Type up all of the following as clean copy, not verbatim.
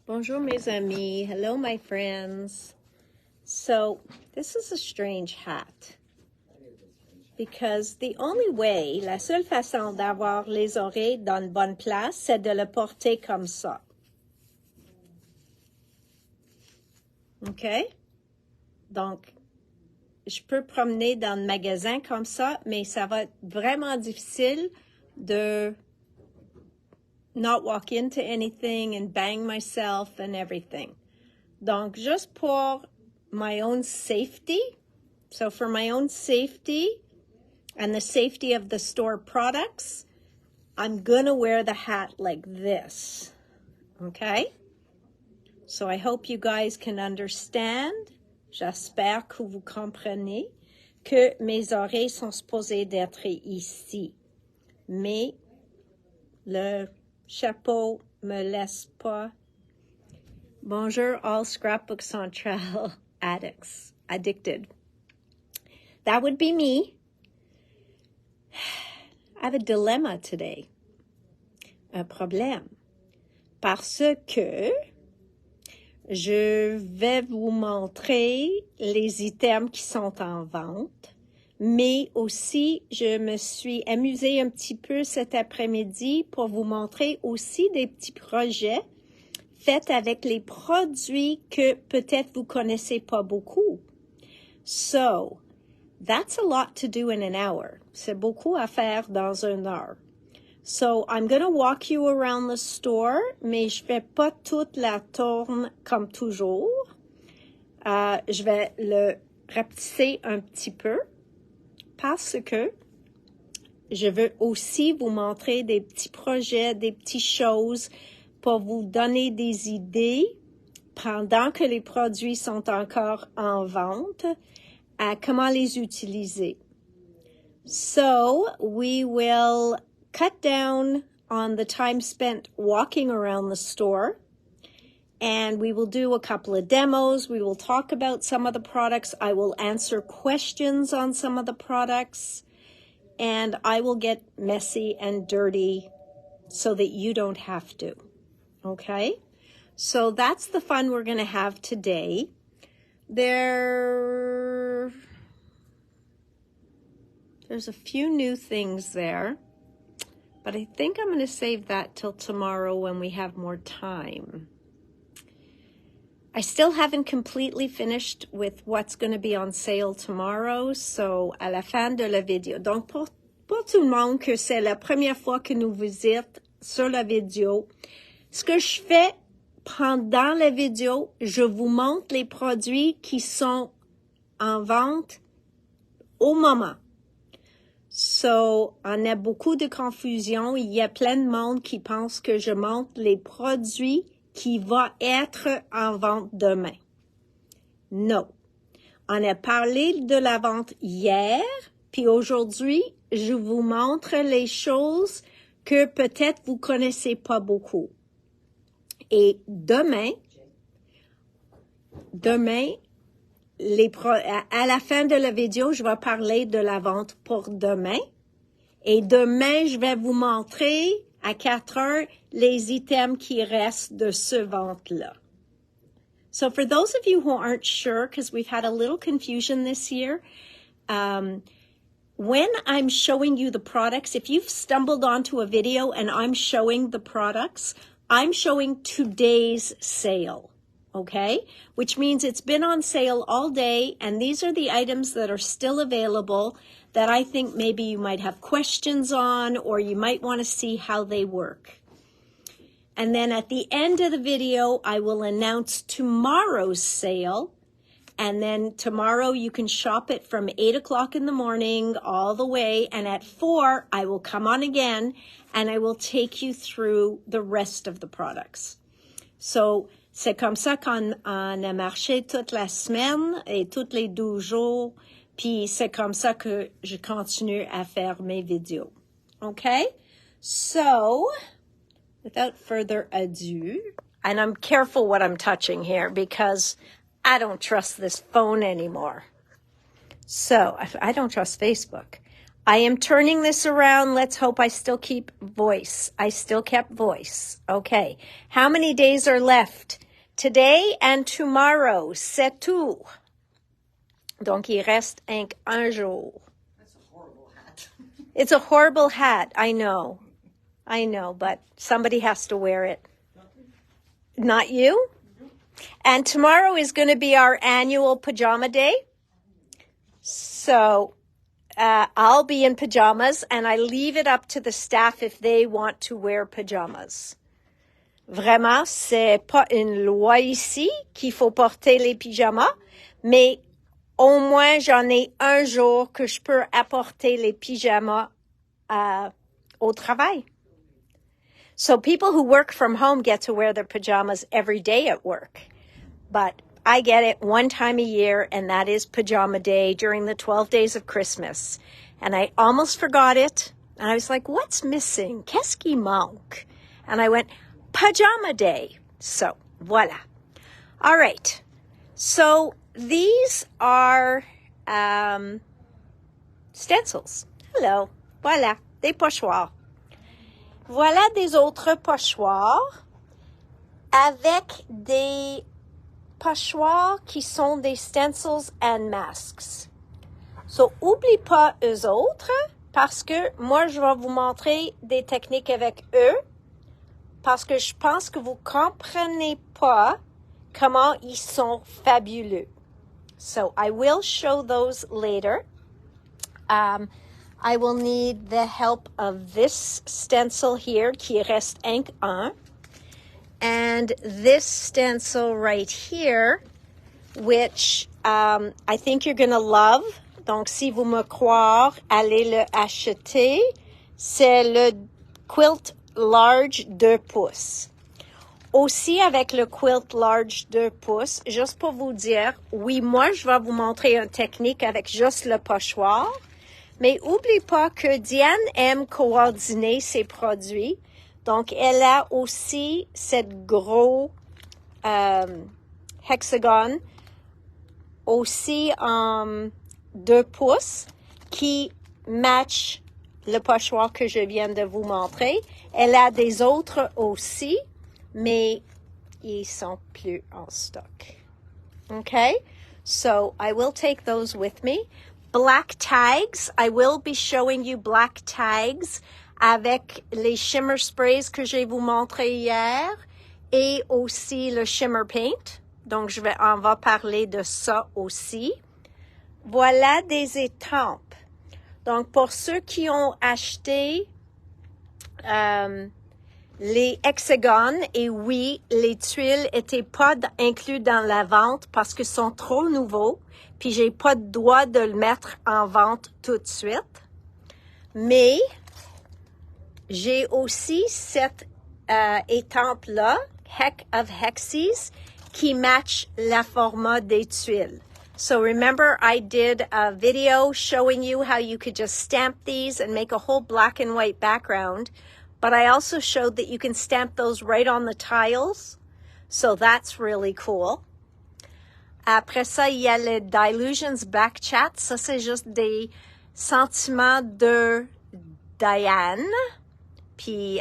Bonjour mes amis. Hello my friends. So this is a strange hat because the only way, la seule façon d'avoir les oreilles dans une bonne place, c'est de le porter comme ça. OK? Donc, je peux promener dans le magasin comme ça, mais ça va être vraiment difficile de not walk into anything and bang myself and everything. Donc, just pour my own safety, so for my own safety and the safety of the store products, I'm going to wear the hat like this, okay? So I hope you guys can understand. J'espère que vous comprenez que mes oreilles sont supposées d'être ici. Mais le chapeau me laisse pas. Bonjour, all Scrapbook Central addicted. That would be me. I have a dilemma today. Un problème. Parce que je vais vous montrer les items qui sont en vente, mais aussi je me suis amusée un petit peu cet après-midi pour vous montrer aussi des petits projets faits avec les produits que peut-être vous connaissez pas beaucoup. So, that's a lot to do in an hour. C'est beaucoup à faire dans une heure. So, I'm going to walk you around the store, mais je fais pas toute la tourne comme toujours. Je vais le rapetisser un petit peu parce que je veux aussi vous montrer des petits projets, des petites choses pour vous donner des idées pendant que les produits sont encore en vente à comment les utiliser. So, we will cut down on the time spent walking around the store, and we will do a couple of demos. We will talk about some of the products. I will answer questions on some of the products, and I will get messy and dirty so that you don't have to. Okay? So that's the fun we're going to have today. There's a few new things there. But I think I'm going to save that till tomorrow when we have more time. I still haven't completely finished with what's going to be on sale tomorrow, so à la fin de la vidéo. Donc, pour tout le monde que c'est la première fois que nous visitons sur la vidéo, ce que je fais pendant la vidéo, je vous montre les produits qui sont en vente au moment. So, on a beaucoup de confusion. Il y a plein de monde qui pense que je montre les produits qui vont être en vente demain. Non. On a parlé de la vente hier, puis aujourd'hui, je vous montre les choses que peut-être vous connaissez pas beaucoup. Et demain, à la fin de la vidéo, je vais parler de la vente pour demain. Et demain, je vais vous montrer à 4 heures les items qui restent de ce vente-là. So for those of you who aren't sure, because we've had a little confusion this year, when I'm showing you the products, if you've stumbled onto a video and I'm showing the products, I'm showing today's sale. Okay, which means it's been on sale all day, and these are the items that are still available that I think maybe you might have questions on, or you might want to see how they work. And then at the end of the video, I will announce tomorrow's sale, and then tomorrow you can shop it from 8 o'clock in the morning all the way, and at 4, I will come on again, and I will take you through the rest of the products. So, c'est comme ça qu'on a marché toute la semaine et tous les 12 jours, puis c'est comme ça que je continue à faire mes vidéos. Okay? So, without further ado, and I'm careful what I'm touching here because I don't trust this phone anymore. So, I don't trust Facebook. I am turning this around. Let's hope I still keep voice. I still kept voice. Okay. How many days are left? Today and tomorrow. C'est tout. Donc, il reste un jour. That's a horrible hat. It's a horrible hat. I know, but somebody has to wear it. Not you? And tomorrow is going to be our annual pajama day. So I'll be in pajamas, and I leave it up to the staff if they want to wear pajamas. Vraiment, c'est pas une loi ici qu'il faut porter les pyjamas, mais au moins j'en ai un jour que je peux apporter les pyjamas au travail. So people who work from home get to wear their pajamas every day at work. But I get it one time a year, and that is pajama day during the 12 days of Christmas. And I almost forgot it. And I was like, what's missing? Qu'est-ce qui manque? And I went, pajama day. So, voila. All right. So these are stencils. Hello. Voilà. Des pochoirs. Voilà des autres pochoirs avec des pochoirs qui sont des stencils and masks. So, oublie pas eux autres parce que moi, je vais vous montrer des techniques avec eux parce que je pense que vous comprenez pas comment ils sont fabuleux. So, I will show those later. I will need the help of this stencil here, qui reste ink 1, and this stencil right here, which I think you're going to love. Donc, si vous me croire, allez le acheter. C'est le quilt large 2 pouces. Aussi, avec le quilt large 2 pouces, juste pour vous dire, oui, moi, je vais vous montrer une technique avec juste le pochoir. Mais oublie pas que Diane aime coordonner ses produits. Donc, elle a aussi cette gros hexagone, aussi en 2 pouces, qui match le pochoir que je viens de vous montrer. Elle a des autres aussi, mais ils sont plus en stock. Okay? So, I will take those with me. Black tags. I will be showing you black tags avec les shimmer sprays que je vais vous montrer hier et aussi le shimmer paint. Donc, on va parler de ça aussi. Voilà des étampes. Donc, pour ceux qui ont acheté les hexagones, et oui, les tuiles étaient pas inclus dans la vente parce qu'ils sont trop nouveaux. Puis j'ai pas de droit de le mettre en vente tout de suite. Mais j'ai aussi cette étampe-là, Heck of Hexies, qui match la format des tuiles. So remember, I did a video showing you how you could just stamp these and make a whole black and white background. But I also showed that you can stamp those right on the tiles. So that's really cool. Après ça, il y a le Dilutions Back Chat. Ça, c'est juste des sentiments de Diane. Puis,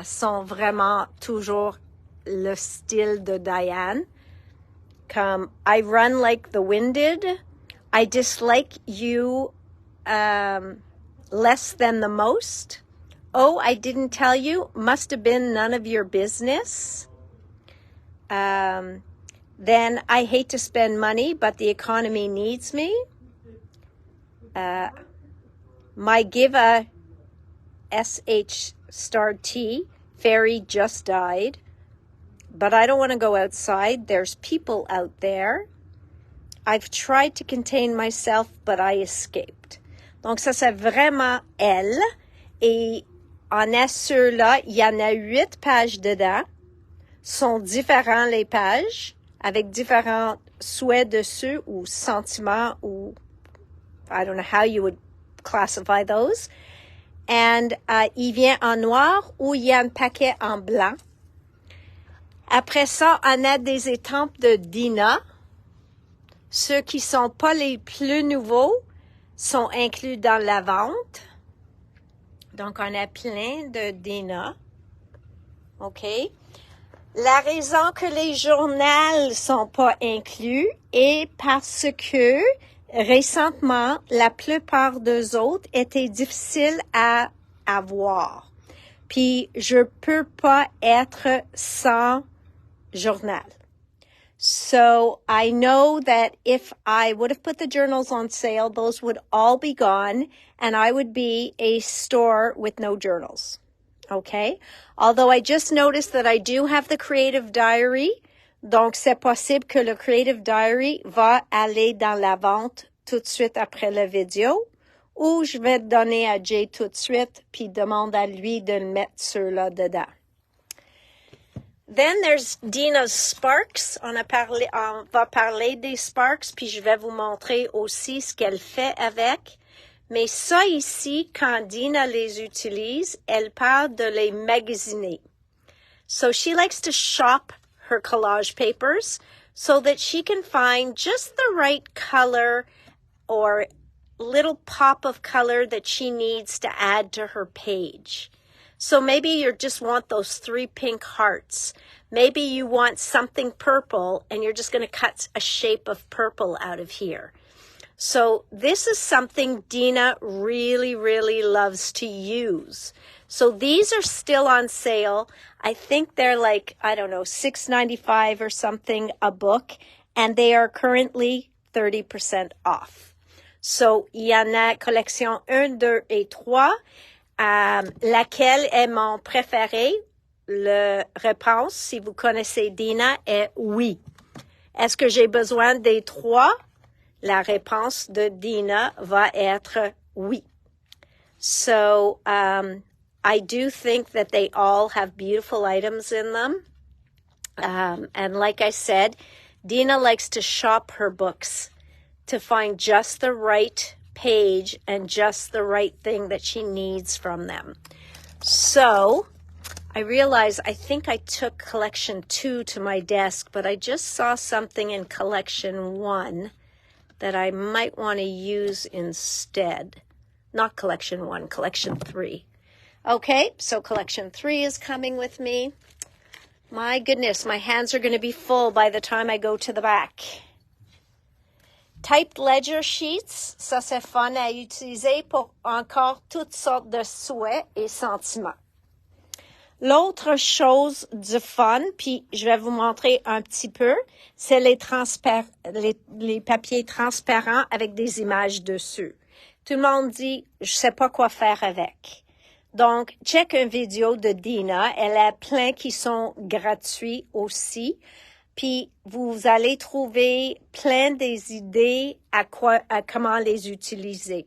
sont vraiment toujours le style de Diane. Comme, I run like the wind did. I dislike you less than the most. Oh, I didn't tell you. Must have been none of your business. Then I hate to spend money, but the economy needs me. My give a SH star T fairy just died, but I don't want to go outside. There's people out there. I've tried to contain myself, but I escaped. Donc ça, c'est vraiment elle. Et en ceux-là, il y en a 8 pages dedans. Sont différents les pages, avec différents souhaits dessus ou sentiments ou I don't know how you would classify those. And il vient en noir ou il y a un paquet en blanc. Après ça, on a des étampes de Dina. Ceux qui sont pas les plus nouveaux, sont inclus dans la vente. Donc, on a plein de Dina. OK? La raison que les journaux sont pas inclus est parce que récemment, la plupart d'eux autres étaient difficiles à avoir. Puis, je peux pas être sans journal. So, I know that if I would have put the journals on sale, those would all be gone, and I would be a store with no journals. Okay? Although I just noticed that I do have the Creative Diary, donc c'est possible que le Creative Diary va aller dans la vente tout de suite après la vidéo, ou je vais donner à Jay tout de suite, puis demande à lui de le mettre ceux-là dedans. Then there's Dina's Sparks. On va parler des Sparks, puis je vais vous montrer aussi ce qu'elle fait avec. Mais ça ici, quand Dina les utilise, elle parle de les magasiner. So she likes to shop her collage papers so that she can find just the right color or little pop of color that she needs to add to her page. So maybe you just want those 3 pink hearts. Maybe you want something purple and you're just going to cut a shape of purple out of here. So this is something Dina really, really loves to use. So these are still on sale. I think they're like, I don't know, $6.95 or something a book, and they are currently 30% off. So il y en a collection 1, 2 et 3. Laquelle est mon préféré? La réponse, si vous connaissez Dina, est oui. Est-ce que j'ai besoin des 3? La réponse de Dina va être oui. So, I do think that they all have beautiful items in them. And like I said, Dina likes to shop her books to find just the right page and just the right thing that she needs from them. So, I realize I think I took collection 2 to my desk, but I just saw something in collection 1 that I might want to use instead. Not collection 1, collection 3. Okay, so collection 3 is coming with me. My goodness, my hands are going to be full by the time I go to the back. Typed ledger sheets, ça c'est fun à utiliser pour encore toutes sortes de souhaits et sentiments. L'autre chose du fun, puis je vais vous montrer un petit peu, c'est les papiers transparents avec des images dessus. Tout le monde dit, je sais pas quoi faire avec. Donc, check une vidéo de Dina. Elle a plein qui sont gratuits aussi. Puis, vous allez trouver plein des idées à comment les utiliser.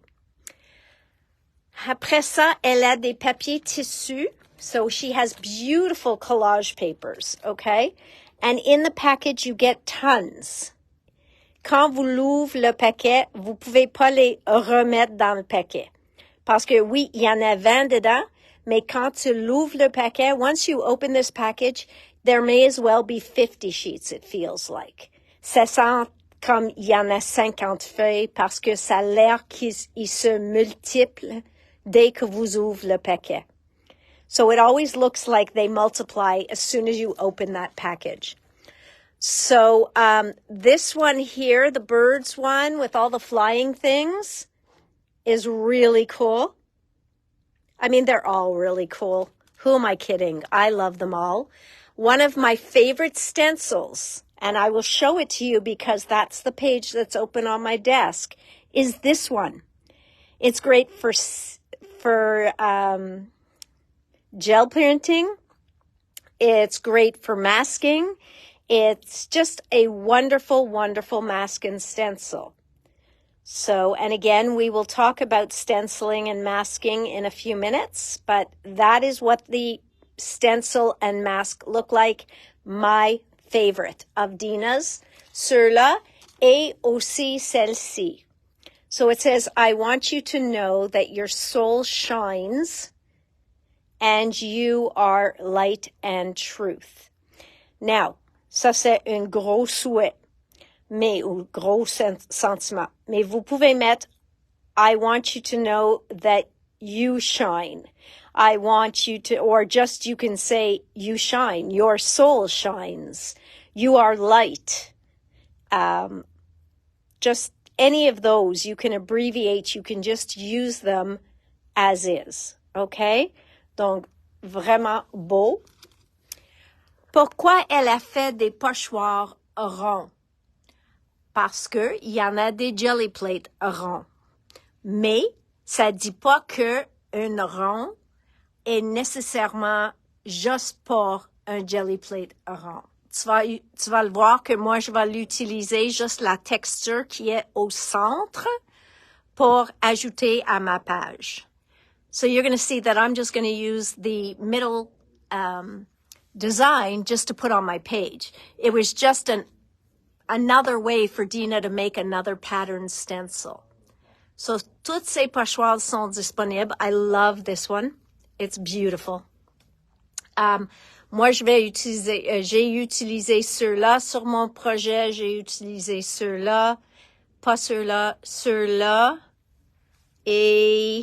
Après ça, elle a des papiers tissus. So she has beautiful collage papers, okay? And in the package, you get tons. Quand vous l'ouvrez le paquet, vous pouvez pas les remettre dans le paquet. Parce que oui, il y en a 20 dedans, mais quand tu l'ouvres le paquet, once you open this package, there may as well be 50 sheets, it feels like. Ça sent comme il y en a 50 feuilles parce que ça a l'air qu'ils se multiplient dès que vous ouvrez le paquet. So it always looks like they multiply as soon as you open that package. So this one here, the birds one with all the flying things, is really cool. I mean, they're all really cool. Who am I kidding? I love them all. One of my favorite stencils, and I will show it to you because that's the page that's open on my desk, is this one. It's great for gel printing. It's great for masking. It's just a wonderful, wonderful masking stencil. So, and again, we will talk about stenciling and masking in a few minutes, but that is what the stencil and mask look like. My favorite of Dina's. Ceux-là et aussi celle-ci. So it says, I want you to know that your soul shines and you are light and truth. Now, ça c'est un gros souhait, mais ou gros sentiment. Mais vous pouvez mettre I want you to know that you shine. I want you to, or just you can say, you shine. Your soul shines. You are light. Just any of those, you can abbreviate, you can just use them as is. OK? Donc, vraiment beau. Pourquoi elle a fait des pochoirs ronds? Parce que il y en a des jelly plates ronds. Mais ça dit pas que un rond est nécessairement juste pour un jelly plate rond. Tu vas le voir que moi, je vais l'utiliser juste la texture qui est au centre pour ajouter à ma page. So you're going to see that I'm just going to use the middle design just to put on my page. It was just another way for Dina to make another pattern stencil. So toutes ces pochoirs sont disponibles. I love this one. It's beautiful. Moi, j'ai utilisé ceux-là sur mon projet. J'ai utilisé ceux-là, pas ceux-là, ceux-là. Et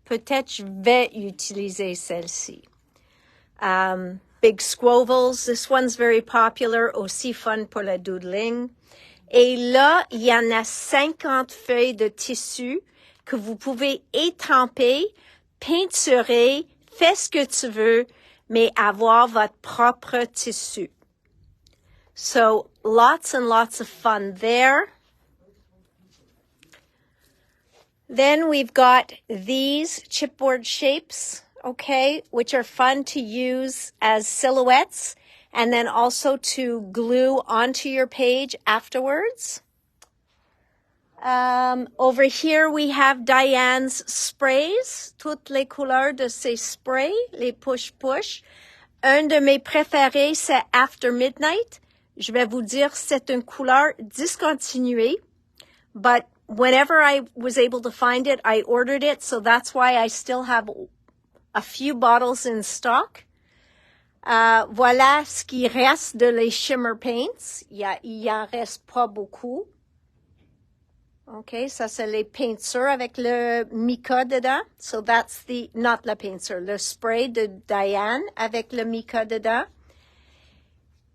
peut-être je vais utiliser celle-ci. Big Squovels. This one's very popular. Aussi fun pour le doodling. Et là, il y en a 50 feuilles de tissu que vous pouvez étamper, peinturer, fais ce que tu veux, mais avoir votre propre tissu. So, lots and lots of fun there. Then we've got these chipboard shapes, okay, which are fun to use as silhouettes and then also to glue onto your page afterwards. Over here we have Diane's sprays, toutes les couleurs de ces sprays, les push-push. Un de mes préférés, c'est After Midnight. Je vais vous dire, c'est une couleur discontinuée, but whenever I was able to find it, I ordered it, so that's why I still have a few bottles in stock. Voilà ce qui reste de les shimmer paints. Il y en reste pas beaucoup. OK, ça c'est les peintures avec le mica dedans. So that's not la peinture, le spray de Diane avec le mica dedans.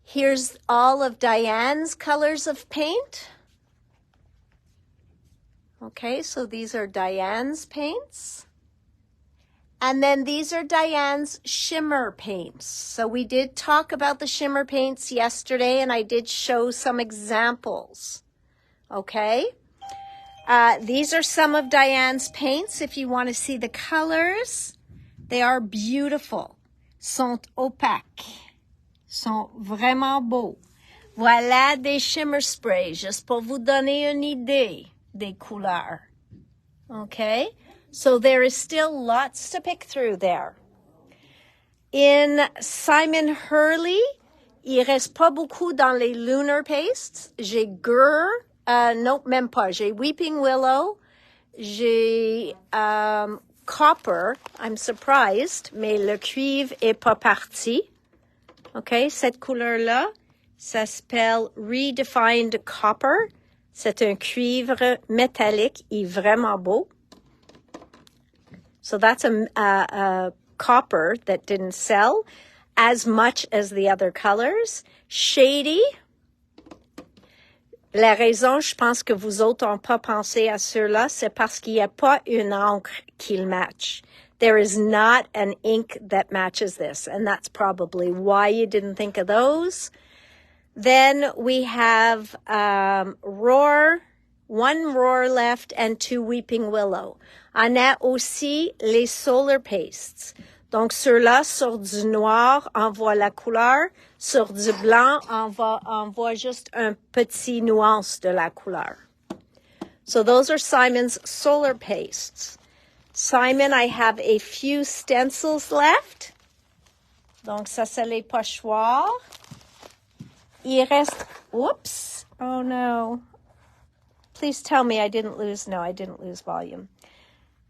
Here's all of Diane's colors of paint. Okay, so these are Diane's paints. And then these are Diane's shimmer paints. So we did talk about the shimmer paints yesterday, and I did show some examples. Okay? These are some of Diane's paints. If you want to see the colors, they are beautiful. Sont opaques. Sont vraiment beaux. Voilà des shimmer sprays, juste pour vous donner une idée des couleurs. Okay? So there is still lots to pick through there. In Simon Hurley, il reste pas beaucoup dans les lunar pastes. J'ai non, même pas. J'ai Weeping Willow. J'ai Copper. I'm surprised, mais le cuivre est pas parti. OK? Cette couleur-là, ça s'appelle Redefined Copper. C'est un cuivre métallique et vraiment beau. So that's a copper that didn't sell as much as the other colors. Shady. La raison, je pense que vous autres n'ont pas pensé à ceux-là, c'est parce qu'il n'y a pas une encre qui le match. There is not an ink that matches this, and that's probably why you didn't think of those. Then we have Roar, one Roar left, and two Weeping Willow. On a aussi les Solar Pastes. Donc, ceux-là, sur du noir, on voit la couleur. Sur du blanc, on voit juste un petit nuance de la couleur. So those are Simon's Solar Pastes. Simon, I have a few stencils left. Donc, ça, c'est les pochoirs. Il reste, whoops, oh no. Please tell me I didn't lose volume.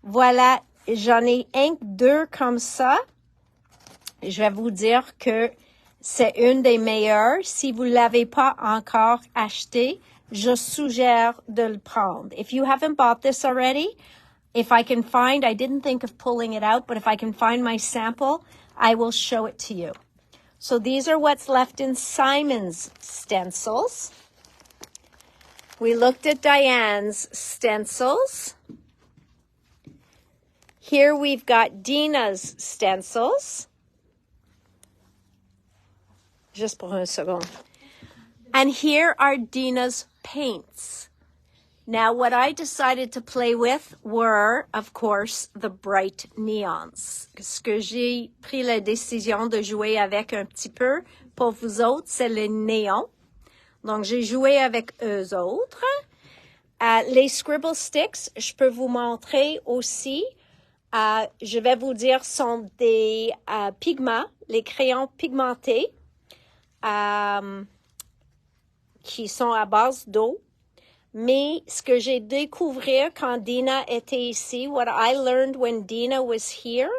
Voilà, j'en ai un que deux comme ça. Je vais vous dire que c'est une des meilleures. Si vous ne l'avez pas encore acheté, je suggère de le prendre. If you haven't bought this already, if I can find, I didn't think of pulling it out, but if I can find my sample, I will show it to you. So these are what's left in Simon's stencils. We looked at Diane's stencils. Here we've got Dina's stencils. Just pour un second. And here are Dina's paints. Now, what I decided to play with were, of course, the bright neons. Ce que j'ai pris la décision de jouer avec un petit peu pour vous autres, c'est le néon. Donc, j'ai joué avec eux autres. Les scribble sticks, je peux vous montrer aussi. Je vais vous dire, sont des pigments, les crayons pigmentés qui sont à base d'eau. Mais ce que j'ai découvert quand Dina était ici, what I learned when Dina was here,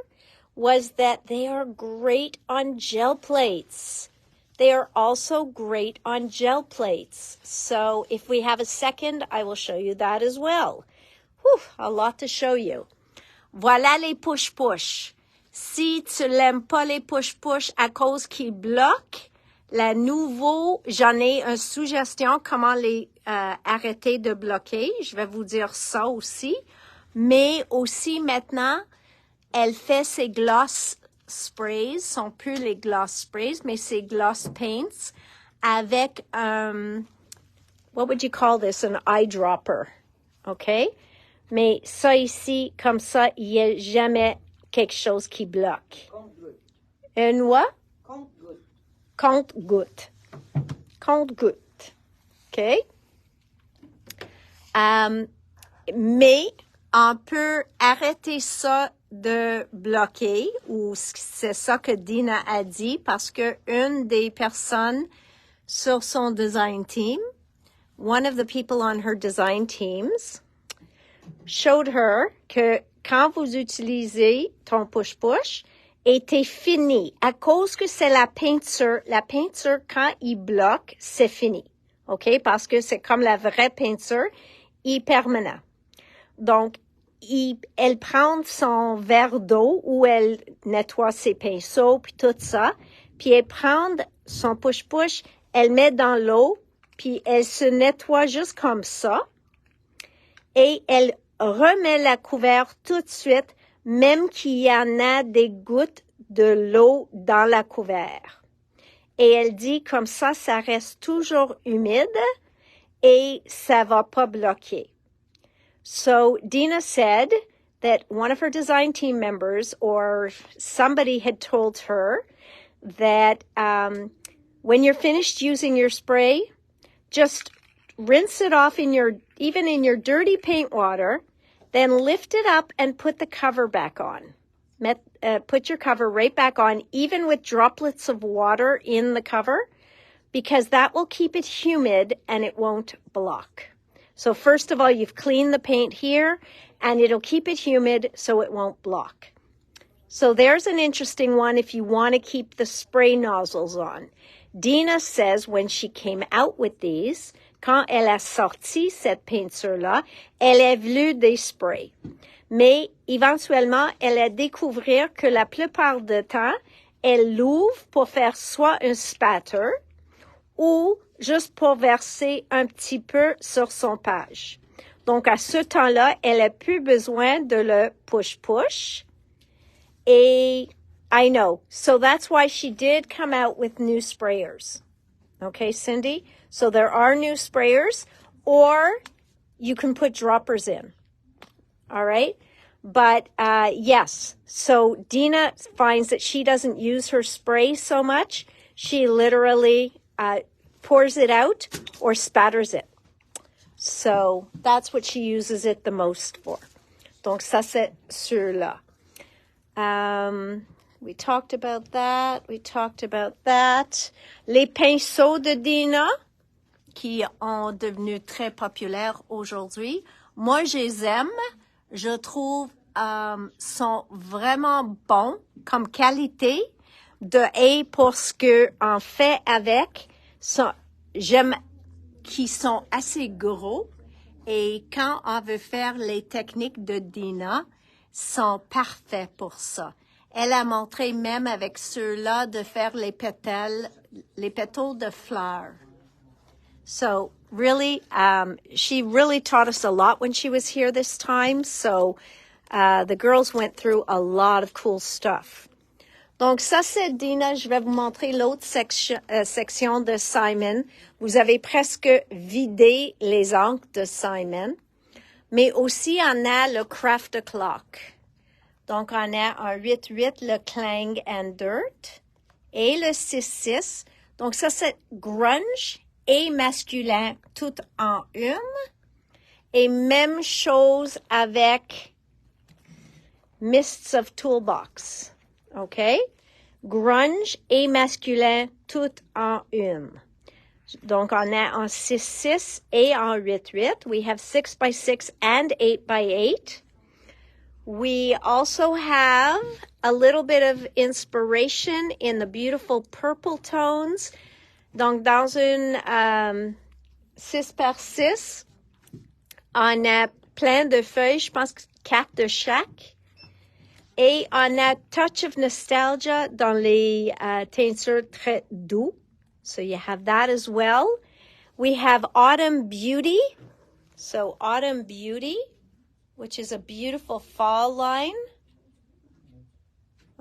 was that they are great on gel plates. They are also great on gel plates. So if we have a second, I will show you that as well. Whew, a lot to show you. Voilà les push-push. Si tu l'aimes pas les push-push à cause qu'ils bloquent, j'en ai une suggestion comment les arrêter de bloquer. Je vais vous dire ça aussi. Mais aussi maintenant, elle fait ses gloss sprays, sont plus les gloss sprays, mais ses gloss paints avec what would you call this? An eyedropper. OK? Mais ça ici, comme ça, il n'y a jamais quelque chose qui bloque. Une what? Compte-goutte. Compte-goutte. OK? Mais on peut arrêter ça de bloquer, ou c'est ça que Dina a dit, parce que une des personnes sur son design team, one of the people on her design teams, showed her que quand vous utilisez ton push-push, était fini. À cause que c'est la peinture, quand il bloque, c'est fini. OK? Parce que c'est comme la vraie peinture, il est permanent. Donc, elle prend son verre d'eau où elle nettoie ses pinceaux, puis tout ça, puis elle prend son push-push, elle met dans l'eau, puis elle se nettoie juste comme ça, et elle remet la couverture tout de suite, même qu'il y en a des gouttes de l'eau dans la couverture. Et elle dit comme ça reste toujours humide et ça va pas bloquer. So Dina said that one of her design team members or somebody had told her that when you're finished using your spray, just rinse it off even in your dirty paint water, then lift it up and put the cover back on. Put your cover right back on, even with droplets of water in the cover, because that will keep it humid and it won't block. So first of all, you've cleaned the paint here, and it'll keep it humid so it won't block. So there's an interesting one if you want to keep the spray nozzles on. Dina says when she came out with these, quand elle a sorti cette peinture-là, elle a voulu des sprays. Mais éventuellement, elle a découvert que la plupart du temps, elle l'ouvre pour faire soit un spatter ou juste pour verser un petit peu sur son page. Donc, à ce temps-là, elle n'a plus besoin de le push-push. Et I know. So that's why she did come out with new sprayers. Okay, Cindy? So there are new sprayers, or you can put droppers in. All right? But yes, so Dina finds that she doesn't use her spray so much. She literally pours it out or spatters it. So that's what she uses it the most for. Donc ça, c'est ceux-là. We talked about that. Les pinceaux de Dina, qui ont devenu très populaires aujourd'hui. Moi, je les aime. Je trouve sont vraiment bons comme qualité. Et pour ce qu'on fait avec, j'aime qui sont assez gros. Et quand on veut faire les techniques de Dina, sont parfaits pour ça. Elle a montré même avec ceux-là de faire les pétales de fleurs. So really, she really taught us a lot when she was here this time. So the girls went through a lot of cool stuff. Donc ça, c'est Dina. Je vais vous montrer l'autre section de Simon. Vous avez presque vidé les encres de Simon. Mais aussi, on a le Craft Clock. Donc, on a un 8-8, le Clang and Dirt, et le 6-6. Donc, ça, c'est grunge et masculin tout en une. Et même chose avec Mists of Toolbox. OK? Grunge et masculin tout en une. Donc, on a en 6-6 et en 8-8. We have 6x6 and 8x8. We also have a little bit of inspiration in the beautiful purple tones. Donc, dans une 6x6, on a plein de feuilles, je pense 4 de chaque. Et on a Touch of Nostalgia dans les teintures très doux. So you have that as well. We have Autumn Beauty. So Autumn Beauty, which is a beautiful fall line.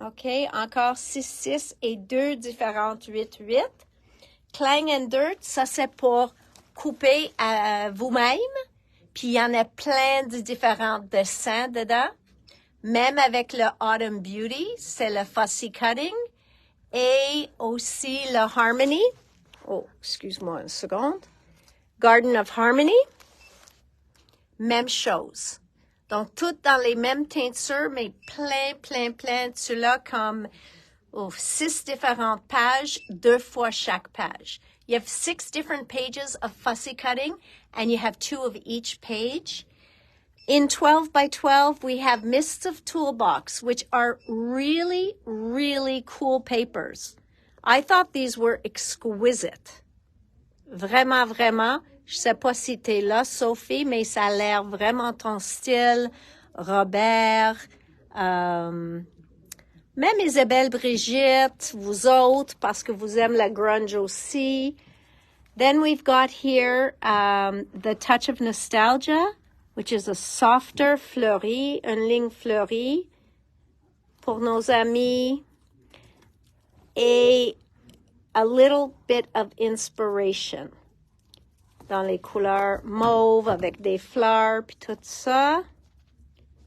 OK, encore 6-6 et 2 différentes 8-8. Clang and Dirt, ça c'est pour couper à vous-même. Puis il y en a plein de différents dessins dedans. Même avec le Autumn Beauty, c'est le fussy cutting. Et aussi le Harmony. Oh, excuse-moi une seconde. Garden of Harmony. Même chose. Donc, tout dans les mêmes teintures, mais plein de ceux-là comme 6 différentes pages, 2 fois chaque page. You have 6 different pages of fussy cutting, and you have 2 of each page. In 12 by 12, we have Mists of Toolbox, which are really, really cool papers. I thought these were exquisite. Vraiment, vraiment. Je sais pas si t'es là, Sophie, mais ça a l'air vraiment ton style. Robert, même Isabelle Brigitte, vous autres, parce que vous aimez la grunge aussi. Then we've got here the Touch of Nostalgia, which is a softer fleuri, une ligne fleurie pour nos amis. Et a little bit of inspiration dans les couleurs mauve avec des fleurs puis tout ça.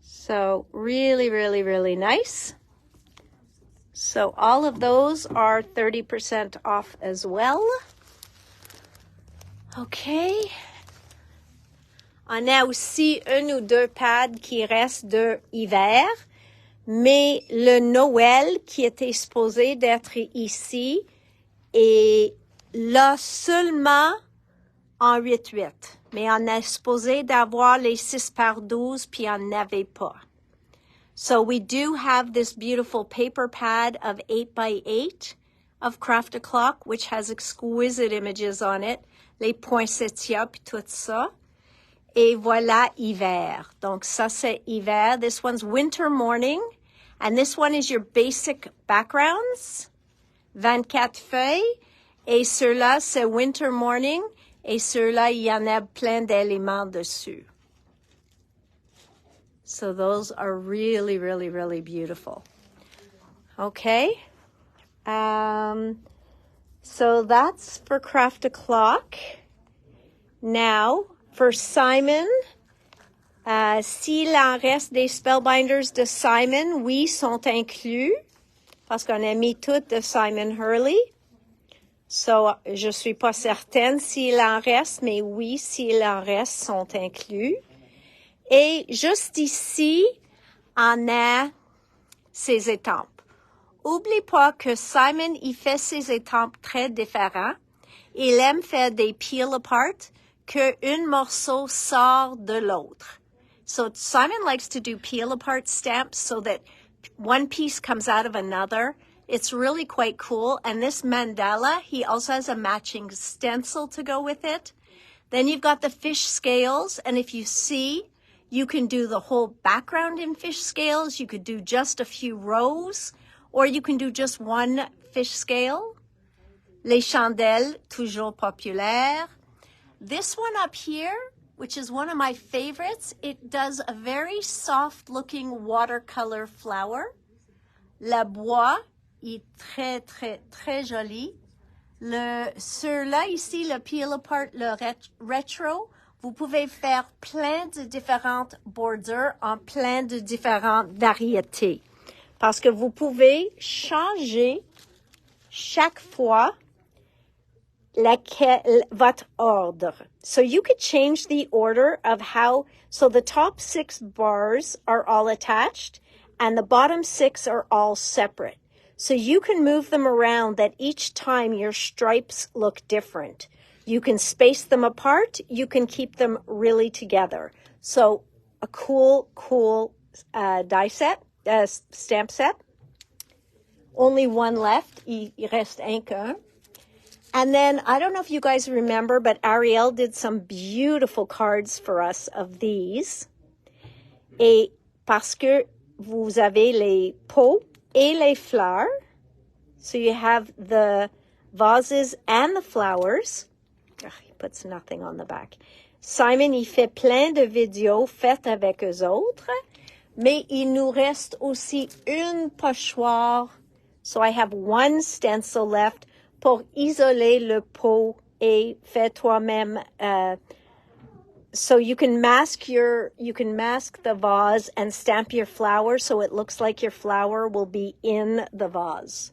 So really, really, really nice. So all of those are 30% off as well. OK. On a aussi 1 ou 2 pads qui restent de hiver, mais le Noël qui était supposé d'être ici est là seulement en 8-8. Mais on est supposé d'avoir les 6x12 puis on n'avait pas. So we do have this beautiful paper pad of 8x8 of Craft a Clock, which has exquisite images on it, les poinsettias puis tout ça. Et voilà hiver. Donc ça c'est hiver. This one's winter morning. And this one is your basic backgrounds. 24 feuilles. Et ceux-là c'est winter morning. Et ceux-là, il y en a plein d'éléments dessus. So those are really, really, really beautiful. Okay. So that's for Craft a Clock. Now, for Simon, s'il en reste des Spellbinders de Simon, oui, sont inclus, parce qu'on a mis toutes de Simon Hurley. So, je suis pas certaine s'il en reste, mais oui, s'il en reste, sont inclus. Et juste ici, on a ses étampes. Oublie pas que Simon, il fait ses étampes très différents. Il aime faire des peel apart, qu'un morceau sort de l'autre. So Simon likes to do peel apart stamps so that one piece comes out of another It's really quite cool. And this mandala, he also has a matching stencil to go with it. Then you've got the fish scales. And if you see, you can do the whole background in fish scales. You could do just a few rows, or you can do just one fish scale. Les chandelles, toujours populaires. This one up here, which is one of my favorites, it does a very soft looking watercolor flower. Le bois est très, très, très joli. Ceux-là ici, le peel apart, le retro, vous pouvez faire plein de différentes bordures en plein de différentes variétés. Parce que vous pouvez changer chaque fois votre ordre. So you could change the order of how, so the top 6 bars are all attached and the bottom 6 are all separate. So you can move them around that each time your stripes look different. You can space them apart. You can keep them really together. So a cool die set, stamp set. Only one left. Il reste un qu'un. And then, I don't know if you guys remember, but Ariel did some beautiful cards for us of these. Et parce que vous avez les pots et les fleurs, so you have the vases and the flowers. Ugh, he puts nothing on the back. Simon, il fait plein de vidéos faites avec eux autres, mais il nous reste aussi une pochoir. So I have one stencil left pour isoler le pot et faire toi-même. So you can mask the vase and stamp your flower so it looks like your flower will be in the vase.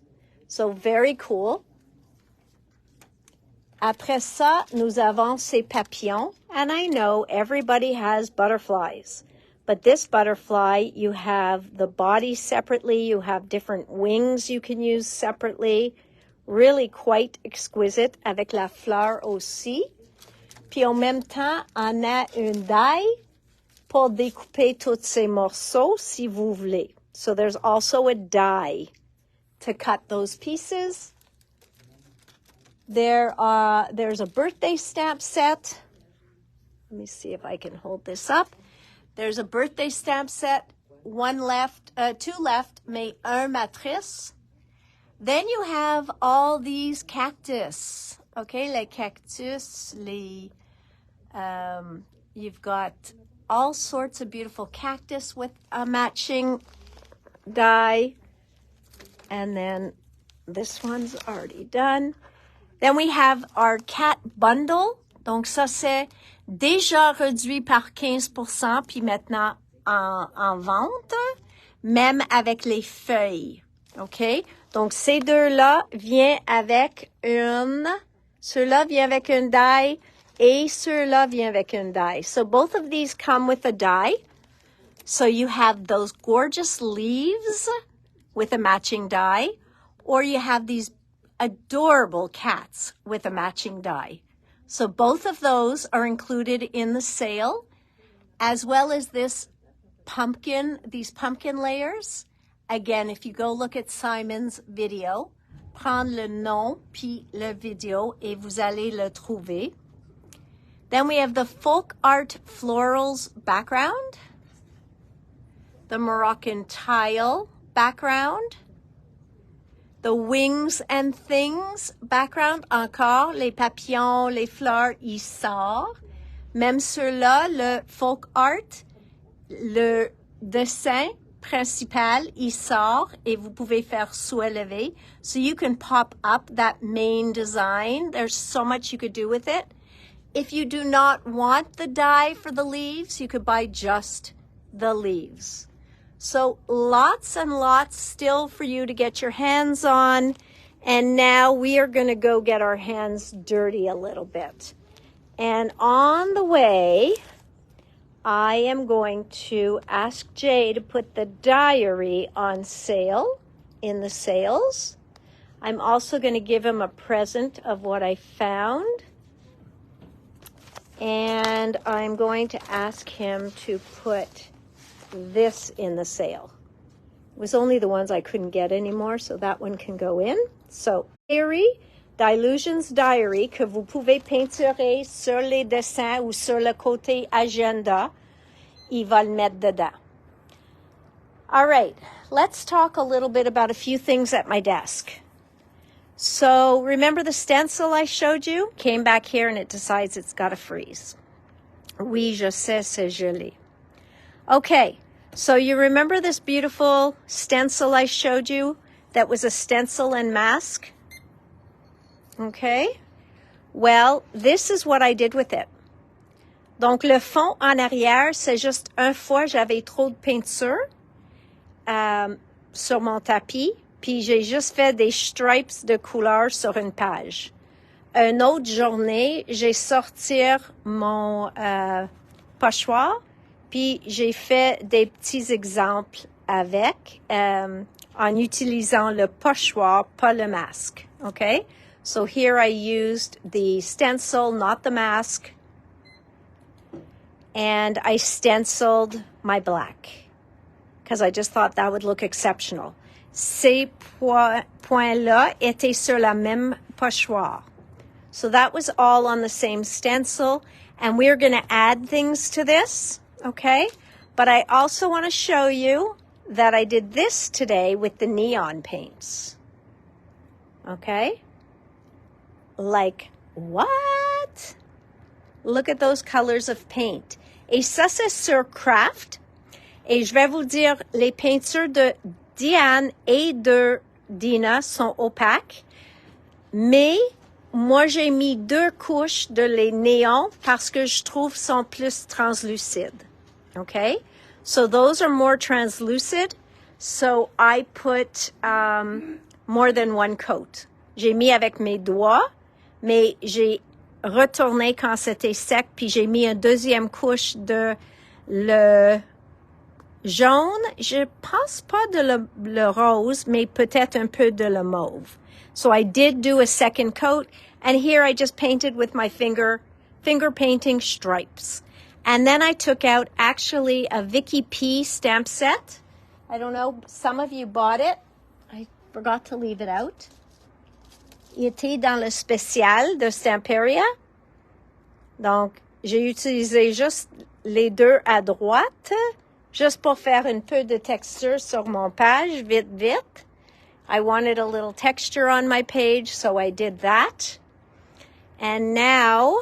So very cool. Après ça, nous avons ces papillons. And I know everybody has butterflies. But this butterfly, you have the body separately. You have different wings you can use separately. Really quite exquisite avec la fleur aussi. Puis en même temps, on a une die pour découper tous ces morceaux si vous voulez. So there's also a die to cut those pieces. There's a birthday stamp set. Let me see if I can hold this up. There's a birthday stamp set, two left, mais un matrice. Then you have all these cactus, okay? Les cactus, you've got all sorts of beautiful cactus with a matching die. And then this one's already done. Then we have our cat bundle. Donc ça, c'est déjà réduit par 15%, puis maintenant en vente, même avec les feuilles, OK? Donc, ces deux-là viennent avec ceux-là viennent avec une die et ceux-là viennent avec une die. So both of these come with a die. So you have those gorgeous leaves with a matching die, or you have these adorable cats with a matching die. So both of those are included in the sale, as well as these pumpkin layers. Again, if you go look at Simon's video, prendre le nom puis le video et vous allez le trouver. Then we have the folk art florals background, the Moroccan tile background, the wings and things background, encore les papillons, les fleurs, il sort. Même ceux-là, le folk art, le dessin principal, il sort et vous pouvez faire soulever. So you can pop up that main design. There's so much you could do with it. If you do not want the die for the leaves, you could buy just the leaves. So lots and lots still for you to get your hands on. And now we are going to go get our hands dirty a little bit. And on the way, I am going to ask Jay to put the diary on sale in the sales. I'm also going to give him a present of what I found. And I'm going to ask him to put this in the sale. It was only the ones I couldn't get anymore, so that one can go in. So, Diary, Dilution's Diary, que vous pouvez peinturer sur les dessins ou sur le côté agenda, il va le mettre dedans. All right, let's talk a little bit about a few things at my desk. So, remember the stencil I showed you? Came back here and it decides it's got to freeze. Oui, je sais, c'est joli. Okay, so you remember this beautiful stencil I showed you that was a stencil and mask? Okay, well, this is what I did with it. Donc, le fond en arrière, c'est juste une fois, j'avais trop de peinture sur mon tapis, puis j'ai juste fait des stripes de couleur sur une page. Une autre journée, j'ai sorti mon pochoir, puis j'ai fait des petits exemples avec, en utilisant le pochoir, pas le masque. Okay? So here I used the stencil, not the mask, and I stenciled my black because I just thought that would look exceptional. Ces points-là étaient sur la même pochoir. So that was all on the same stencil, and we're going to add things to this, okay? But I also want to show you that I did this today with the neon paints, okay? Like, what? Look at those colors of paint. Et ça, c'est sur Craft. Et je vais vous dire, les peintures de Diane et de Dina sont opaques. Mais moi, j'ai mis 2 couches de les néons parce que je trouve sont plus translucides. Okay? So those are more translucid. So I put more than 1 coat. J'ai mis avec mes doigts, mais j'ai retourné quand c'était sec, puis j'ai mis une deuxième couche de le jaune. Je pense pas de le rose, mais peut-être un peu de le mauve. So I did do a second coat, and here I just painted with my finger painting stripes. And then I took out actually a Vicky P stamp set. I don't know, some of you bought it. I forgot to leave it out. Il était dans le spécial de Stamperia. Donc, j'ai utilisé juste les 2 à droite, juste pour faire un peu de texture sur mon page, vite. I wanted a little texture on my page, so I did that. And now,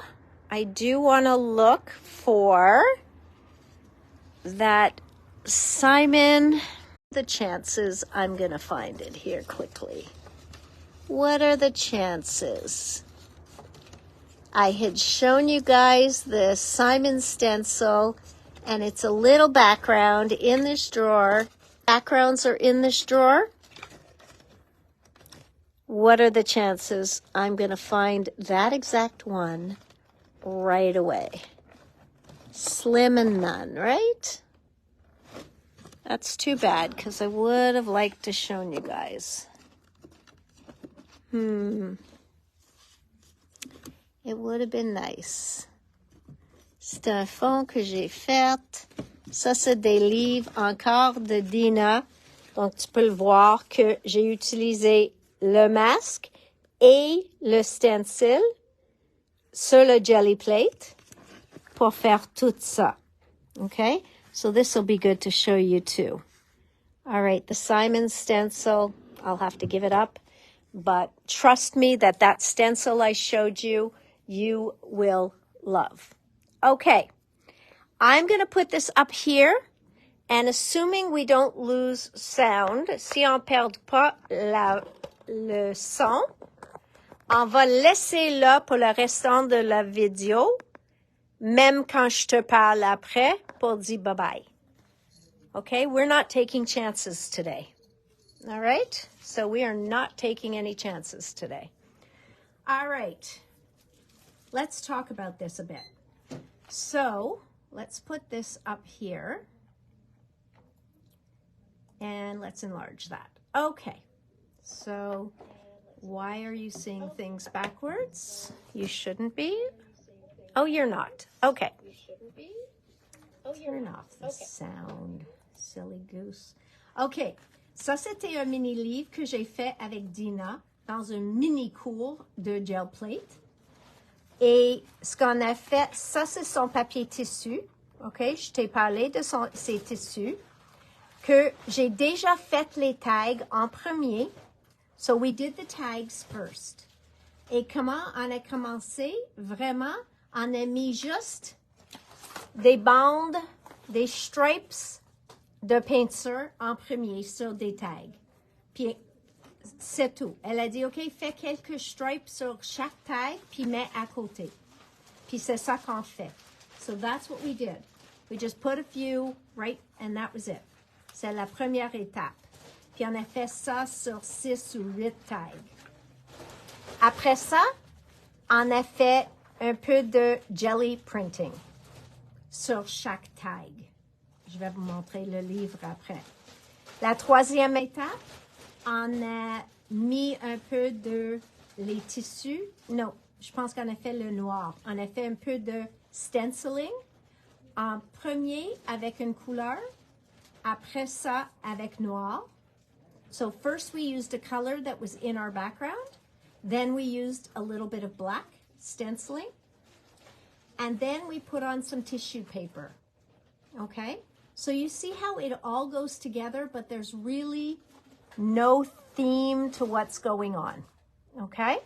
I do want to look for that Simon. The chances I'm going to find it here quickly. What are the chances? I had shown you guys the Simon stencil, and it's a little background in this drawer. Backgrounds are in this drawer. What are the chances I'm going to find that exact one right away? Slim and none, right? That's too bad, because I would have liked to show you guys. It would have been nice. C'est un fond que j'ai fait. Ça, c'est des livres encore de Dina. Donc, tu peux le voir que j'ai utilisé le masque et le stencil sur le jelly plate pour faire tout ça. Okay? So this will be good to show you too. All right, the Simon stencil, I'll have to give it up. But trust me that that stencil I showed you, you will love. Okay, I'm going to put this up here. And assuming we don't lose sound, si on ne perd pas le son, on va laisser là pour le restant de la vidéo, même quand je te parle après, pour dire bye-bye. Okay, we're not taking chances today. All right? So we are not taking any chances today. All right. Let's talk about this a bit. So let's put this up here. And let's enlarge that. Okay. So why are you seeing things backwards? You shouldn't be. Oh, you're not. Okay. Turn off the sound, silly goose. Okay. Ça, c'était un mini-livre que j'ai fait avec Dina dans un mini-cours de gel plate. Et ce qu'on a fait, ça, c'est son papier tissu. OK? Je t'ai parlé de ses tissus. Que j'ai déjà fait les tags en premier. So we did the tags first. Et comment on a commencé? Vraiment, on a mis juste des bandes, des stripes de peinture en premier sur des tags. Puis c'est tout. Elle a dit, OK, fais quelques stripes sur chaque tag, puis mets à côté. Puis c'est ça qu'on fait. So that's what we did. We just put a few, right, and that was it. C'est la première étape. Puis on a fait ça sur 6 ou 8 tags. Après ça, on a fait un peu de jelly printing sur chaque tag. Je vais vous montrer le livre après. La troisième étape, on a mis un peu de les tissus. Non, je pense qu'on a fait le noir. On a fait un peu de stenciling. En premier, avec une couleur. Après ça, avec noir. So first we used a color that was in our background. Then we used a little bit of black stenciling. And then we put on some tissue paper. Okay? So you see how it all goes together, but there's really no theme to what's going on. Okay?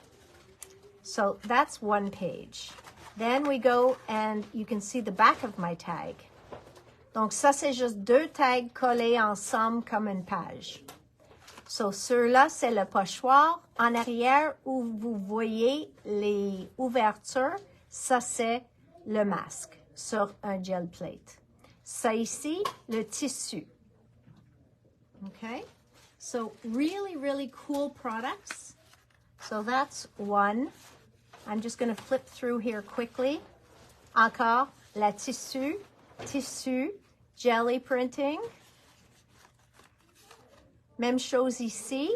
So that's one page. Then we go and you can see the back of my tag. Donc ça, c'est juste 2 tags collés ensemble comme une page. So ceux-là, c'est le pochoir. En arrière, où vous voyez les ouvertures, ça, c'est le masque sur un gel plate. Ça ici, le tissu. Okay? So really, really cool products. So that's one. I'm just going to flip through here quickly. Encore, la tissu, jelly printing. Même chose ici,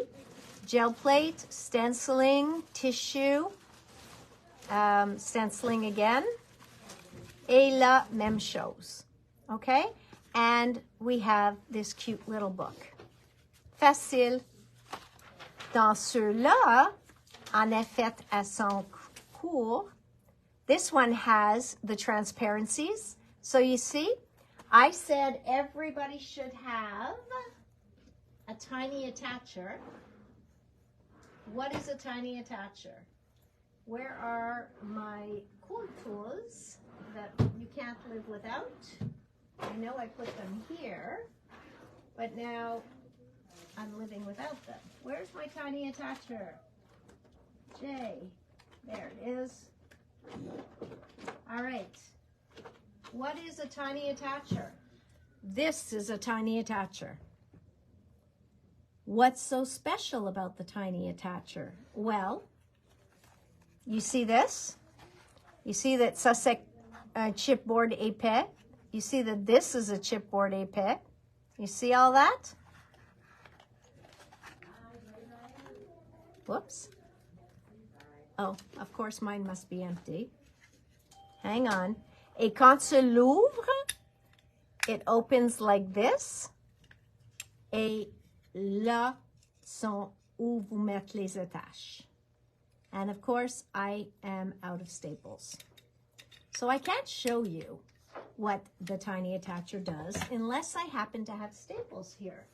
gel plate, stenciling, tissue, stenciling again. Et là, même chose. Okay? And we have this cute little book. Facile. Dans ceux-là, on a fait à son cours. This one has the transparencies. So you see, I said everybody should have a tiny attacher. What is a tiny attacher? Where are my cool tools that you can't live without? I know I put them here, but now I'm living without them. Where's my tiny attacher? Jay, there it is. All right. What is a tiny attacher? This is a tiny attacher. What's so special about the tiny attacher? Well, you see this? You see that ça c'est un chipboard épais. You see that this is a chipboard épais. You see all that? Whoops. Oh, of course mine must be empty. Hang on. Et quand tu l'ouvres, it opens like this. Et là sont où vous mettez les attaches. And of course, I am out of staples. So I can't show you what the tiny attacher does unless I happen to have staples here.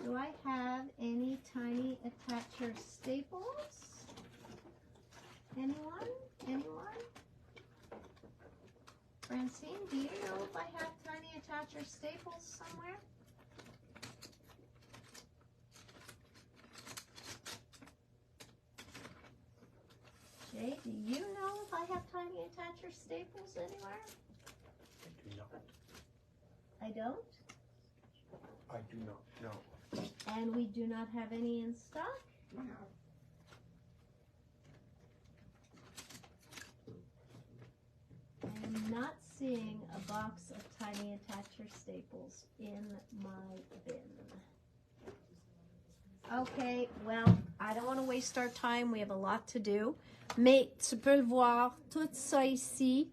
Do I have any tiny attacher staples? Anyone? Anyone? Francine, do you know if I have tiny attacher staples somewhere? Jay, do you know if I have tiny attacher staples anywhere? I do not. I don't? I do not, no. And we do not have any in stock? No. I am not seeing a box of tiny attacher staples in my bin. Okay, well, I don't want to waste our time. We have a lot to do. Mais tu peux le voir, tout ça ici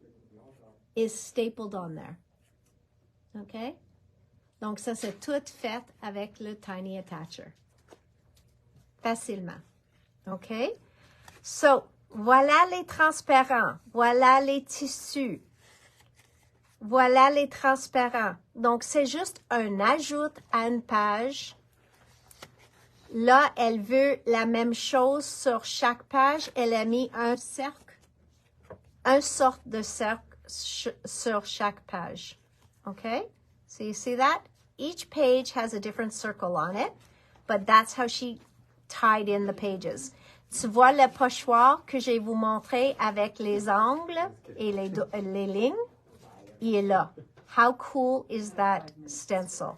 is stapled on there. OK? Donc, ça, c'est tout fait avec le Tiny Attacher. Facilement. OK? So, voilà les transparents. Voilà les tissus. Voilà les transparents. Donc, c'est juste un ajout à une page. Là, elle veut la même chose sur chaque page. Elle a mis un cercle, une sorte de cercle sur chaque page. Okay? So you see that? Each page has a different circle on it, but that's how she tied in the pages. Tu vois le pochoir que je vais vous montrer avec les angles et les lignes? Il est là. How cool is that stencil?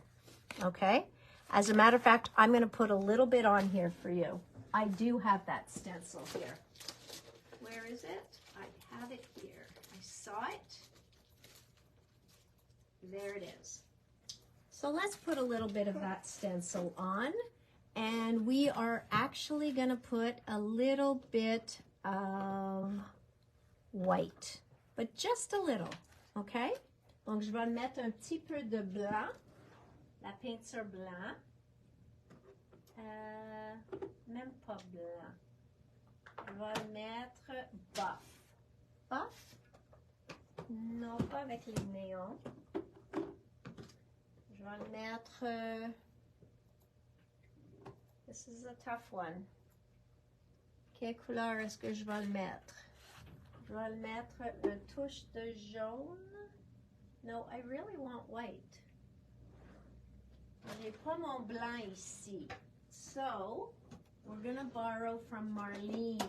Okay? As a matter of fact, I'm going to put a little bit on here for you. I do have that stencil here. Where is it? I have it here. I saw it. There it is. So let's put a little bit of that stencil on. And we are actually going to put a little bit of white. But just a little. OK? Donc, je vais mettre un petit peu de blanc. La peinture blanc. Même pas blanc. Je vais mettre buff. Buff? Non, pas avec les néons. Je vais mettre... This is a tough one. Quelle couleur est-ce que je vais le mettre? Je vais le mettre une touche de jaune. No, I really want white. J'ai pas mon blanc ici. So, we're gonna borrow from Marlene.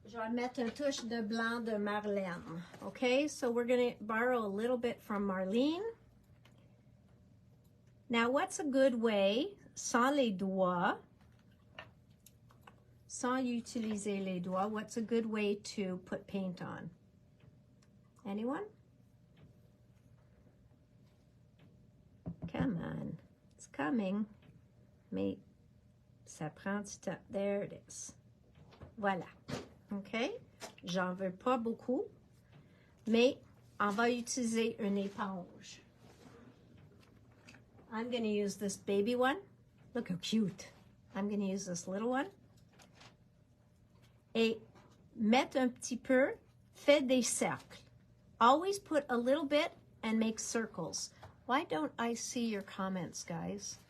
Je vais mettre une touche de blanc de Marlène. Okay, so we're gonna borrow a little bit from Marlene. Now, what's a good way, sans les doigts, sans utiliser les doigts, what's a good way to put paint on? Anyone? Come on, it's coming. Mais ça prend du temps. There it is. Voilà. OK? J'en veux pas beaucoup, mais on va utiliser une éponge. I'm going to use this baby one. Look how cute. I'm going to use this little one. Et mettre un petit peu, fais des cercles. Always put a little bit and make circles. Why don't I see your comments, guys?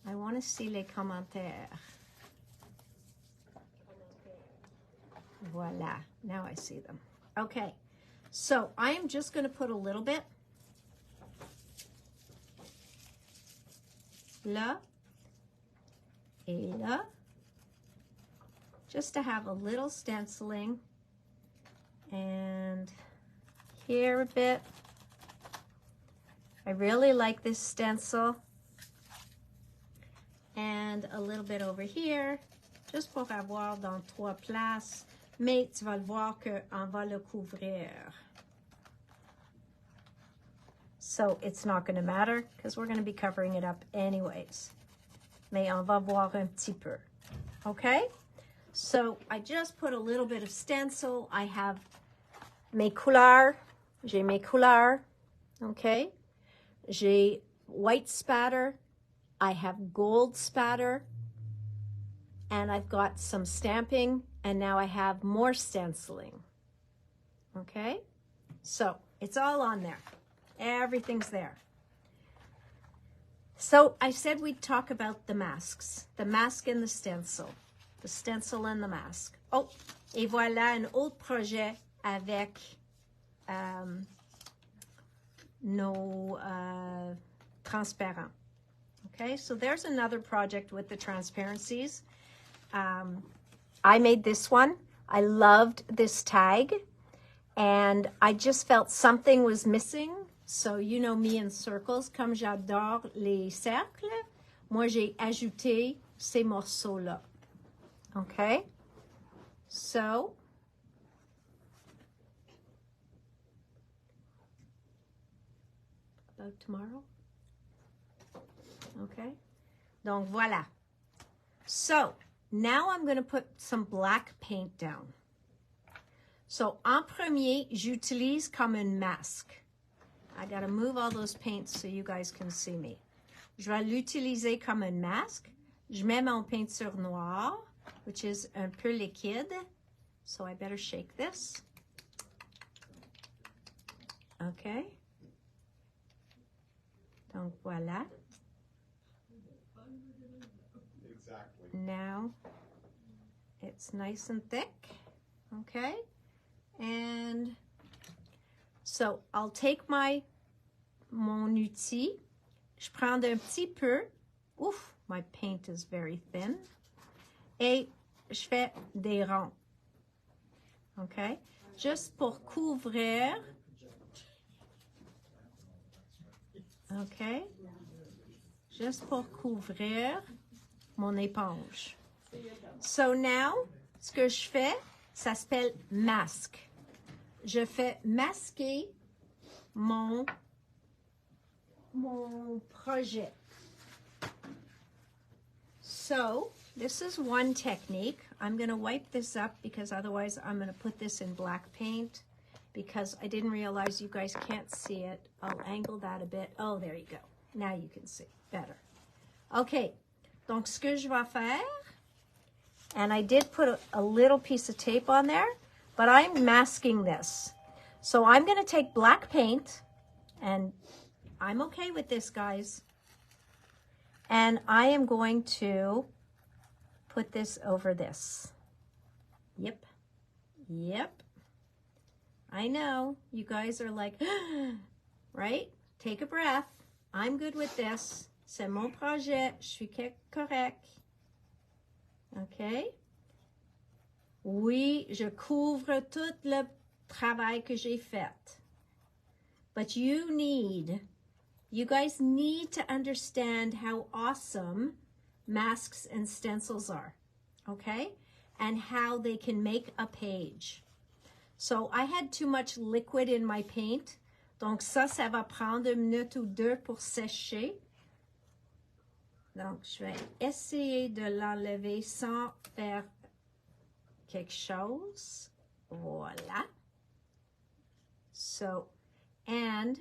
I want to see les commentaires. Voila. Now I see them. Okay. So I am just going to put a little bit. Là. Et là. Just to have a little stenciling. And here a bit. I really like this stencil. And a little bit over here, juste pour avoir dans 3 places. Mais tu vas le voir qu'on va le couvrir. So it's not going to matter because we're going to be covering it up anyways. Mais on va voir un petit peu. Okay? So I just put a little bit of stencil. I have mes couleurs. J'ai mes couleurs. Okay? J'ai white spatter. I have gold spatter. And I've got some stamping. And now I have more stenciling. Okay? So it's all on there. Everything's there. So I said we'd talk about the masks. The mask and the stencil. The stencil and the mask. Oh, et voilà un autre projet avec nos transparents. Okay, so there's another project with the transparencies. I made this one. I loved this tag. And I just felt something was missing. So, you know me in circles. Comme j'adore les cercles, moi, j'ai ajouté ces morceaux-là. Okay? So, about tomorrow? Okay? Donc, voilà. So, now I'm going to put some black paint down. So, en premier, j'utilise comme un masque. I gotta move all those paints so you guys can see me. Je vais l'utiliser comme un masque. Je mets mon peinture noire, which is un peu liquide. So I better shake this. Okay. Donc voilà. Exactly. Now it's nice and thick. Okay. And so I'll take mon outil. Je prends un petit peu. Ouf, my paint is very thin. Et je fais des ronds. OK? Juste pour couvrir. OK? Juste pour couvrir mon éponge. So now, ce que je fais, ça s'appelle masque. Je fais masquer mon projet. So, this is one technique. I'm going to wipe this up because otherwise I'm going to put this in black paint because I didn't realize you guys can't see it. I'll angle that a bit. Oh, there you go. Now you can see better. Okay, donc ce que je vais faire, and I did put a little piece of tape on there, but I'm masking this. So I'm going to take black paint, and I'm okay with this, guys. And I am going to put this over this. Yep. Yep. I know. You guys are like, right? Take a breath. I'm good with this. C'est mon projet. Je suis correct. OK? Oui, je couvre tout le travail que j'ai fait. But you guys need to understand how awesome masks and stencils are, okay? And how they can make a page. So I had too much liquid in my paint. Donc ça va prendre 1 minute ou 2 pour sécher. Donc je vais essayer de l'enlever sans faire quelque chose. Voilà. So, and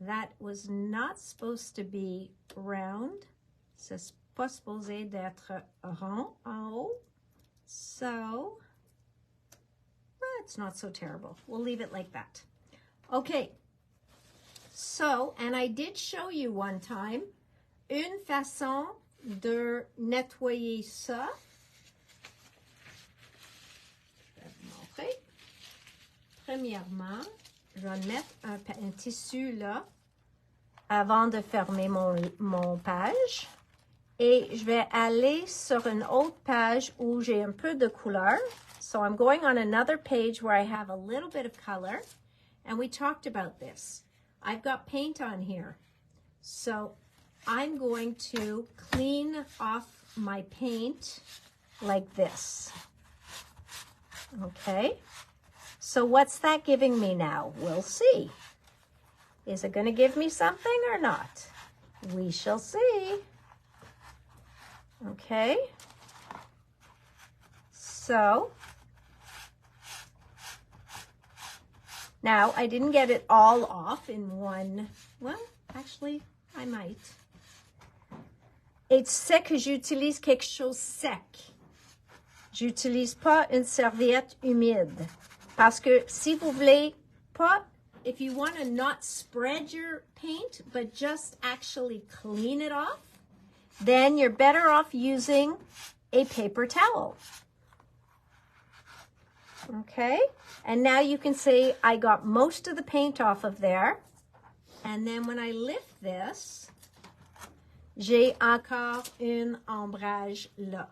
that was not supposed to be round. C'est pas supposé d'être rond en haut. So, it's not so terrible. We'll leave it like that. Okay. So, and I did show you one time une façon de nettoyer ça. Je vais vous montrer. Premièrement, je vais mettre un tissu là avant de fermer mon page. Et je vais aller sur une autre page où j'ai un peu de couleur. So I'm going on another page where I have a little bit of color. And we talked about this. I've got paint on here. So I'm going to clean off my paint like this. Okay. So what's that giving me now? We'll see. Is it going to give me something or not? We shall see. Okay. So now I didn't get it all off in one. Well, actually, I might. Et tu sais que j'utilise quelque chose sec. J'utilise pas une serviette humide. Parce que si vous voulez pas, if you want to not spread your paint, but just actually clean it off, then you're better off using a paper towel. Okay? And now you can see I got most of the paint off of there. And then when I lift this, j'ai encore un ombrage là,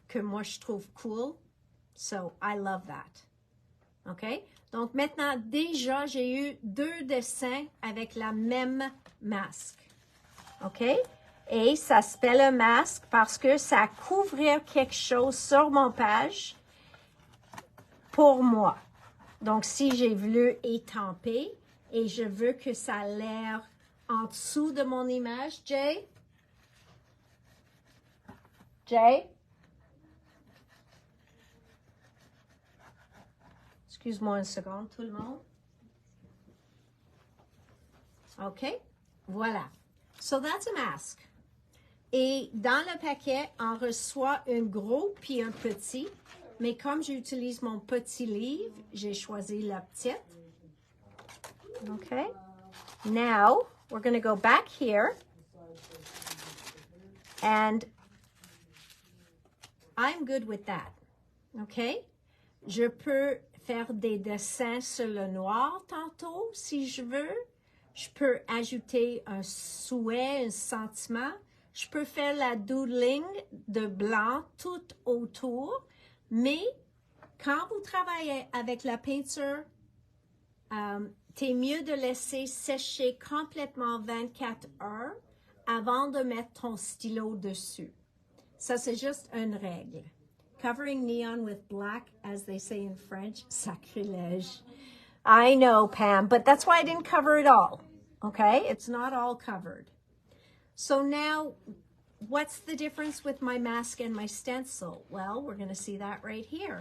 que moi je trouve cool. So I love that. OK? Donc maintenant, déjà, j'ai eu 2 dessins avec la même masque. OK? Et ça s'appelle un masque parce que ça couvrir quelque chose sur mon page pour moi. Donc, si j'ai voulu étamper et je veux que ça a l'air en dessous de mon image, Jay? Jay? Excuse-moi une seconde, tout le monde. OK? Voilà. So that's a mask. Et dans le paquet, on reçoit un gros puis un petit. Mais comme j'utilise mon petit livre, j'ai choisi la petite. Okay. Now, we're going to go back here. And I'm good with that. OK? Je peux faire des dessins sur le noir tantôt, si je veux. Je peux ajouter un souhait, un sentiment. Je peux faire la doodling de blanc tout autour. Mais quand vous travaillez avec la peinture, c'est mieux de laisser sécher complètement 24 heures avant de mettre ton stylo dessus. Ça, c'est juste une règle. Covering neon with black, as they say in French, sacrilège. I know, Pam, but that's why I didn't cover it all. Okay? It's not all covered. So now, what's the difference with my mask and my stencil? Well, we're going to see that right here.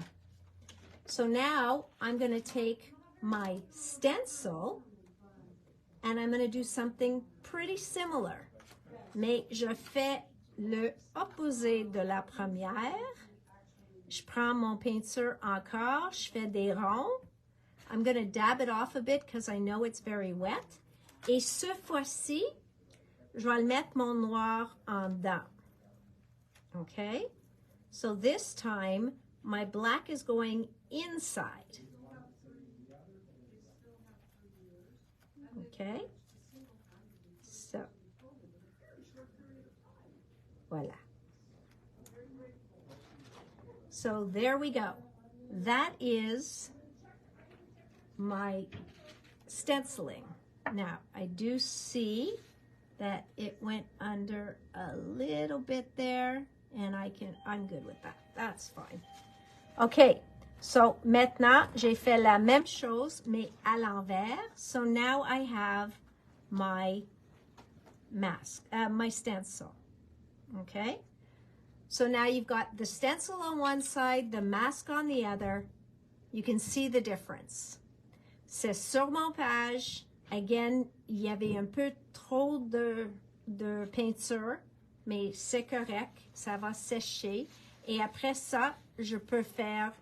So now, I'm going to take my stencil and I'm going to do something pretty similar. Mais je fais le opposé de la première. Je prends mon peinture encore, je fais des ronds. I'm going to dab it off a bit because I know it's very wet. Et ce fois-ci, je vais mettre mon noir en dedans. Okay? So this time, my black is going inside. Okay? So, voila. So there we go. That is my stenciling. Now, I do see that it went under a little bit there, and I'm good with that. That's fine. Okay, so maintenant, j'ai fait la même chose, mais à l'envers. So now I have my mask, my stencil. Okay? So now you've got the stencil on one side, the mask on the other. You can see the difference. C'est sur mon page. Again, il y avait un peu trop de peinture, mais c'est correct, ça va sécher. Et après ça, je peux faire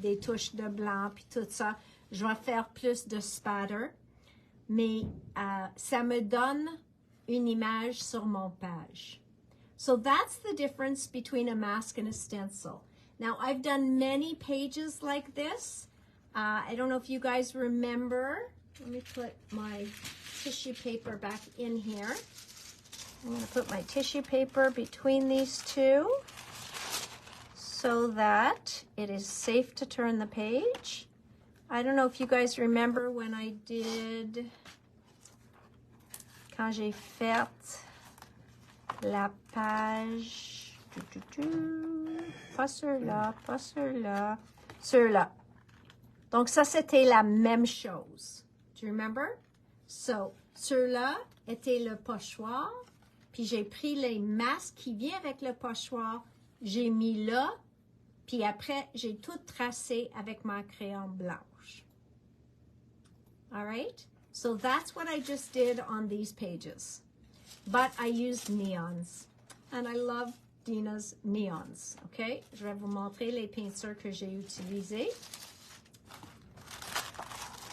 des touches de blanc puis tout ça. Je vais faire plus de spatter, mais ça me donne une image sur mon page. So that's the difference between a mask and a stencil. Now, I've done many pages like this. I don't know if you guys remember. Let me put my tissue paper back in here. I'm going to put my tissue paper between these two so that it is safe to turn the page. I don't know if you guys remember when I did, quand j'ai fait la page, pas ceux-là, pas ceux-là, ceux-là. Donc ça, c'était la même chose. Do you remember? So, ceux-là était le pochoir, puis j'ai pris les masques qui viennent avec le pochoir, j'ai mis là, puis après, j'ai tout tracé avec ma crayon blanche. All right? So that's what I just did on these pages. But I used neons, and I love Dina's neons. Okay? Je vais vous montrer les peintures que j'ai utilisées.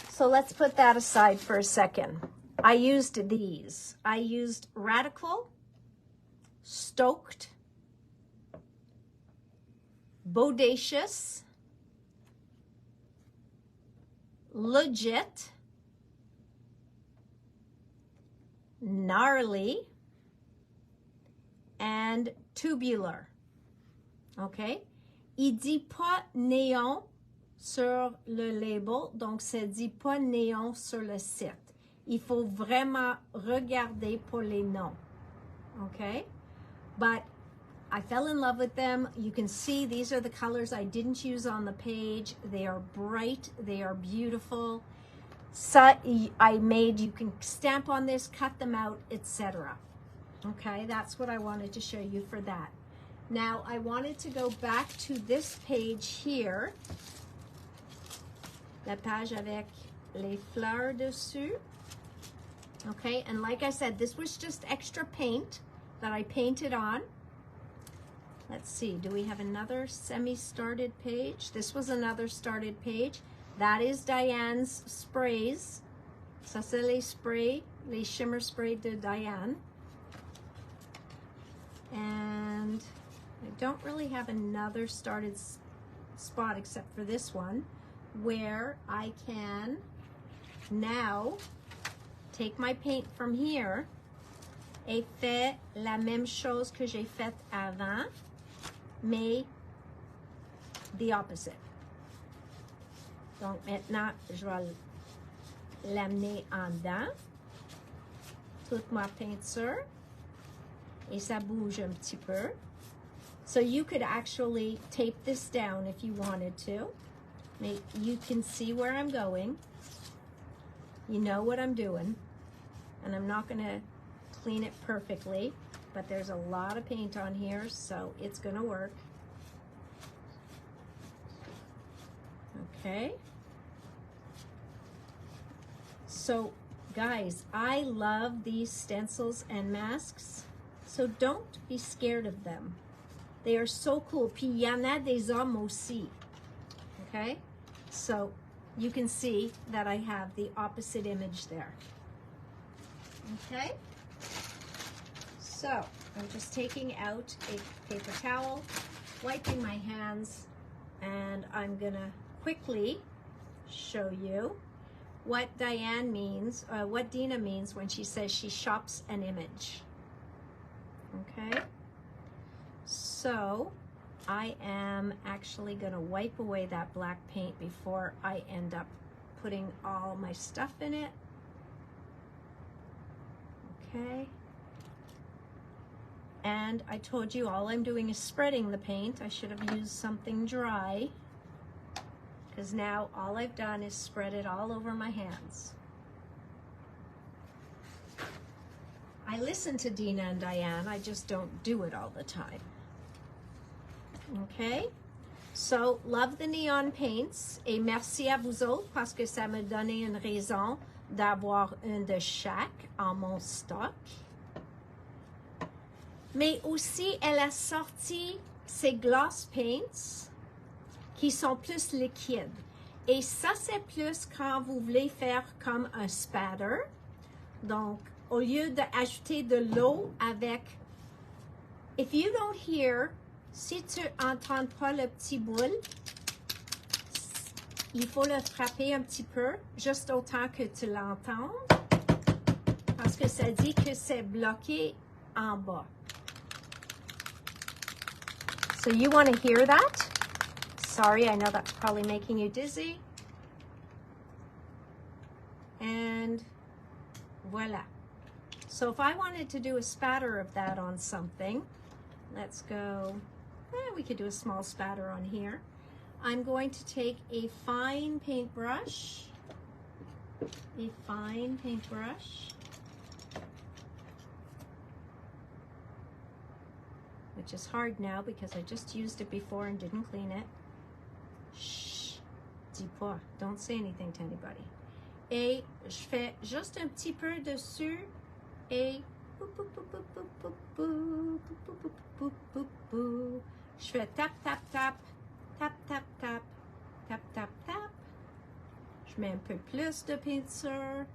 So let's put that aside for a second. I used these. I used Radical, Stoked, Bodacious, Legit, Gnarly, and Tubular. Okay? Il dit pas néon sur le label, donc ça dit pas néon sur le site. Il faut vraiment regarder pour les noms. Okay? But I fell in love with them. You can see these are the colors I didn't use on the page. They are bright. They are beautiful. So I made, you can stamp on this, cut them out, etc. Okay, that's what I wanted to show you for that. Now, I wanted to go back to this page here. La page avec les fleurs dessus. Okay, and like I said, this was just extra paint that I painted on. Let's see, do we have another semi-started page? This was another started page. That is Diane's sprays. Ça, c'est les sprays, les shimmer sprays de Diane. And I don't really have another started spot except for this one, where I can now take my paint from here et faire la même chose que j'ai faite avant, mais the opposite. Donc maintenant, je vais l'amener en dedans, toute ma peinture, et ça bouge un petit peu. So you could actually tape this down if you wanted to. You can see where I'm going. You know what I'm doing. And I'm not gonna clean it perfectly, but there's a lot of paint on here, so it's gonna work. Okay. So guys, I love these stencils and masks, so don't be scared of them. They are so cool. Puis il y en a des hommes aussi. Okay? So you can see that I have the opposite image there. Okay? So I'm just taking out a paper towel, wiping my hands, and I'm gonna quickly show you what Diane means, what Dina means when she says she shops an image. Okay? So I am actually gonna wipe away that black paint before I end up putting all my stuff in it. Okay. And I told you all I'm doing is spreading the paint. I should have used something dry, because now all I've done is spread it all over my hands. I listen to Dina and Diane, I just don't do it all the time. Okay, so love the neon paints, et merci à vous autres parce que ça me donnait une raison d'avoir un de chaque en mon stock. Mais aussi, elle a sorti ces gloss paints qui sont plus liquides. Et ça, c'est plus quand vous voulez faire comme un spatter. Donc, au lieu d'ajouter de l'eau avec... If you don't hear... Si tu n'entends pas le petit boule, il faut le frapper un petit peu, juste autant que tu l'entends, parce que ça dit que c'est bloqué en bas. So you want to hear that? Sorry, I know that's probably making you dizzy. And voila. So if I wanted to do a spatter of that on something, let's go... we could do a small spatter on here. I'm going to take a fine paintbrush, which is hard now because I just used it before and didn't clean it. Shh, dis pas, don't say anything to anybody. Et je fais juste un petit peu dessus et je fais tap, tap, tap, tap, tap, tap, tap, tap, tap. Je mets un peu plus de peinture,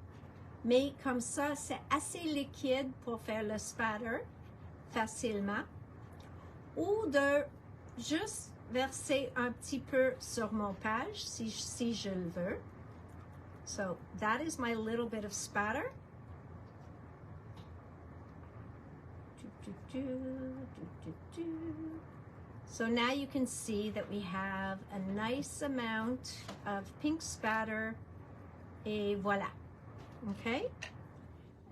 mais comme ça, c'est assez liquide pour faire le spatter facilement. Ou de juste verser un petit peu sur mon page si je le veux. So that is my little bit of spatter. So now you can see that we have a nice amount of pink spatter, et voila, okay?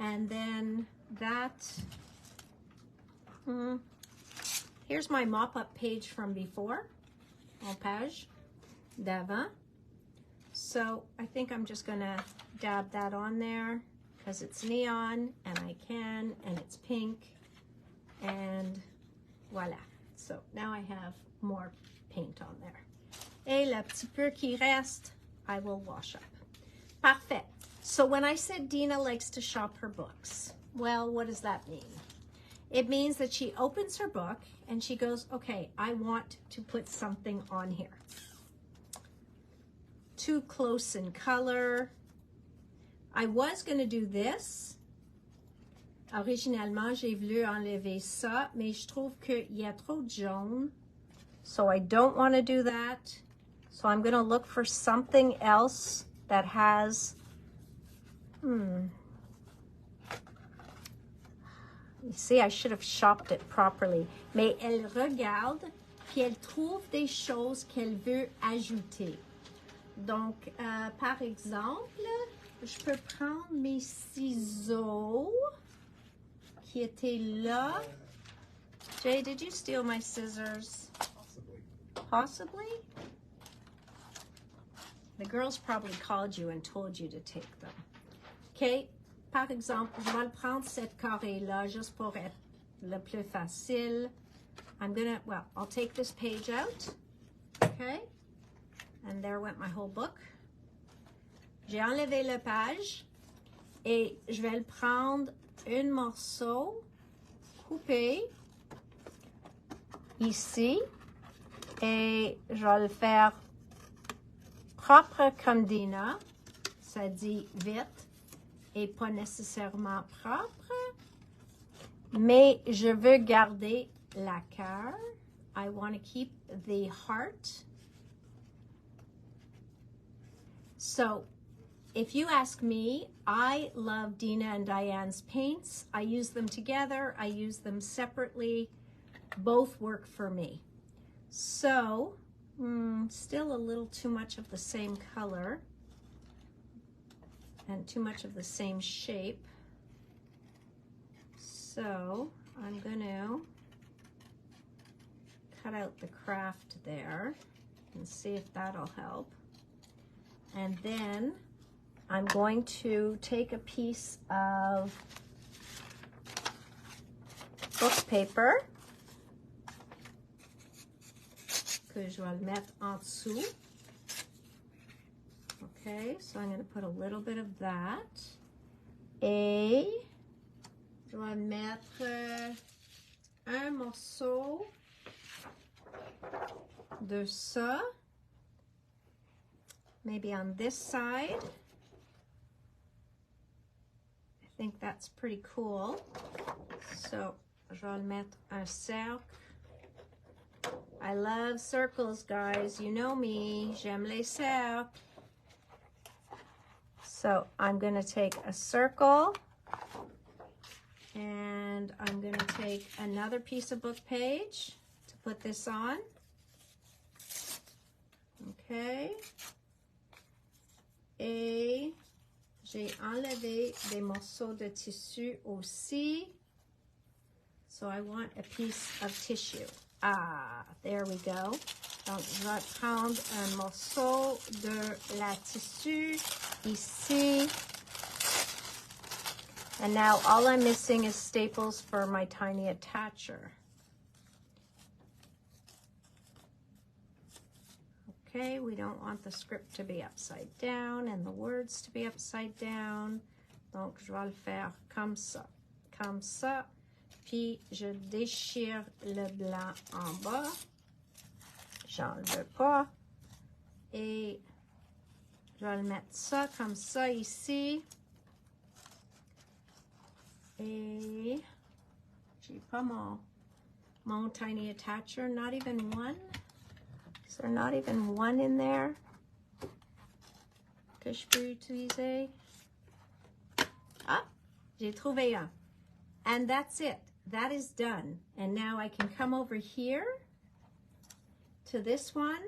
And then that, here's my mop-up page from before, mon page d'avant. So I think I'm just gonna dab that on there because it's neon and I can, and it's pink, and voila. So now I have more paint on there. Et le petit peu qui reste, I will wash up. Parfait. So when I said Dina likes to shop her books, well, what does that mean? It means that she opens her book and she goes, okay, I want to put something on here. Too close in color. I was going to do this. Originalement, j'ai voulu enlever ça, mais je trouve qu'il y a trop de jaune. So I don't want to do that. So I'm going to look for something else that has, you see, I should have shopped it properly. Mais elle regarde, puis elle trouve des choses qu'elle veut ajouter. Donc, par exemple, je peux prendre mes ciseaux qui étaient là. Jay, did you steal my scissors? Possibly. Possibly? The girls probably called you and told you to take them. OK? Par exemple, je vais le prendre cette carré-là juste pour être le plus facile. I'm gonna, well, I'll take this page out. OK? And there went my whole book. J'ai enlevé la page et je vais le prendre un morceau coupé ici et je vais le faire propre comme Dina. Ça dit vite et pas nécessairement propre. Mais je veux garder la cœur. I want to keep the heart. So, if you ask me, I love Dina and Diane's paints. I use them together. I use them separately. Both work for me. So, still a little too much of the same color and too much of the same shape. So, I'm going to cut out the craft there and see if that'll help. And then I'm going to take a piece of book paper que je vais le mettre en dessous. Okay, so I'm going to put a little bit of that. Et je vais mettre un morceau de ça. Maybe on this side. I think that's pretty cool. So, je vais le mettre un cercle. I love circles, guys. You know me. J'aime les cercles. So, I'm going to take a circle. And I'm going to take another piece of book page to put this on. Okay. Et j'ai enlevé des morceaux de tissu aussi. So I want a piece of tissue. Ah, there we go. Donc, je vais prendre un morceau de la tissu ici. And now all I'm missing is staples for my tiny attacher. Okay, we don't want the script to be upside down and the words to be upside down. Donc, je vais le faire comme ça. Comme ça. Puis, je déchire le blanc en bas. J'en veux pas. Et je vais le mettre ça comme ça ici. Et j'ai pas mon tiny attacher, not even one. Is there not even one in there que je peux utiliser? Ah, j'ai trouvé un. And that's it. That is done. And now I can come over here to this one.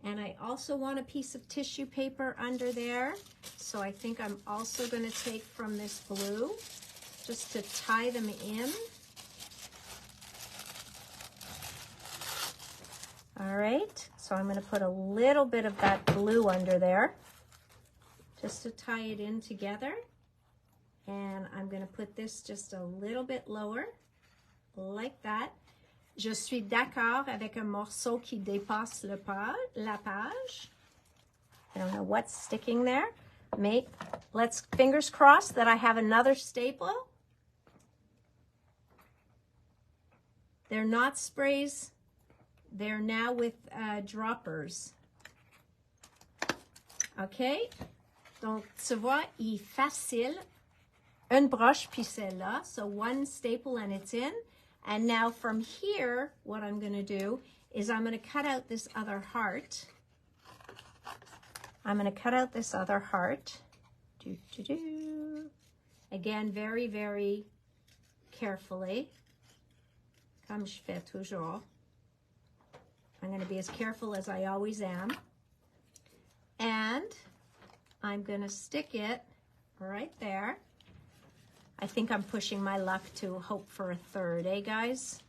And I also want a piece of tissue paper under there. So I think I'm also going to take from this blue just to tie them in. All right, so I'm going to put a little bit of that blue under there just to tie it in together. And I'm going to put this just a little bit lower, like that. Je suis d'accord avec un morceau qui dépasse la page. I don't know what's sticking there, Mais let's fingers crossed that I have another staple. They're not sprays. They're now with droppers. OK? Donc, tu vois, il est facile. Une broche, puis celle-là. So one staple and it's in. And now from here, what I'm going to do is I'm going to cut out this other heart. I'm going to cut out this other heart. Again, very, very carefully. Comme je fais toujours. I'm going to be as careful as I always am. And I'm going to stick it right there. I think I'm pushing my luck to hope for a third, eh, guys?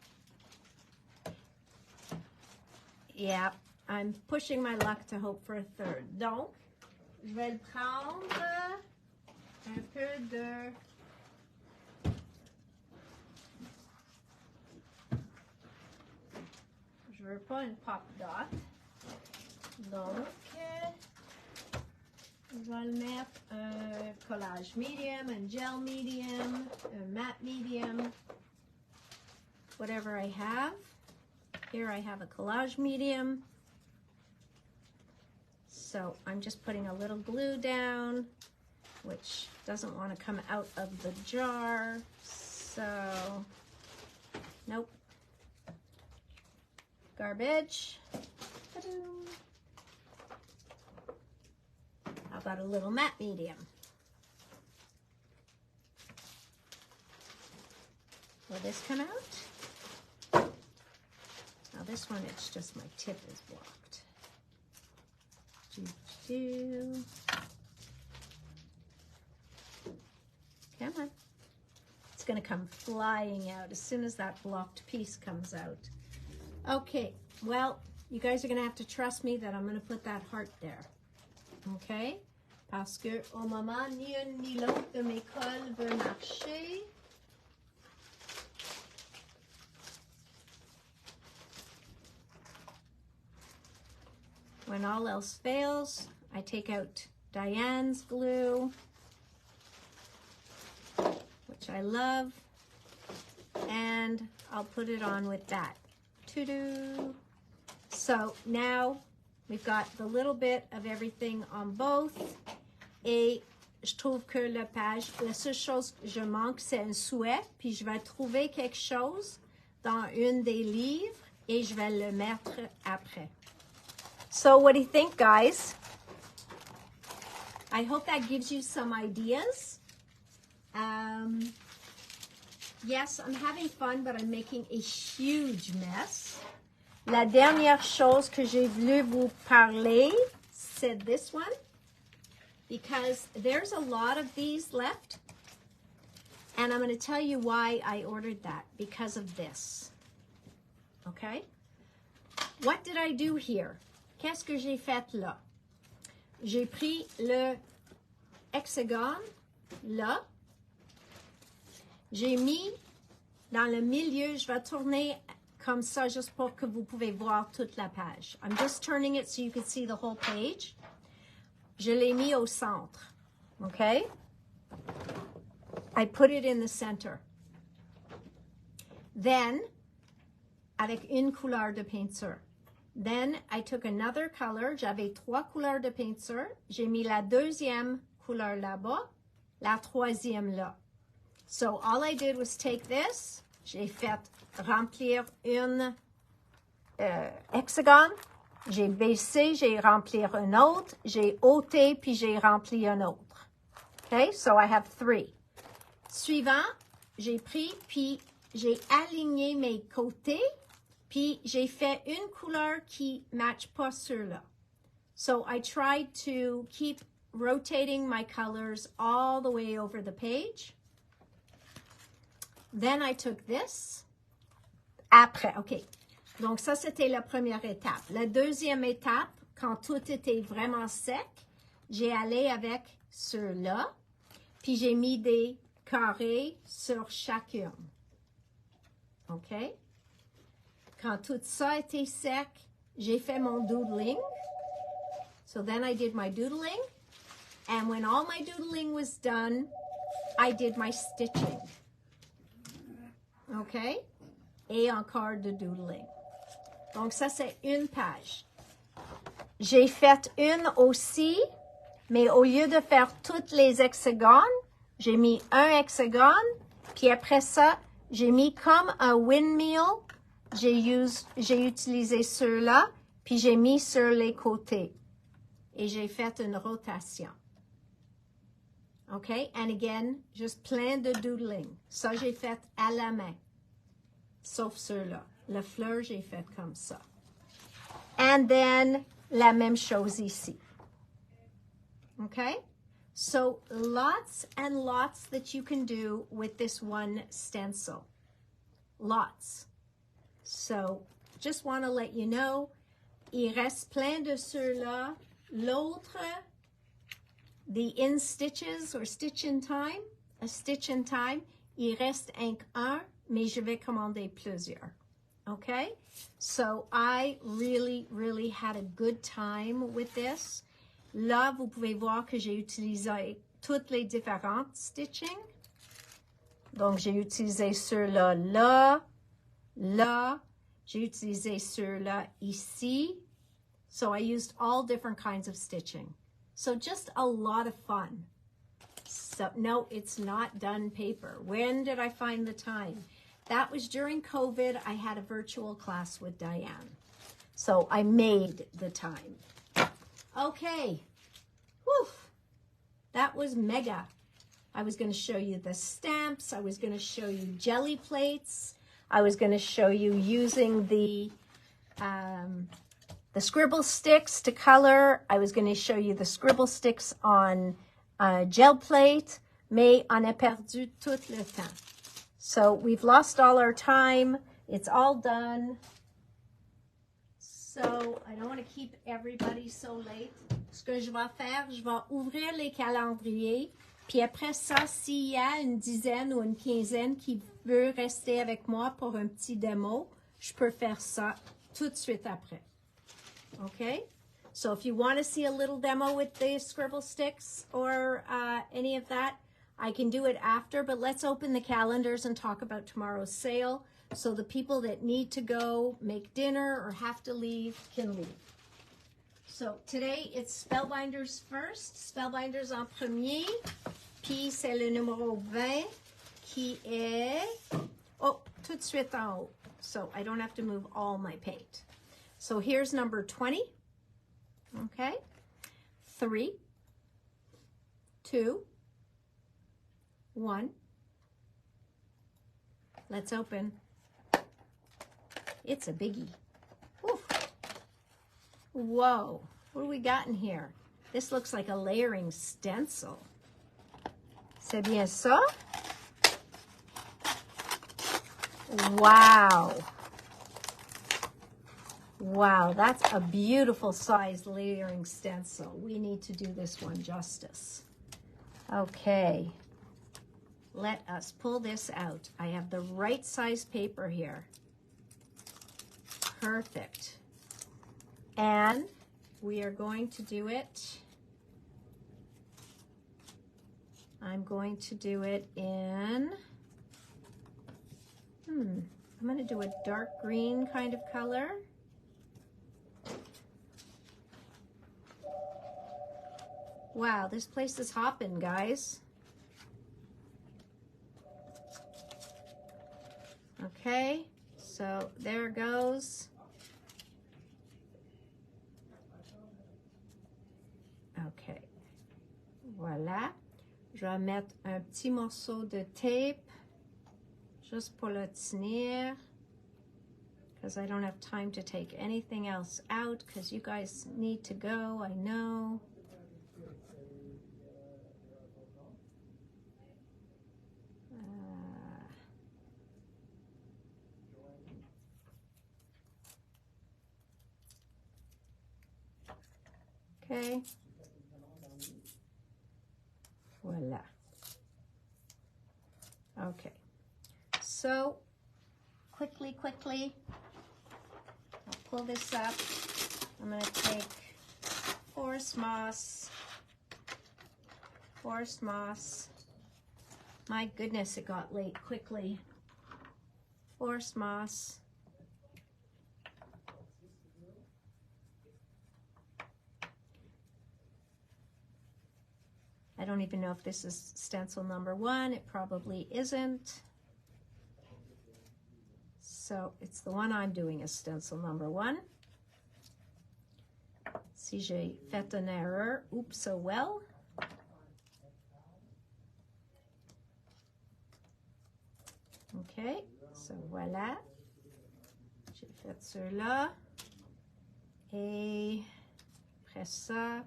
Yeah, I'm pushing my luck to hope for a third. Donc, je vais le prendre un peu de... Je veux pas une pop dot. Donc, je vais le mettre un collage medium, un gel medium, un matte medium, whatever I have. Here I have a collage medium. So I'm just putting a little glue down, which doesn't want to come out of the jar. So, nope. Garbage. How about a little matte medium? Will this come out? Now this one, it's just my tip is blocked. Come on. It's going to come flying out as soon as that blocked piece comes out. Okay, well, you guys are going to have to trust me that I'm going to put that heart there. Okay? Parce que au moment, ni une ni l'autre de mes cols veut marcher. When all else fails, I take out Diane's glue, which I love, and I'll put it on with that. To-do. So now we've got the little bit of everything on both. Et je trouve que la page, la seule chose que je manque, c'est un souhait. Puis je vais trouver quelque chose dans une des livres et je vais le mettre après. So what do you think, guys? I hope that gives you some ideas. Yes, I'm having fun, but I'm making a huge mess. La dernière chose que j'ai voulu vous parler, c'est this one, because there's a lot of these left, and I'm going to tell you why I ordered that, because of this. Okay? What did I do here? Qu'est-ce que j'ai fait là? J'ai pris le hexagone, là. J'ai mis dans le milieu, je vais tourner comme ça juste pour que vous pouvez voir toute la page. I'm just turning it so you can see the whole page. Je l'ai mis au centre, okay? I put it in the center. Then, avec une couleur de peinture. Then, I took another color. J'avais 3 couleurs de peinture. J'ai mis la deuxième couleur là-bas, la troisième là. So all I did was take this, j'ai fait remplir une hexagone, j'ai baissé, j'ai rempli un autre, j'ai ôté, puis j'ai rempli un autre. Okay, so I have 3. Suivant, j'ai pris, puis j'ai aligné mes côtés, puis j'ai fait une couleur qui ne matche pas sur là. So I tried to keep rotating my colors all the way over the page. Then I took this. Après, OK. Donc, ça, c'était la première étape. La deuxième étape, quand tout était vraiment sec, j'ai allé avec ceux-là, puis j'ai mis des carrés sur chacune. OK? Quand tout ça était sec, j'ai fait mon doodling. So then I did my doodling. And when all my doodling was done, I did my stitching. OK? Et encore de doodling. Donc, ça, c'est une page. J'ai fait une aussi, mais au lieu de faire toutes les hexagones, j'ai mis un hexagone, puis après ça, j'ai mis comme un windmill. J'ai utilisé ceux-là, puis j'ai mis sur les côtés. Et j'ai fait une rotation. OK? And again, juste plein de doodling. Ça, j'ai fait à la main. Sauf ceux-là. Le fleur, j'ai fait comme ça. And then, la même chose ici. Okay? So, lots and lots that you can do with this one stencil. Lots. So, just want to let you know, il reste plein de ceux-là. L'autre, the in stitches or stitch in time, a stitch in time, il reste un, mais je vais commander plusieurs. Okay? So I really, really had a good time with this. Là, vous pouvez voir que j'ai utilisé toutes les différentes stitching. Donc, j'ai utilisé ceux-là, là, là. J'ai utilisé ceux-là ici. So I used all different kinds of stitching. So just a lot of fun. So no, it's not done paper. When did I find the time? That was during COVID. I had a virtual class with Diane. So I made the time. Okay. Whew. That was mega. I was going to show you the stamps. I was going to show you jelly plates. I was going to show you using the scribble sticks to color. I was going to show you the scribble sticks on gel plate. Mais on a perdu tout le temps. So we've lost all our time. It's all done. So I don't want to keep everybody so late. Ce que je vais faire, je vais ouvrir les calendriers. Puis après ça, s'il y a une dizaine ou une quinzaine qui veut rester avec moi pour un petit démo, je peux faire ça tout de suite après. Okay? So if you want to see a little demo with the scribble sticks or any of that, I can do it after, but let's open the calendars and talk about tomorrow's sale so the people that need to go make dinner or have to leave can leave. So today it's Spellbinders first, Spellbinders en premier, puis c'est le numéro 20 qui est, oh, tout de suite en haut, so I don't have to move all my paint. So here's number 20, okay, 3, 2, 1. Let's open. It's a biggie. Oof. Whoa, what do we got in here? This looks like a layering stencil. C'est bien ça? Wow. Wow, that's a beautiful size layering stencil. We need to do this one justice. Okay. Let us pull this out. I have the right size paper here. Perfect. And we are going to do it. I'm going to do it in, I'm going to do a dark green kind of color. Wow, this place is hopping, guys. Okay, so there it goes. Okay, voilà. Je vais mettre un petit morceau de tape juste pour le tenir because I don't have time to take anything else out because you guys need to go, I know. Okay. Voila. Okay. So, quickly, I'll pull this up. I'm going to take Forest Moss Forest moss. My goodness, it got late quickly. Forest moss. I don't even know if this is stencil number 1. It probably isn't. So it's the one I'm doing as stencil number 1. Si j'ai fait une erreur, oops, so well. OK, so voilà. J'ai fait ceux-là. Et après ça,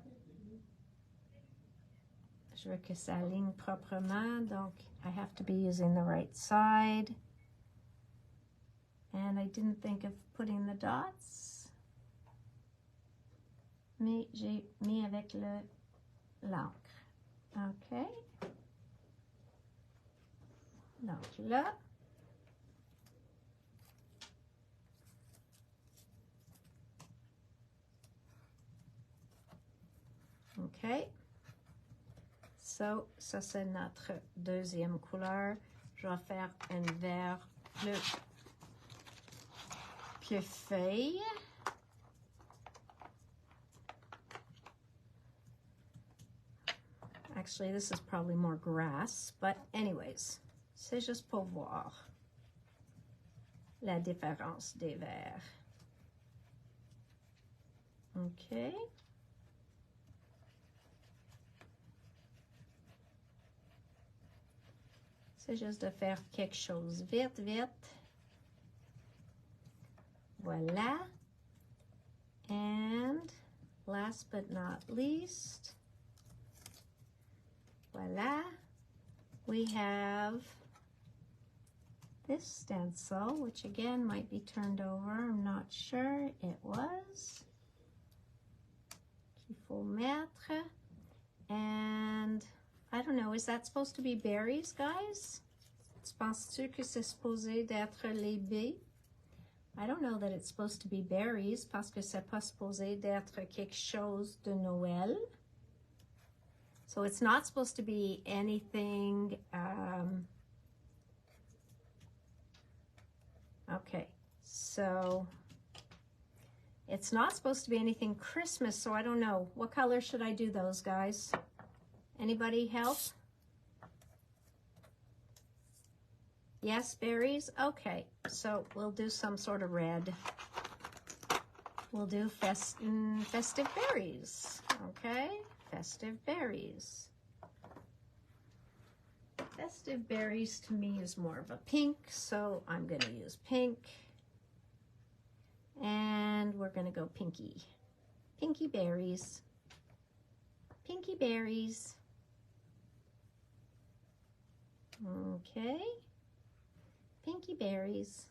je veux que ça aligne proprement, donc I have to be using the right side. And I didn't think of putting the dots. Mais j'ai mis avec l'encre. OK. Donc là. OK. So, ça c'est notre deuxième couleur. Je vais faire un vert plus feuille. Actually, this is probably more grass, but anyways, c'est juste pour voir la différence des verts. OK. C'est juste de faire quelque chose vite, vite. Voilà. And last but not least, voila, we have this stencil, which again might be turned over. I'm not sure. It was. Qu'il faut mettre. And I don't know, is that supposed to be berries, guys? Penses-tu que c'est supposé d'être les baies? I don't know that it's supposed to be berries parce que c'est pas supposé d'être quelque chose de Noël. So it's not supposed to be anything, okay, so it's not supposed to be anything Christmas, so I don't know. What color should I do those, guys? Anybody help? Yes, berries? Okay, so we'll do some sort of red. We'll do festive berries, okay? Festive berries. Festive berries to me is more of a pink, so I'm going to use pink. And we're going to go pinky. Pinky berries. Pinky berries. Okay. Pinky berries.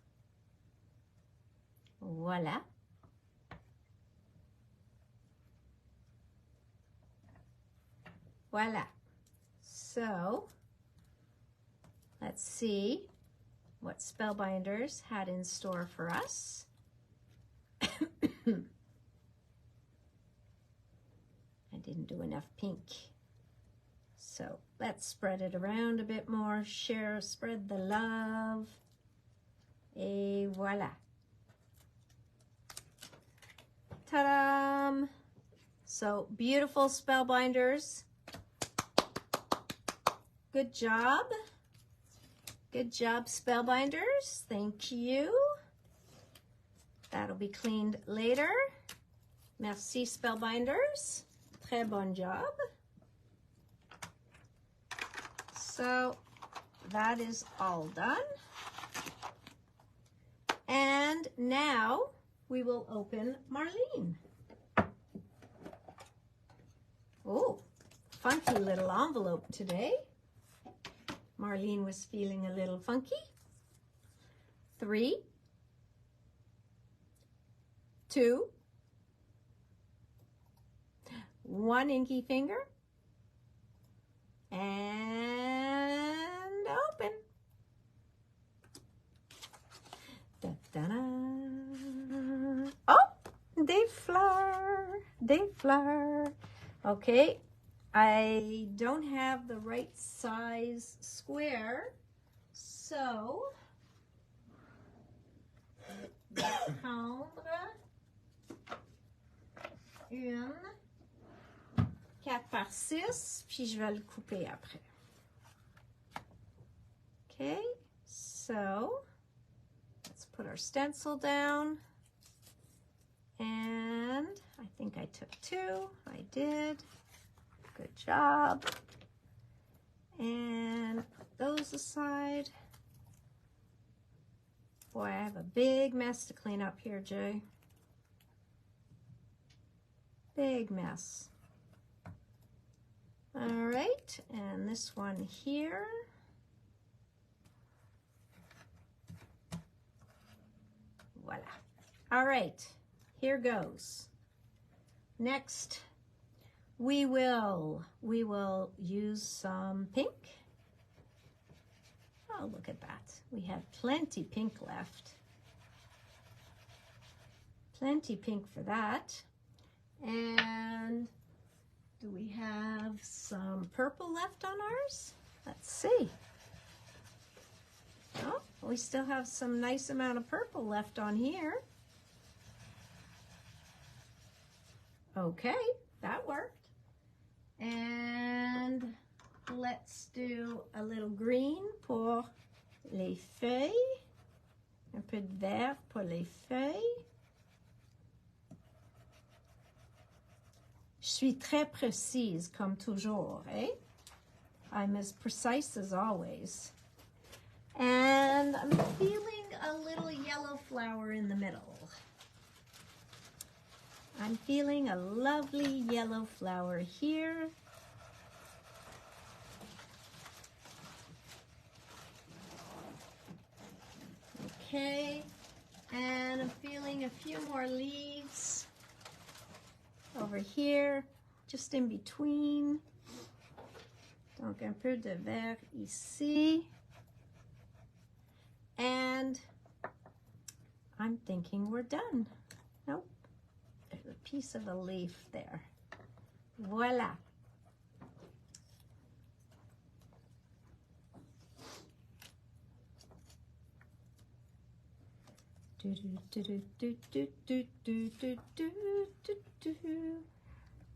Voila. Voila. So, let's see what Spellbinders had in store for us. I didn't do enough pink. So, let's spread it around a bit more. Share, spread the love. Et voila. Ta-da! So, beautiful Spellbinders. Good job. Good job, Spellbinders. Thank you. That'll be cleaned later. Merci, Spellbinders. Très bon job. So that is all done. And now we will open Marlene. Oh, funky little envelope today. Marlene was feeling a little funky. 3, 2, 1 inky finger, and open. Da-da-da. Oh, des fleurs, des fleurs. Okay, I don't have the right size square, so je vais prendre une 4x6, puis je vais le couper après. Okay, so let's put our stencil down. And I think I took 2. I did. Good job. And put those aside. Boy, I have a big mess to clean up here, Jay. Big mess. All right, and this one here. Voila. All right, here goes. Next, we will use some pink. Oh, look at that. We have plenty pink left. Plenty pink for that. And do we have some purple left on ours? Let's see. Oh, we still have some nice amount of purple left on here. Okay, that worked. And let's do a little green pour les feuilles. Un peu de vert pour les feuilles. Je suis très précise, comme toujours, eh? I'm as precise as always. And I'm feeling a little yellow flower in the middle. I'm feeling a lovely yellow flower here. Okay, and I'm feeling a few more leaves over here, just in between. Donc un peu de vert ici. And I'm thinking we're done. Nope, there's a piece of a leaf there. Voila.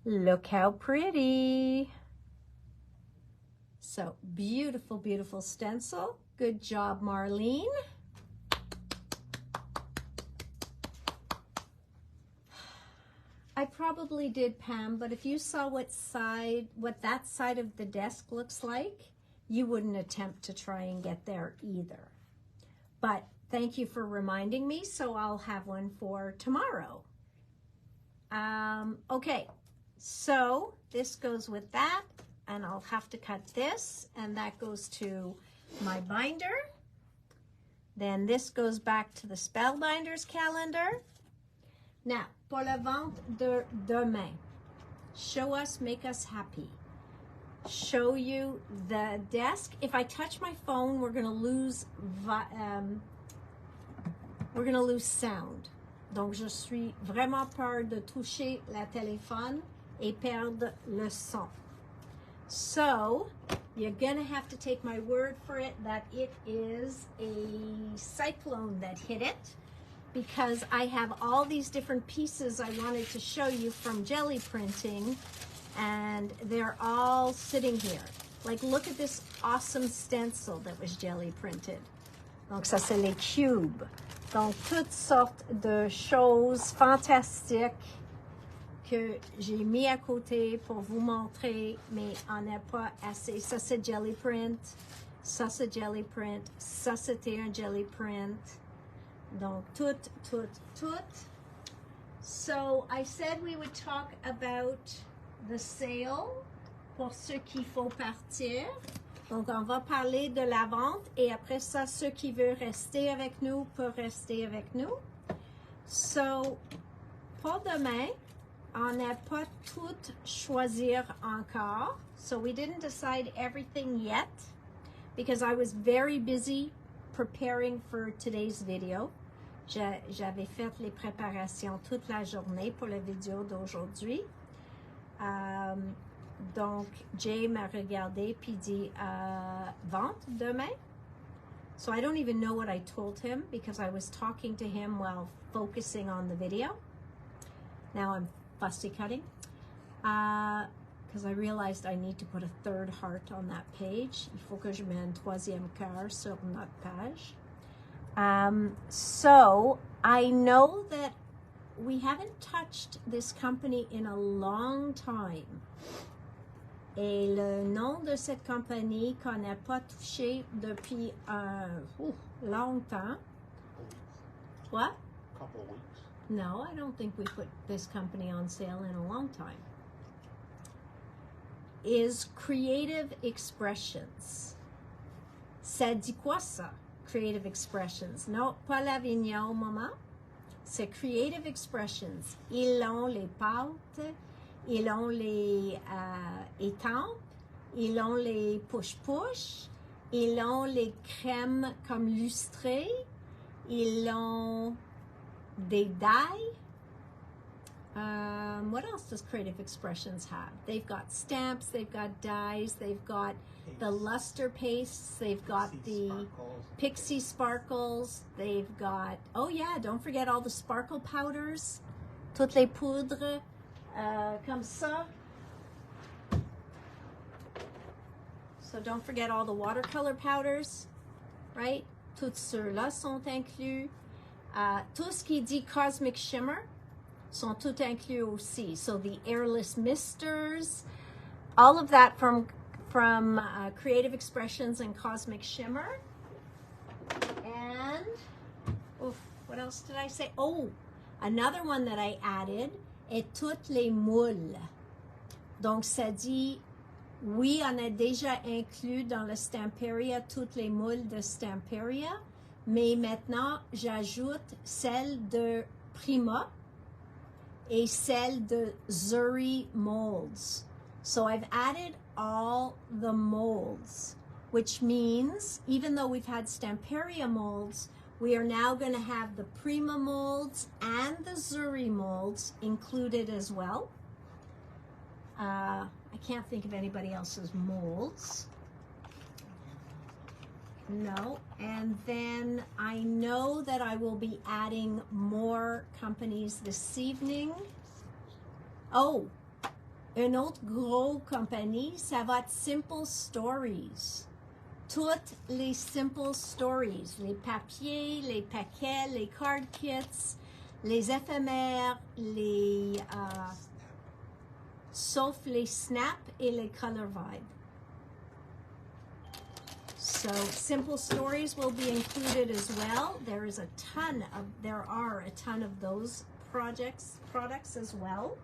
Look how pretty. So beautiful, beautiful stencil. Good job, Marlene. I probably did, Pam, but if you saw what that side of the desk looks like, you wouldn't attempt to try and get there either. But thank you for reminding me, so I'll have one for tomorrow. Okay, so this goes with that, and I'll have to cut this, and that goes to my binder. Then this goes back to the Spellbinders calendar. Now, pour la vente de demain, show us, make us happy. Show you the desk. If I touch my phone, we're gonna lose sound. Donc, je suis vraiment peur de toucher la téléphone et perdre le son. So, you're gonna have to take my word for it that it is a cyclone that hit it, because I have all these different pieces I wanted to show you from jelly printing, and they're all sitting here. Like, look at this awesome stencil that was jelly printed. Donc, ça, c'est les cubes. Donc, toutes sortes de choses fantastiques que j'ai mis à côté pour vous montrer, mais on n'a pas assez. Ça, c'est jelly print. Ça, c'est jelly print. Ça, c'était un jelly print. Donc, tout. So, I said we would talk about the sale pour ceux qui faut partir. Donc, on va parler de la vente et après ça, ceux qui veulent rester avec nous peuvent rester avec nous. So, pour demain, on n'a pas tout choisir encore. So, we didn't decide everything yet because I was very busy preparing for today's video. J'avais fait les préparations toute la journée pour la vidéo d'aujourd'hui. Donc, Jay m'a regardé puis dit vente demain. So I don't even know what I told him because I was talking to him while focusing on the video. Now I'm fussy cutting because I realized I need to put a third heart on that page. Il faut que je mette un troisième cœur sur notre page. So I know that we haven't touched this company in a long time. Et le nom de cette compagnie qu'on n'a pas touché depuis longtemps. What? Couple of weeks. No, I don't think we put this company on sale in a long time. Is Creative Expressions. Ça dit quoi ça? Creative Expressions. Non, pas Lavignon au moment. C'est Creative Expressions. Ils ont les pâtes, ils ont les étampes, ils ont les push-push, ils ont les crèmes comme lustrées, ils ont des dies. What else does Creative Expressions have? They've got stamps, they've got dies, they've got the luster pastes, they've got the pixie sparkles, they've got, oh yeah, don't forget all the sparkle powders, toutes les poudres comme ça. So don't forget all the watercolor powders, right? Toutes ceux-là sont inclus. Tout ce qui dit Cosmic Shimmer sont tout inclus aussi. So the airless misters, all of that from Creative Expressions and Cosmic Shimmer. And, what else did I say? Oh, another one that I added est toutes les moules. Donc, ça dit, oui, on a déjà inclus dans le Stamperia toutes les moules de Stamperia, mais maintenant, j'ajoute celle de Prima et celle de Zuri molds. So I've added all the molds, which means even though we've had Stamperia molds, we are now going to have the Prima molds and the Zuri molds included as well. I can't think of anybody else's molds. No, and then I know that I will be adding more companies this evening. Oh, une autre gros compagnie, ça va être Simple Stories. Toutes les Simple Stories, les papiers, les paquets, les card kits, les éphémères, les sauf les Snap et les Color Vibe. So Simple Stories will be included as well. There are a ton of those products as well.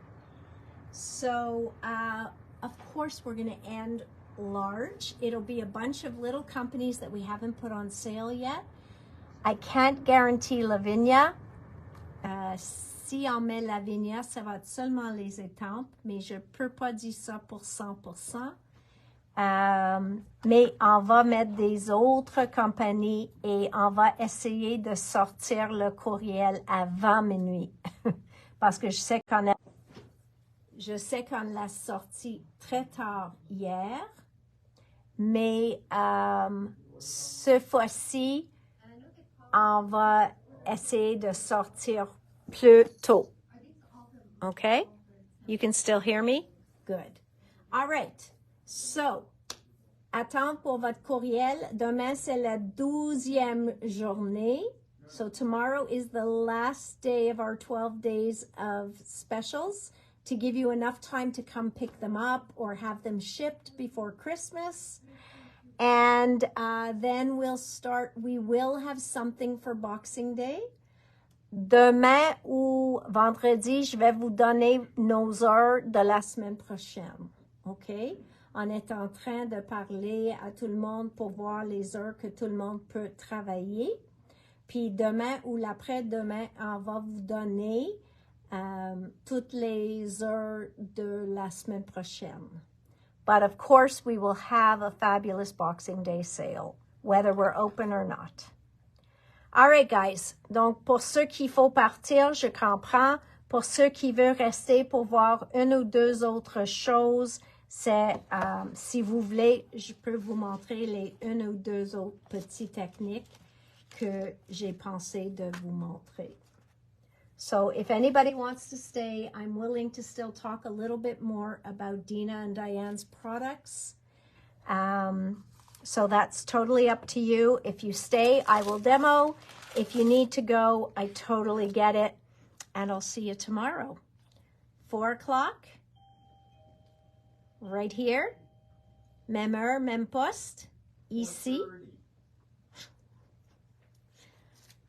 So of course we're going to end large. It'll be a bunch of little companies that we haven't put on sale yet. I can't guarantee Lavinia. Si on met Lavinia, ça va être seulement les étampes, mais je peux pas dire ça pour 100%. Mais on va mettre des autres compagnies et on va essayer de sortir le courriel avant minuit. Parce que je sais qu'on l'a sorti très tard hier, mais ce fois-ci, on va essayer de sortir plus tôt. Okay? You can still hear me? Good. All right. So, attendre pour votre courriel. Demain, c'est la 12e journée. So, tomorrow is the last day of our 12 days of specials to give you enough time to come pick them up or have them shipped before Christmas. And then we will have something for Boxing Day. Demain ou vendredi, je vais vous donner nos heures de la semaine prochaine. OK? On est en train de parler à tout le monde pour voir les heures que tout le monde peut travailler. Puis demain ou l'après-demain, on va vous donner toutes les heures de la semaine prochaine. But of course, we will have a fabulous Boxing Day sale, whether we're open or not. All right, guys. Donc, pour ceux qu'il faut partir, je comprends. Pour ceux qui veulent rester pour voir une ou deux autres choses, C'est, si vous voulez, je peux vous montrer les une ou deux autres petites techniques que j'ai pensé de vous montrer. So if anybody wants to stay, I'm willing to still talk a little bit more about Dina and Diane's products. So that's totally up to you. If you stay, I will demo. If you need to go, I totally get it. And I'll see you tomorrow. 4 o'clock. Right here. Même heure, même poste. Ici. 4:30.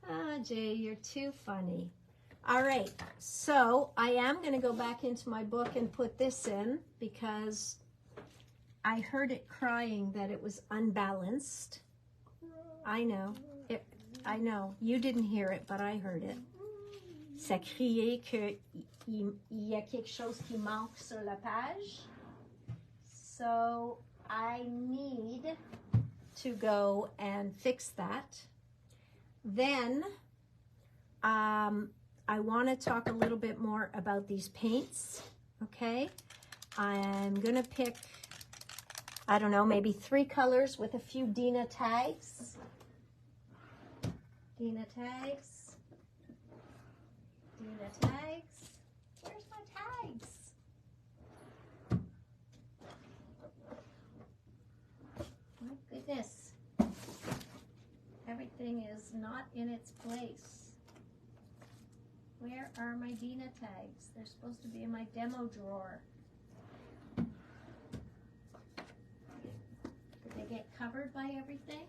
Ah, Jay, you're too funny. All right, so I am going to go back into my book and put this in because I heard it crying that it was unbalanced. I know. I know. You didn't hear it, but I heard it. Ça criait qu'il y a quelque chose qui manque sur la page. So I need to go and fix that. Then I want to talk a little bit more about these paints, okay? I'm going to pick, I don't know, maybe 3 colors with a few Dina tags. Dina tags. Dina tags. Where's my tags? My goodness. Everything is not in its place. Where are my Dina tags? They're supposed to be in my demo drawer. Did they get covered by everything?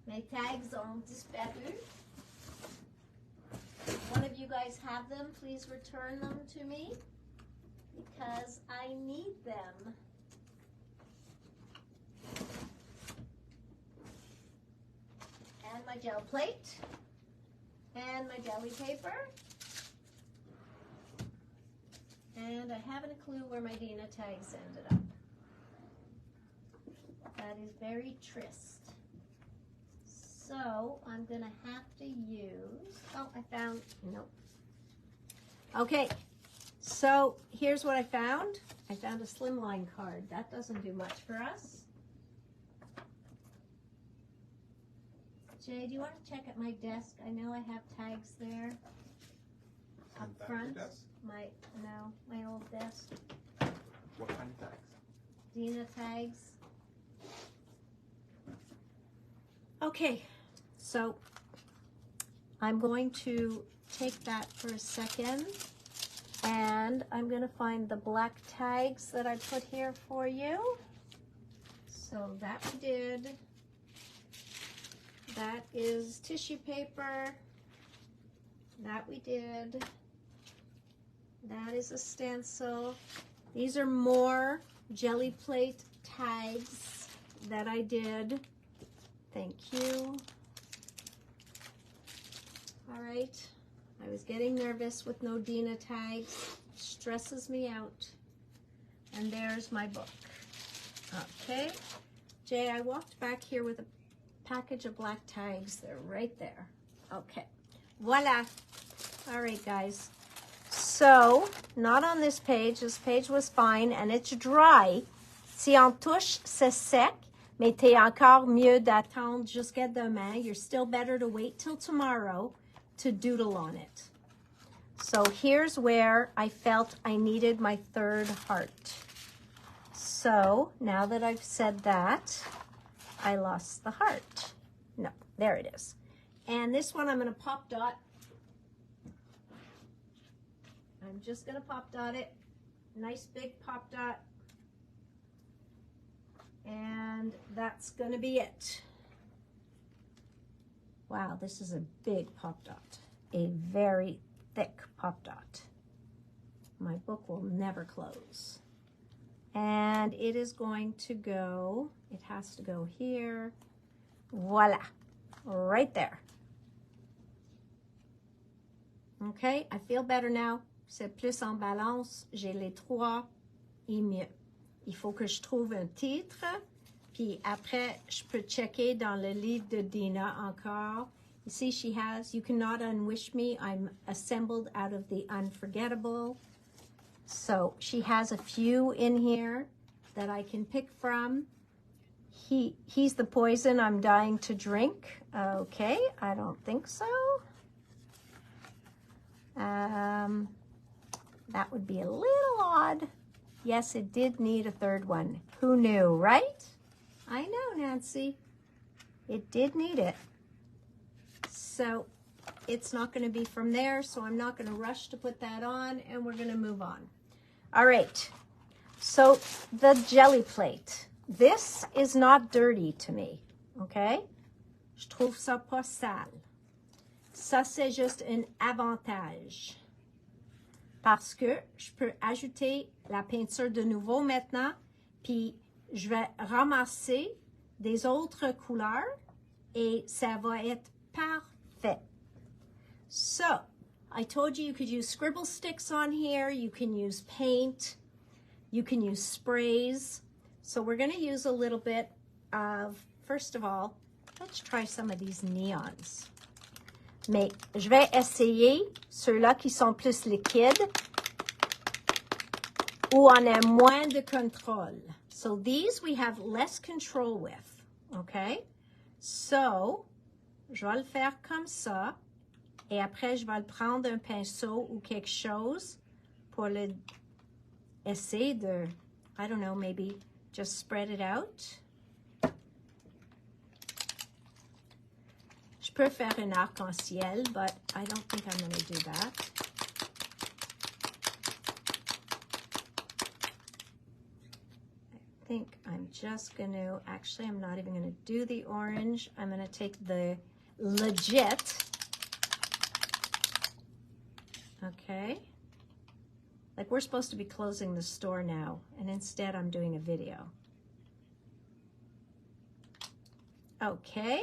Mes tags ont disparu. If one of you guys have them, please return them to me because I need them. And my gel plate, and my deli paper, and I haven't a clue where my Dina tags ended up. That is very trist. So I'm gonna have to use, oh, I found, nope. Okay, so here's what I found. I found a slimline card. That doesn't do much for us. Jay, do you want to check at my desk? I know I have tags there. Up Isn't that your front. desk? My old desk. What kind of tags? Dina tags. Okay, so I'm going to take that for a second and I'm going to find the black tags that I put here for you. So that we did. That is tissue paper. That we did. That is a stencil. These are more jelly plate tags that I did. Thank you. All right. I was getting nervous with no Dina tags. Stresses me out. And there's my book. Okay. Jay, I walked back here with a package of black tags. They're right there. Okay. Voila. All right, guys. So, not on this page. This page was fine and it's dry. Si on touche, c'est sec. Mais t'es encore mieux d'attendre jusqu'à demain. You're still better to wait till tomorrow to doodle on it. So here's where I felt I needed my third heart. So now that I've said that, I lost the heart. No, there it is. And this one I'm going to pop dot. I'm just going to pop dot it. Nice big pop dot. And that's going to be it. Wow, this is a big pop dot. A very thick pop dot. My book will never close. And it is going to go, it has to go here. Voila, right there. Okay, I feel better now. C'est plus en balance. J'ai les trois et mieux. Il faut que je trouve un titre, puis après, je peux checker dans le livre de Dina encore. You see, she has, you cannot unwish me. I'm assembled out of the unforgettable. So she has a few in here that I can pick from. He's the poison I'm dying to drink. Okay, I don't think so. That would be a little odd. Yes, it did need a third one. Who knew, right? I know, Nancy. It did need it. So it's not going to be from there, so I'm not going to rush to put that on, and we're going to move on. All right. So the jelly plate. This is not dirty to me, okay? Je trouve ça pas sale. Ça, c'est juste un avantage. Parce que je peux ajouter la peinture de nouveau maintenant, puis je vais ramasser des autres couleurs et ça va être parfait. So, I told you could use scribble sticks on here, you can use paint, you can use sprays. So we're going to use a little bit of, first of all, let's try some of these neons. Mais je vais essayer ceux-là qui sont plus liquides où on a moins de contrôle. So these we have less control with, okay? So, je vais le faire comme ça et après je vais le prendre un pinceau ou quelque chose pour le essayer de, I don't know, maybe just spread it out. Je peux faire un arc-en-ciel, but I don't think I'm going to do that. I think I'm just going to, actually I'm not even going to do the orange. I'm going to take the legit, okay? Like we're supposed to be closing the store now, and instead I'm doing a video. Okay.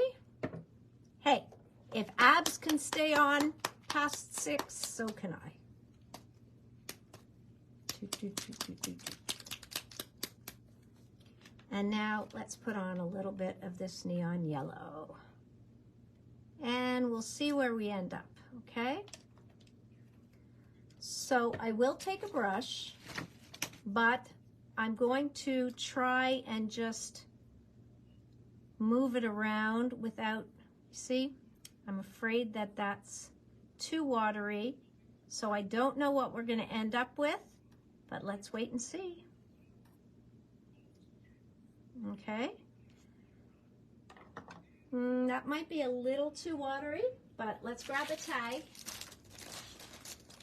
Hey, if abs can stay on past 6, so can I. And now let's put on a little bit of this neon yellow. And we'll see where we end up, okay? So I will take a brush, but I'm going to try and just move it around without, see, I'm afraid that that's too watery, so I don't know what we're going to end up with, but let's wait and see. Okay. That might be a little too watery, but let's grab a tag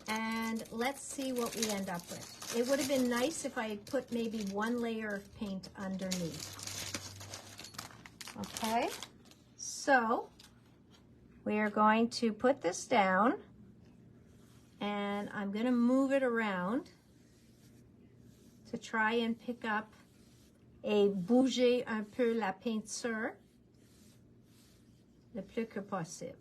and let's see what we end up with. It would have been nice if I had put maybe one layer of paint underneath. Okay, so we are going to put this down and I'm going to move it around to try and pick up et bouger un peu la peinture le plus que possible.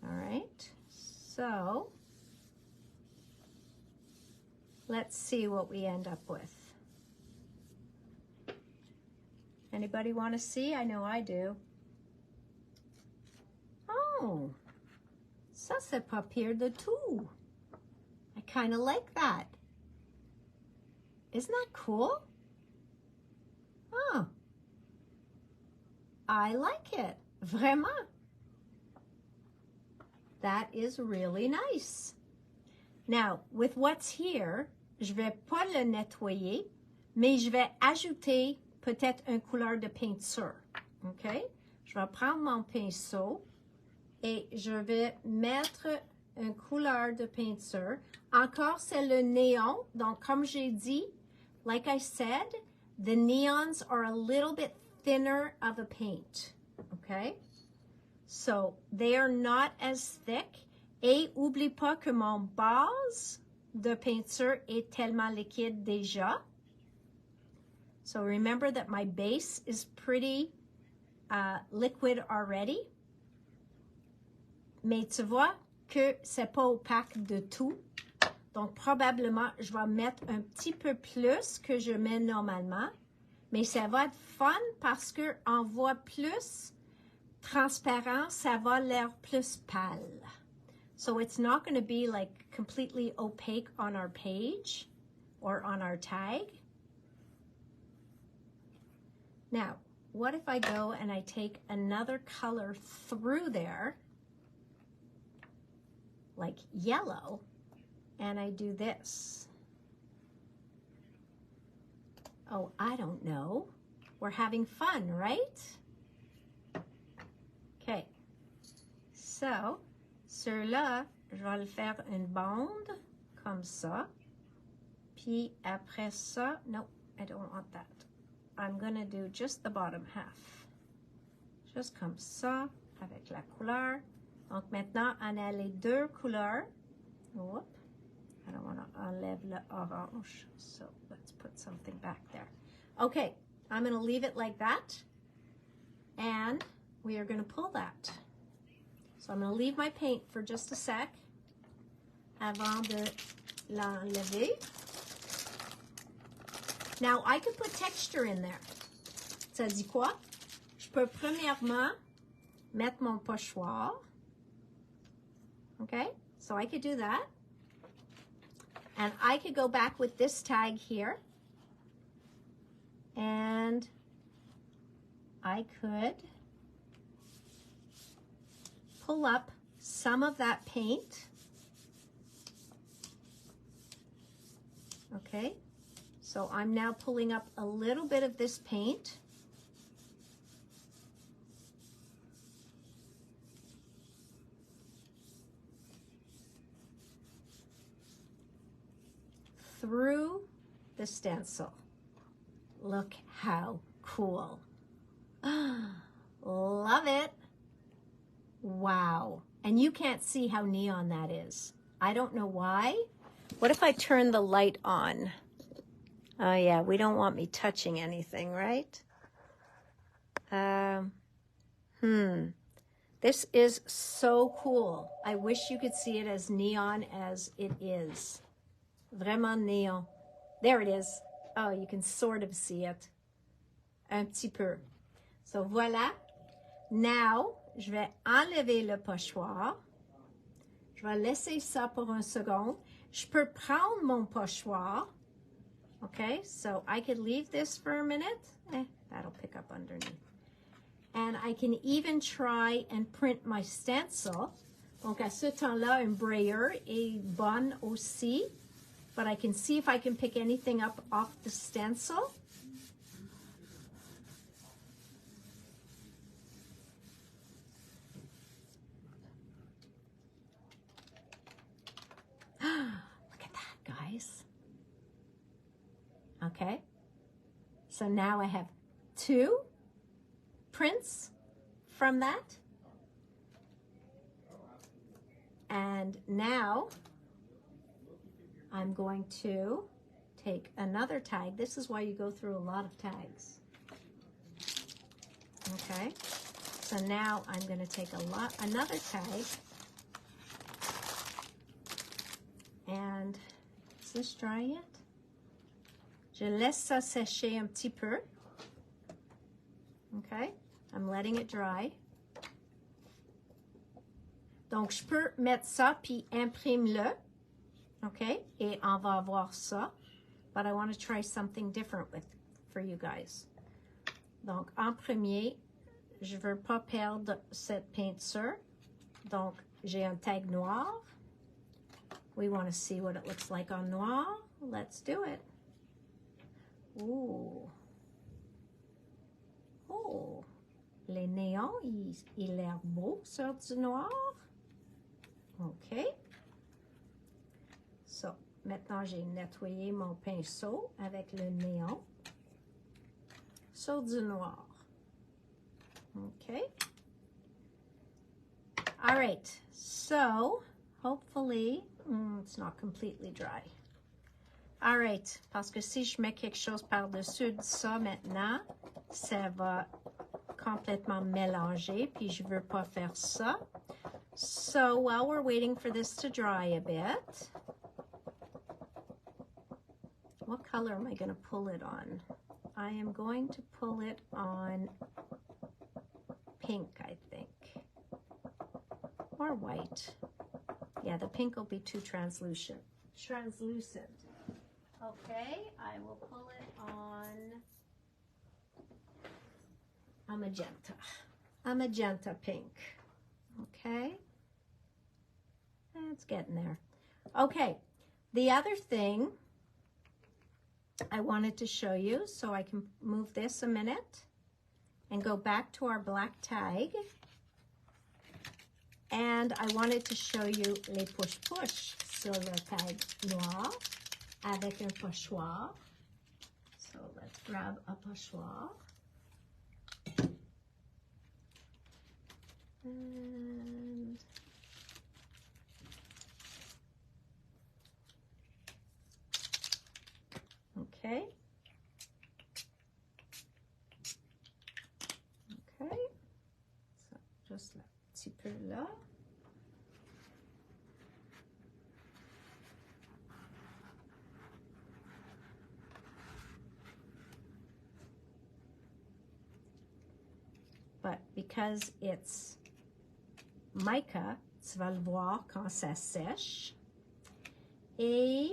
All right, so let's see what we end up with. Anybody want to see? I know I do. Oh, ça c'est pas pire du tout. I kind of like that. Isn't that cool? Oh, I like it. Vraiment. That is really nice. Now, with what's here, je vais pas le nettoyer, mais je vais ajouter peut-être une couleur de peinture. OK? Je vais prendre mon pinceau et je vais mettre une couleur de peinture. Encore, c'est le néon. Donc, comme j'ai dit, like I said, the neons are a little bit thinner of a paint. Okay? So, they are not as thick. Et oublie pas que mon base de peinture est tellement liquide déjà. So, remember that my base is pretty liquid already. Mais tu vois que c'est pas opaque de tout. Donc, probablement, je vais mettre un petit peu plus que je mets normalement. Mais ça va être fun parce qu'on voit plus transparent, ça va l'air plus pâle. So it's not going to be like completely opaque on our page or on our tag. Now, what if I go and I take another color through there, like yellow, and I do this? Oh, I don't know. We're having fun, right? Okay. So, ceux-là, je vais le faire une bande comme ça. Puis après ça, no, I don't want that. I'm going to do just the bottom half. Juste comme ça, avec la couleur. Donc maintenant, on a les deux couleurs. Whoop. I don't want to enlève le orange. So let's put something back there. Okay, I'm going to leave it like that. And we are going to pull that. So I'm going to leave my paint for just a sec avant de l'enlever. Now, I could put texture in there. Ça dit quoi? Je peux premièrement mettre mon pochoir. Okay, so I could do that. And I could go back with this tag here. And I could pull up some of that paint. Okay, so I'm now pulling up a little bit of this paint. Through the stencil. Look how cool. Love it. Wow. And you can't see how neon that is. I don't know why. What if I turn the light on? Oh yeah, we don't want me touching anything, right? This is so cool. I wish you could see it as neon as it is. Vraiment néon. There it is. Oh, you can sort of see it. Un petit peu. So voilà. Now, je vais enlever le pochoir. Je vais laisser ça pour une seconde. Je peux prendre mon pochoir. Okay, so I could leave this for a minute. That'll pick up underneath. And I can even try and print my stencil. Donc à ce temps-là, un brayer est bonne aussi. But I can see if I can pick anything up off the stencil. Look at that, guys. Okay. So now I have two prints from that. And now I'm going to take another tag. This is why you go through a lot of tags. Okay, so now I'm going to take another tag, and is this dry yet? Je laisse ça sécher un petit peu. Okay, I'm letting it dry. Donc je peux mettre ça puis imprime-le. Okay, et on va avoir ça. But I want to try something different for you guys. Donc, en premier, je veux pas perdre cette peinture. Donc, j'ai un tag noir. We want to see what it looks like on noir. Let's do it. Ooh. Oh, les néons, il a l'air beau sur du noir. OK. So, maintenant, j'ai nettoyé mon pinceau avec le néon sur du noir. Okay. All right. So, hopefully, it's not completely dry. All right. Parce que si je mets quelque chose par-dessus de ça maintenant, ça va complètement mélanger, puis je veux pas faire ça. So, while we're waiting for this to dry a bit, what color am I going to pull it on? I am going to pull it on pink, I think, or white. Yeah, the pink will be too translucent. Okay, I will pull it on a magenta pink. Okay, it's getting there. Okay, the other thing I wanted to show you, so I can move this a minute and go back to our black tag. And I wanted to show you les push-push sur le tag noir avec un pochoir. So let's grab a pochoir. And okay. Okay. So just un petit peu là. But because it's mica, tu vas le voir quand ça sèche. Et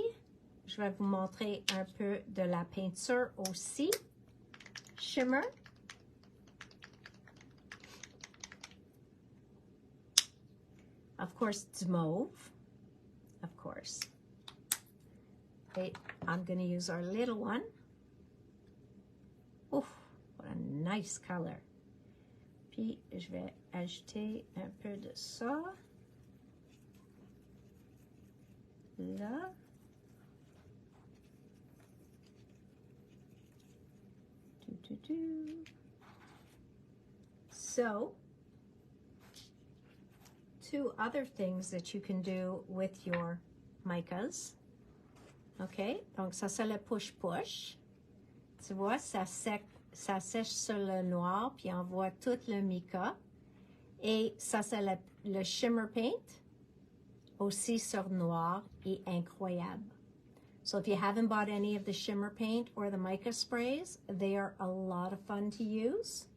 je vais vous montrer un peu de la peinture aussi. Shimmer. Of course, it's mauve. Of course. Okay, I'm going to use our little one. Oof, what a nice color. Puis, je vais ajouter un peu de ça. Là. So, two other things that you can do with your micas. OK, donc ça c'est le push-push. Tu vois, ça sèche sur le noir, puis on voit tout le mica. Et ça c'est le shimmer paint, aussi sur noir, et incroyable. So if you haven't bought any of the shimmer paint or the mica sprays, they are a lot of fun to use.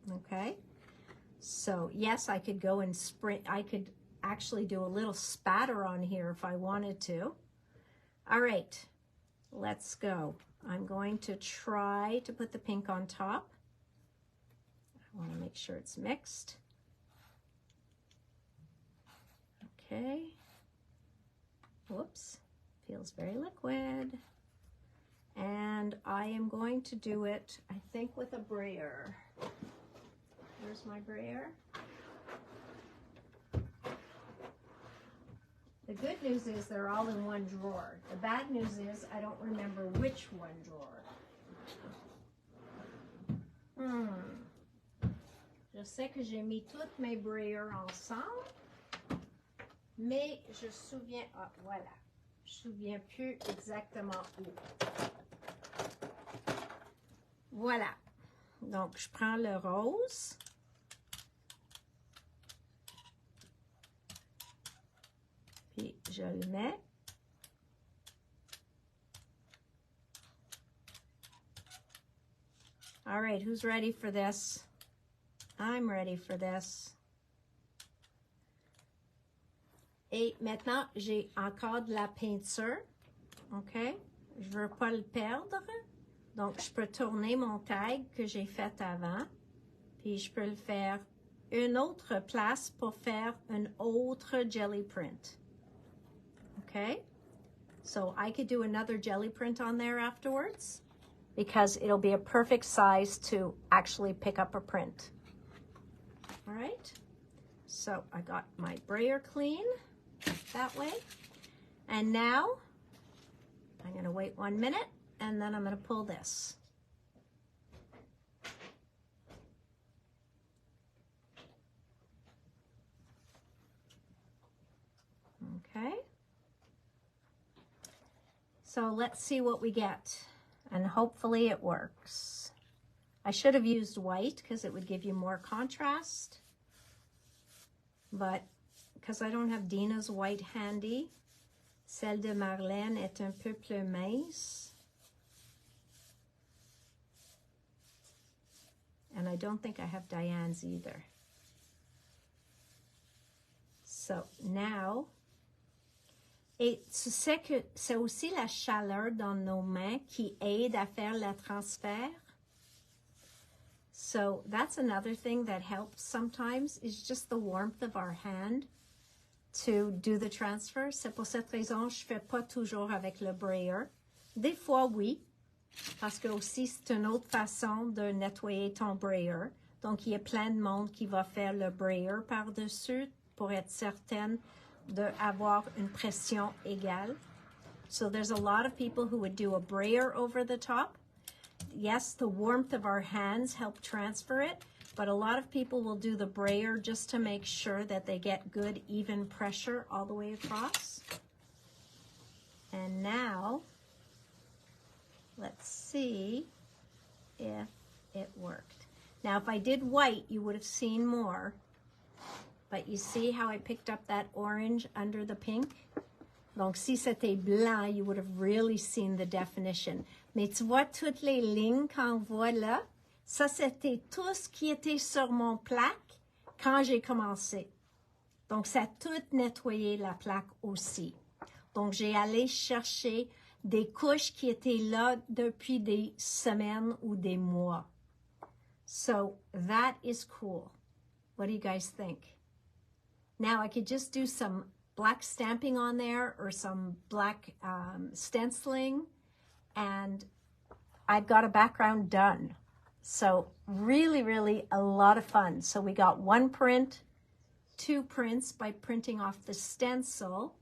Okay, so yes, I could go and spray. I could actually do a little spatter on here if I wanted to. All right, let's go. I'm going to try to put the pink on top. I want to make sure it's mixed. Okay. Whoops. Feels very liquid. And I am going to do it, I think, with a brayer. Where's my brayer? The good news is they're all in one drawer. The bad news is I don't remember which one drawer. Je sais que j'ai mis toutes mes brayers ensemble, mais je me souviens, ah, voilà, je me souviens plus exactement où. Voilà. Donc, je prends le rose. Puis, je le mets. All right, who's ready for this? I'm ready for this. Et maintenant, j'ai encore de la peinture. OK? Je ne veux pas le perdre. Donc, je peux tourner mon tag que j'ai fait avant. Puis, je peux le faire une autre place pour faire une autre jelly print. Okay? So, I could do another jelly print on there afterwards because it'll be a perfect size to actually pick up a print. All right? So, I got my brayer clean that way. And now, I'm going to wait 1 minute. And then I'm going to pull this. Okay. So let's see what we get. And hopefully it works. I should have used white because it would give you more contrast. But because I don't have Dina's white handy, celle de Marlène est un peu plus mince. I don't think I have Diane's either. So, now, et tu sais que c'est aussi la chaleur dans nos mains qui aide à faire le transfert. So, that's another thing that helps sometimes is just the warmth of our hand to do the transfer. C'est pour cette raison je ne fais pas toujours avec le brayer. Des fois, oui, parce que aussi c'est une autre façon de nettoyer ton brayer. Donc, il y a plein de monde qui va faire le brayer par-dessus pour être certaine d'avoir une pression égale. So, there's a lot of people who would do a brayer over the top. Yes, the warmth of our hands help transfer it, but a lot of people will do the brayer just to make sure that they get good, even pressure all the way across. And now, let's see if it worked. Now, if I did white, you would have seen more. But you see how I picked up that orange under the pink? Donc, si c'était blanc, you would have really seen the definition. Mais tu vois toutes les lignes qu'on voit là? Ça, c'était tout ce qui était sur mon plaque quand j'ai commencé. Donc, ça a tout nettoyé la plaque aussi. Donc, j'ai allé chercher des couches qui étaient là depuis des semaines ou des mois. So, that is cool. What do you guys think? Now, I could just do some black stamping on there or some black stenciling, and I've got a background done. So really, really a lot of fun. So we got one print, two prints by printing off the stencil,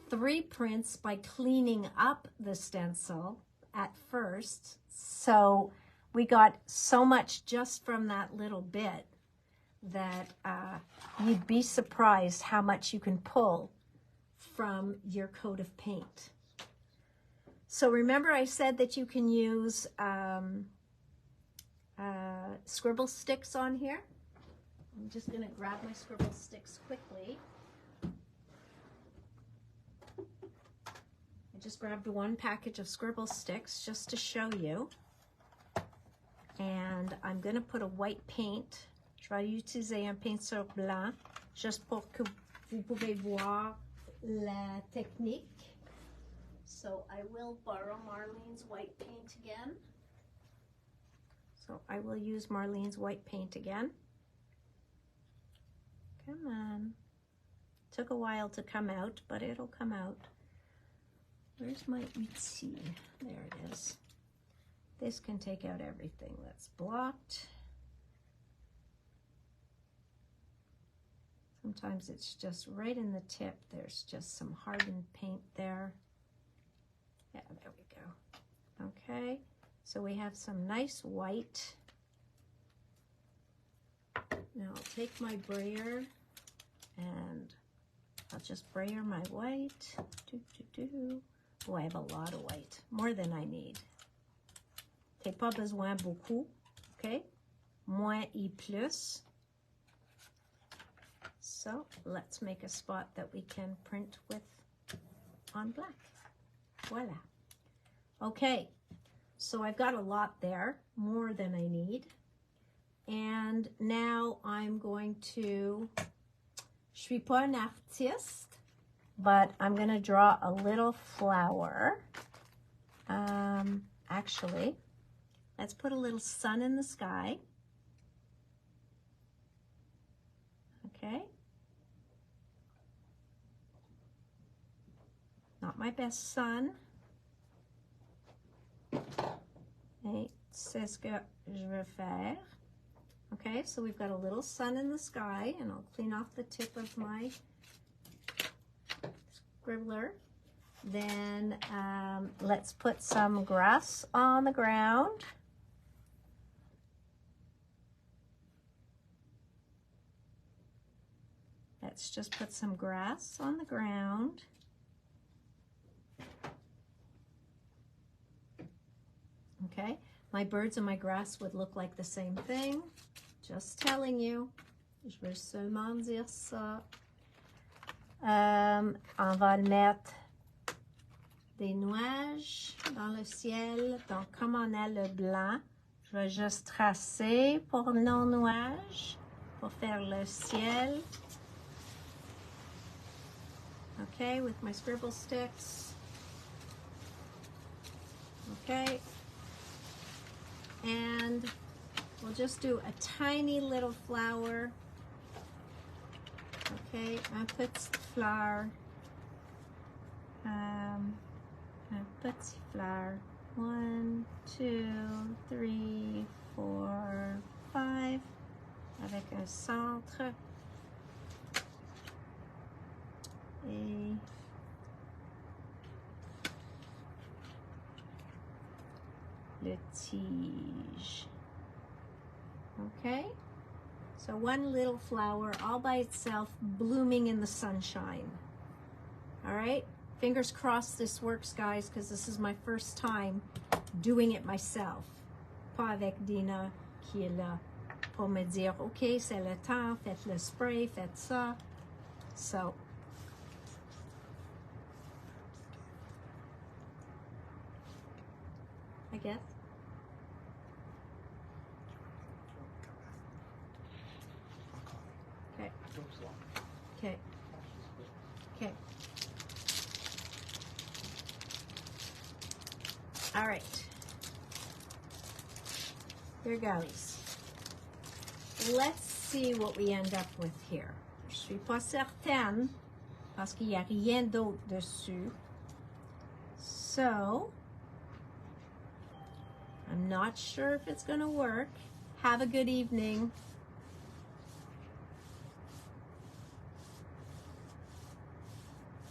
three prints by cleaning up the stencil at first. So we got so much just from that little bit that you'd be surprised how much you can pull from your coat of paint. So remember I said that you can use scribble sticks on here. I'm just going to grab my scribble sticks quickly. I just grabbed one package of scribble sticks just to show you. And I'm going to put a white paint. Je vais utiliser un pinceau blanc juste pour que vous pouvez voir la technique. So I will borrow Marlene's white paint again. So I will use Marlene's white paint again. Come on. Took a while to come out, but it'll come out. Where's my outil? There it is. This can take out everything that's blocked. Sometimes it's just right in the tip. There's just some hardened paint there. Yeah, there we go. Okay, so we have some nice white. Now I'll take my brayer and I'll just brayer my white. Oh, I have a lot of white, more than I need. T'as pas besoin beaucoup, okay? Moins et plus. So let's make a spot that we can print with on black. Voila. Okay, so I've got a lot there, more than I need. And now I'm going to, je suis pas un artiste, but I'm going to draw a little flower. Actually, let's put a little sun in the sky. Okay. Not my best sun. Et c'est ce que je veux faire. Okay, so we've got a little sun in the sky, and I'll clean off the tip of my scribbler. Then let's put some grass on the ground. Let's just put some grass on the ground. Okay, my birds and my grass would look like the same thing. Just telling you. Je veux seulement dire ça. On va mettre des nuages dans le ciel. Donc, comme on a le blanc Je vais juste tracer pour le nuage, pour faire le ciel. Okay, with my scribble sticks. Okay. And we'll just do a tiny little flower. Okay, un petit fleur. Un petit fleur. 1, 2, 3, 4, 5. Avec un centre. Et le tige. Okay, so one little flower all by itself blooming in the sunshine. All right, fingers crossed this works, guys, because this is my first time doing it myself. Pas avec Dina qui est là pour me dire, OK, c'est le temps, faites le spray, faites ça. So, I guess. Okay. Okay. Okay. All right. Here goes. Let's see what we end up with here. Je suis pas certaine parce qu'il n'y a rien d'autre dessus. So, I'm not sure if it's going to work. Have a good evening.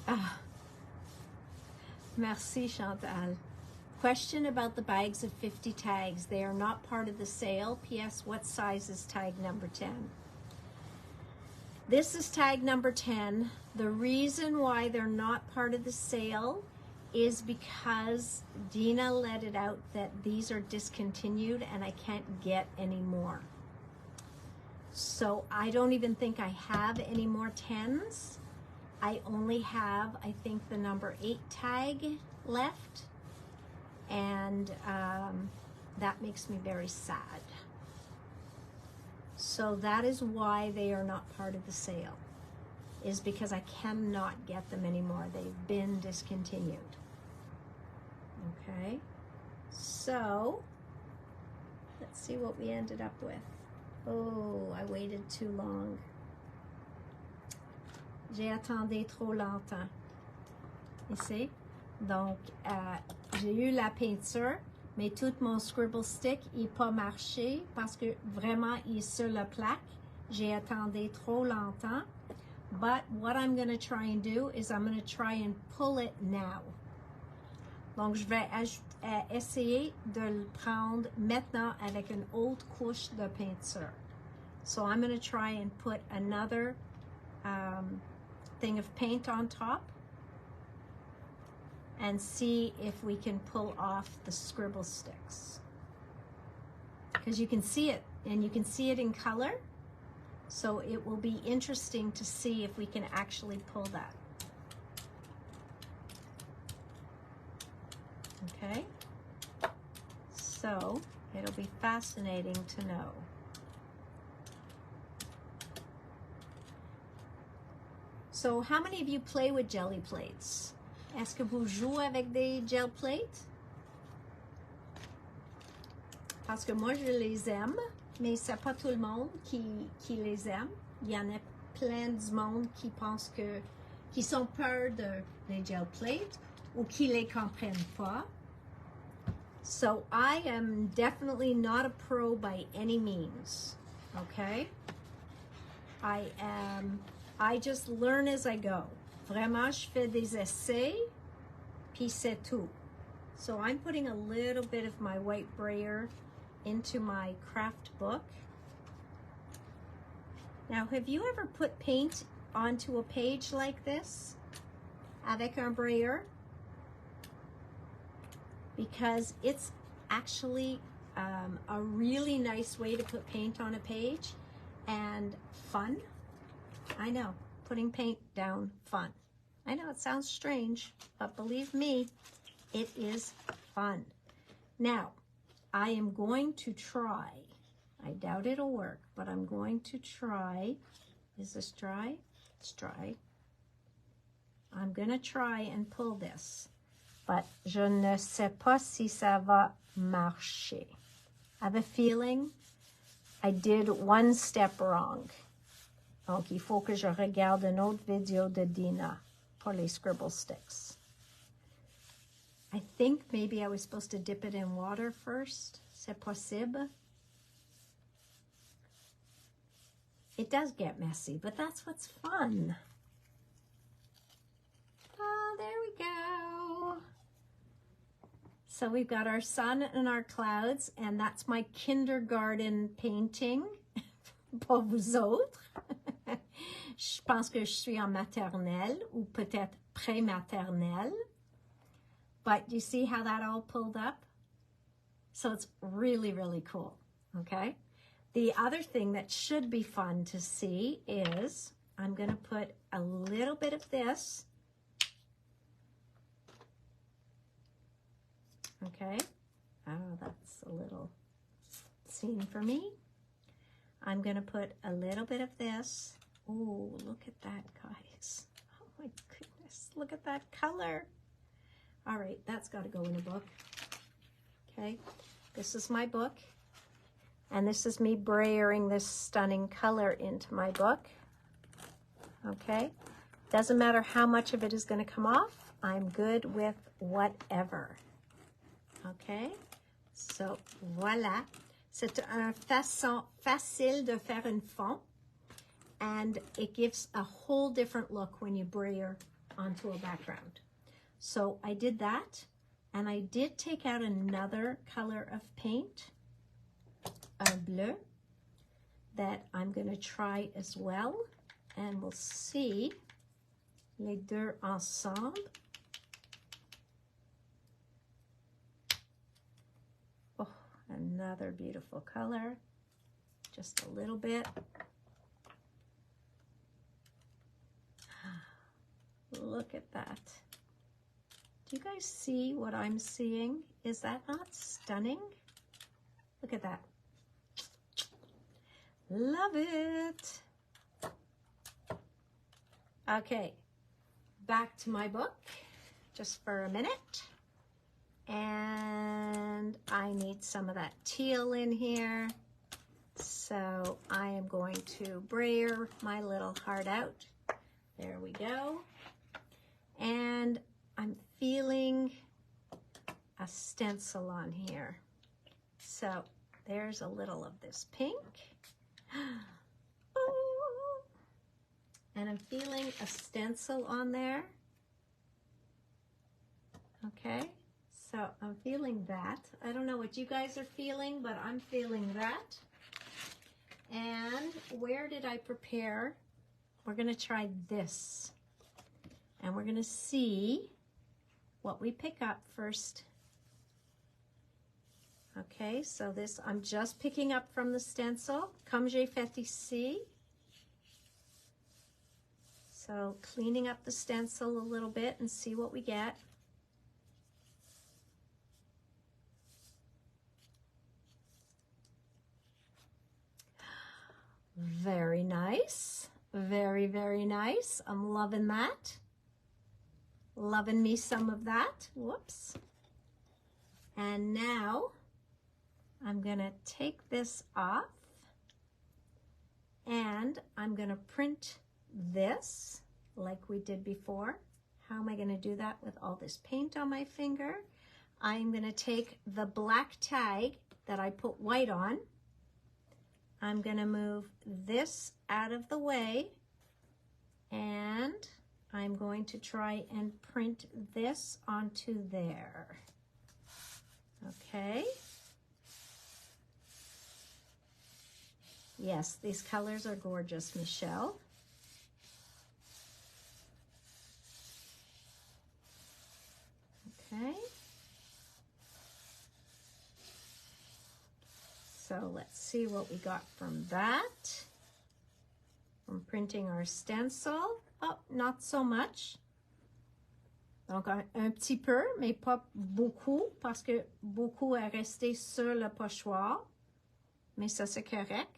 Ah. Merci, Chantal. Question about the bags of 50 tags. They are not part of the sale. P.S. What size is tag number 10? This is tag number 10. The reason why they're not part of the sale is because Dina let it out that these are discontinued and I can't get any more. So I don't even think I have any more 10s. I only have, I think, the number 8 tag left. And that makes me very sad. So that is why they are not part of the sale, is because I cannot get them anymore. They've been discontinued. Okay, so let's see what we ended up with. Oh, I waited too long. J'ai attendu trop longtemps. Ici. Donc, j'ai eu la peinture, mais tout mon scribble stick n'a pas marché parce que vraiment, il est sur la plaque. J'ai attendu trop longtemps. But what I'm going to try and do is I'm going to try and pull it now. Donc, je vais essayer de le prendre maintenant avec une autre couche de peinture. So I'm going to try and put another thing of paint on top and see if we can pull off the scribble sticks. Because you can see it, and you can see it in color. So it will be interesting to see if we can actually pull that. Okay? So it'll be fascinating to know. So how many of you play with jelly plates? Est-ce que vous jouez avec des gel plates? Parce que moi, je les aime, mais c'est pas tout le monde qui les aime. Il y en a plein du monde qui pensent qui sont peur des gel plates ou qui les comprennent pas. So I am definitely not a pro by any means, okay? I just learn as I go. Vraiment, je fais des essais, puis c'est tout. So I'm putting a little bit of my white brayer into my craft book. Now, have you ever put paint onto a page like this? Avec un brayer? Because it's actually a really nice way to put paint on a page and fun. I know. Putting paint down, fun. I know it sounds strange, but believe me, it is fun. Now, I am going to try. I doubt it'll work, but I'm going to try. Is this dry? It's dry. I'm going to try and pull this, but je ne sais pas si ça va marcher. I have a feeling I did one step wrong. Donc, il faut que je regarde une autre vidéo de Dina pour les scribble sticks. I think maybe I was supposed to dip it in water first. C'est possible. It does get messy, but that's what's fun. Oh, there we go. So we've got our sun and our clouds, and that's my kindergarten painting. Pour vous autres. Je pense que je suis en maternelle ou peut-être pré-maternelle. But you see how that all pulled up? So it's really, really cool, okay? The other thing that should be fun to see is I'm going to put a little bit of this, okay? Oh, that's a little scene for me. I'm going to put a little bit of this. Oh, look at that, guys. Oh my goodness, look at that color. All right, that's got to go in a book. Okay, this is my book. And this is me brayering this stunning color into my book. Okay, doesn't matter how much of it is going to come off. I'm good with whatever. Okay, so voilà. C'est une façon facile de faire un fond. And it gives a whole different look when you brayer onto a background. So I did that, and I did take out another color of paint, un bleu, that I'm going to try as well, and we'll see les deux ensemble. Oh, another beautiful color, just a little bit. Look at that. Do you guys see what I'm seeing? Is that not stunning? Look at that. Love it. Okay, back to my book just for a minute. And I need some of that teal in here. So I am going to brayer my little heart out. There we go. And I'm feeling a stencil on here. So there's a little of this pink. Oh. And I'm feeling a stencil on there. Okay, so I'm feeling that. I don't know what you guys are feeling, but I'm feeling that. And where did I prepare? We're going to try this. And we're going to see what we pick up first. Okay, so this I'm just picking up from the stencil, comme j'ai fait ici. So cleaning up the stencil a little bit and see what we get. Very nice. Very, very nice. I'm loving that. Loving me some of that. Whoops. And now I'm going to take this off and I'm going to print this like we did before. How am I going to do that with all this paint on my finger? I'm going to take the black tag that I put white on. I'm going to move this out of the way and I'm going to try and print this onto there. Okay. Yes, these colors are gorgeous, Michelle. Okay. So let's see what we got from that. From printing our stencil. Oh, not so much. Donc, un petit peu, mais pas beaucoup, parce que beaucoup est resté sur le pochoir. Mais ça, c'est correct.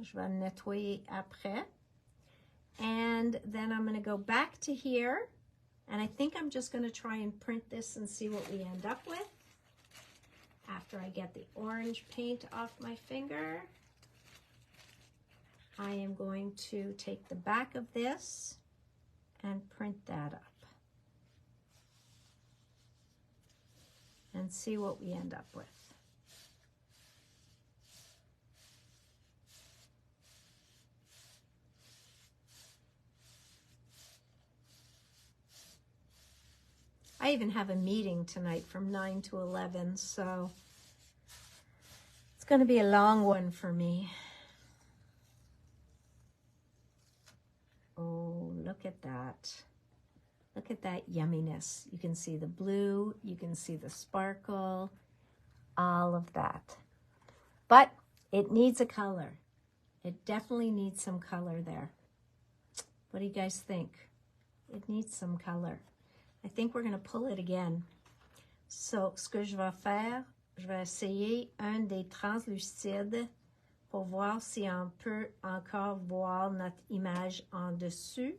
Je vais le nettoyer après. And then I'm going to go back to here. And I think I'm just going to try and print this and see what we end up with. After I get the orange paint off my finger, I am going to take the back of this and print that up. And see what we end up with. I even have a meeting tonight from 9 to 11, so it's going to be a long one for me. Oh, look at that. Look at that yumminess. You can see the blue, you can see the sparkle, all of that. But it needs a color. It definitely needs some color there. What do you guys think? It needs some color. I think we're going to pull it again. So, ce que je vais faire, je vais essayer un des translucides pour voir si on peut encore voir notre image en dessus.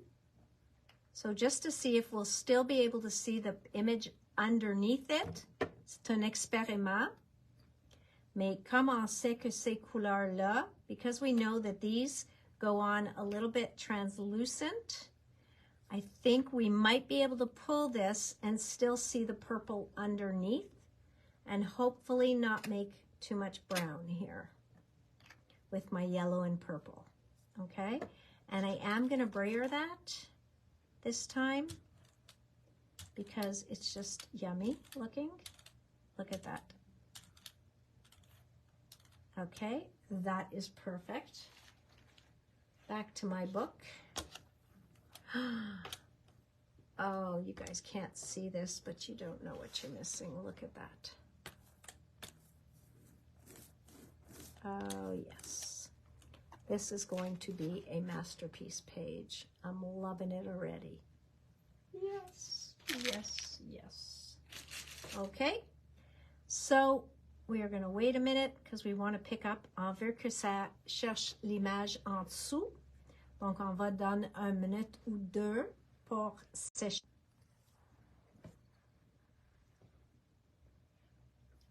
So just to see if we'll still be able to see the image underneath it. C'est un expériment. Mais comme on sait que ces couleurs-là, because we know that these go on a little bit translucent, I think we might be able to pull this and still see the purple underneath and hopefully not make too much brown here with my yellow and purple, okay? And I am gonna brayer that this time because it's just yummy looking. Look at that. Okay, that is perfect. Back to my book. Oh, you guys can't see this, but you don't know what you're missing. Look at that. Oh, yes. This is going to be a masterpiece page. I'm loving it already. Yes, yes, yes. Okay, so we are going to wait a minute because we want to pick up. On veut que ça cherche l'image en dessous. Donc, on va donner 1 minute ou 2 pour sécher.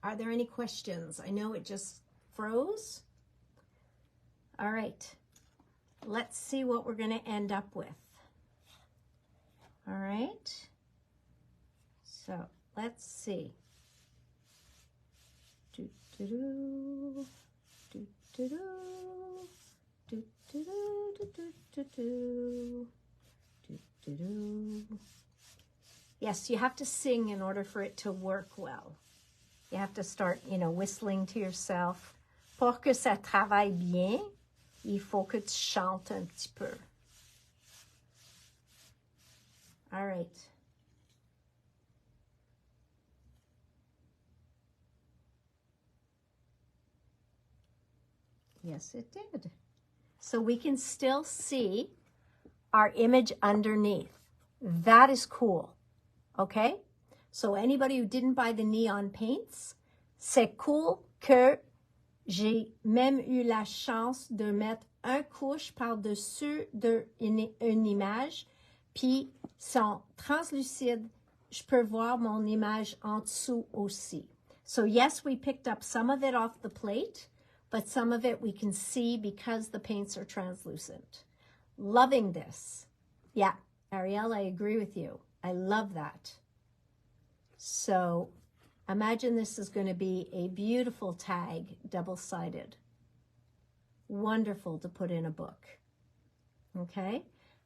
Are there any questions? I know it just froze. All right, let's see what we're going to end up with. All right, so let's see. Do, do, do, do, do, do. Do, do, do, do, do, do, do, do, do. Yes, you have to sing in order for it to work well. You have to start, you know, whistling to yourself. Pour que ça travaille bien, il faut que tu chantes un petit peu. All right. Yes, it did. So we can still see our image underneath. That is cool, okay? So anybody who didn't buy the neon paints, c'est cool que j'ai même eu la chance de mettre un couche par-dessus une image, puis sont translucides. Je peux voir mon image en dessous aussi. So yes, we picked up some of it off the plate, but some of it we can see because the paints are translucent. Loving this. Yeah, Ariel, I agree with you. I love that. So imagine this is going to be a beautiful tag, double-sided. Wonderful to put in a book. Okay?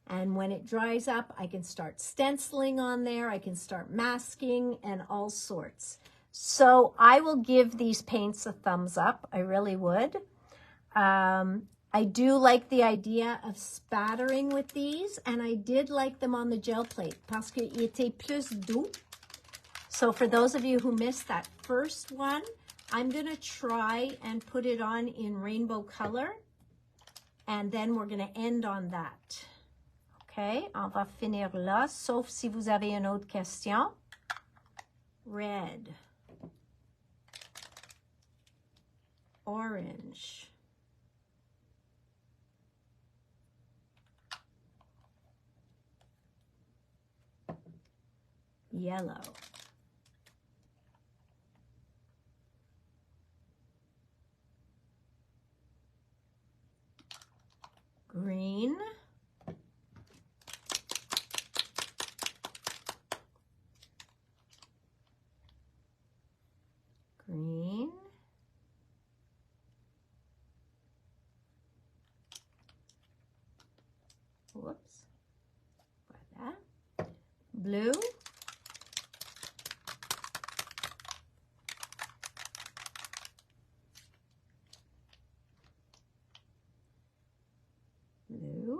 And when it dries up, I can start stenciling on there. I can start masking and all sorts. So I will give these paints a thumbs up. I really would. I do like the idea of spattering with these, and I did like them on the gel plate parce qu'ils étaient plus doux. So for those of you who missed that first one, I'm going to try and put it on in rainbow color, and then we're going to end on that. OK, on va finir là, sauf si vous avez une autre question. Red. Orange. Yellow. Green. Green. Whoops. Voilà. Blue. Blue.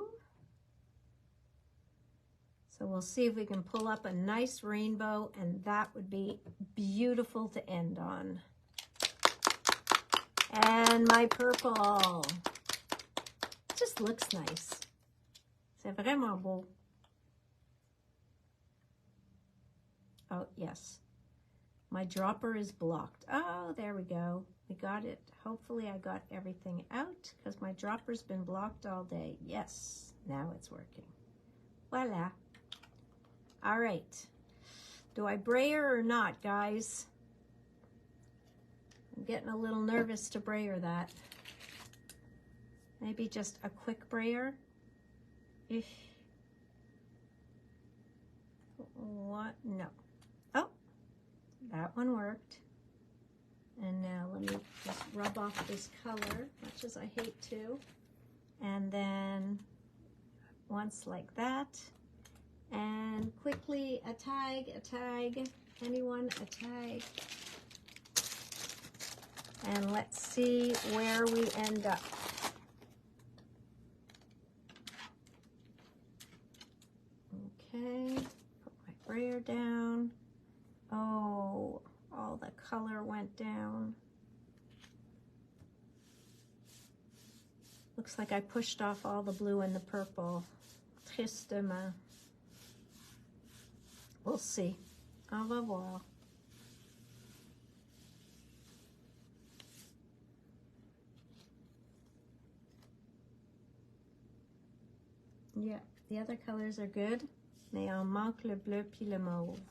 So we'll see if we can pull up a nice rainbow, and that would be beautiful to end on. And my purple. Just looks nice. C'est vraiment beau. Oh, yes. My dropper is blocked. Oh, there we go. We got it. Hopefully I got everything out because my dropper's been blocked all day. Yes, now it's working. Voila. All right. Do I brayer or not, guys? I'm getting a little nervous to brayer that. Maybe just a quick brayer. What? No. Oh, that one worked. And now let me just rub off this color, much as I hate to. And then once like that. And quickly a tag, anyone a tag. And let's see where we end up. Okay, put my brayer down. Oh, all the color went down. Looks like I pushed off all the blue and the purple. Tristement. We'll see. On va voir. Yeah, the other colors are good, mais on manque le bleu puis le mauve.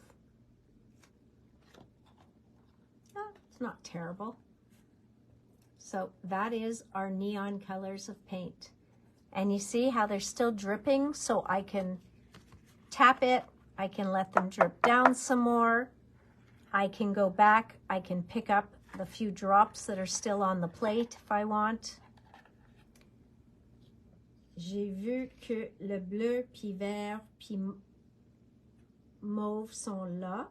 Oh, it's not terrible. So that is our neon colors of paint. And you see how they're still dripping, so I can tap it. I can let them drip down some more. I can go back. I can pick up the few drops that are still on the plate if I want. J'ai vu que le bleu, puis vert, puis mauve sont là.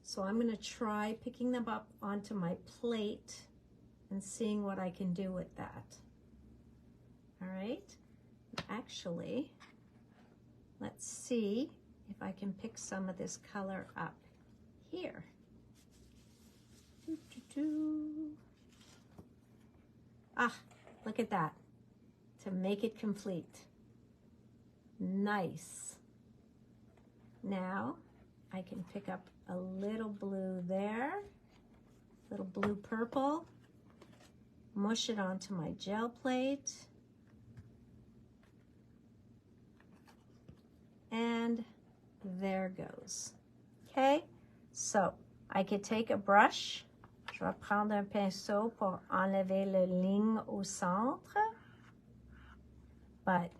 So I'm going to try picking them up onto my plate and seeing what I can do with that. All right. Actually, let's see if I can pick some of this color up here. Ah, look at that. To make it complete. Nice. Now I can pick up a little blue there, little blue purple, mush it onto my gel plate, and there goes. Okay, so I could take a brush. Je vais prendre un pinceau pour enlever la ligne au centre. But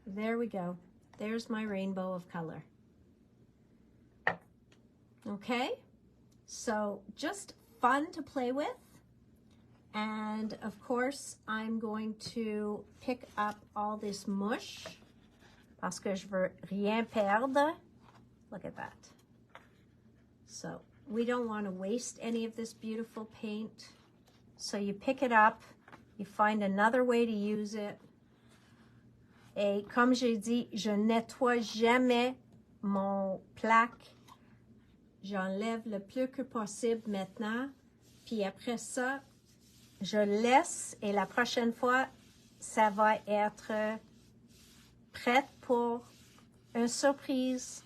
there we go. There's my rainbow of color. Okay, so just fun to play with. And of course, I'm going to pick up all this mush parce que je veux rien perdre. Look at that. So we don't want to waste any of this beautiful paint. So you pick it up, you find another way to use it. Et comme j'ai dit, je nettoie jamais mon plaque. J'enlève le plus que possible maintenant. Puis après ça, je laisse et la prochaine fois, ça va être prête pour une surprise.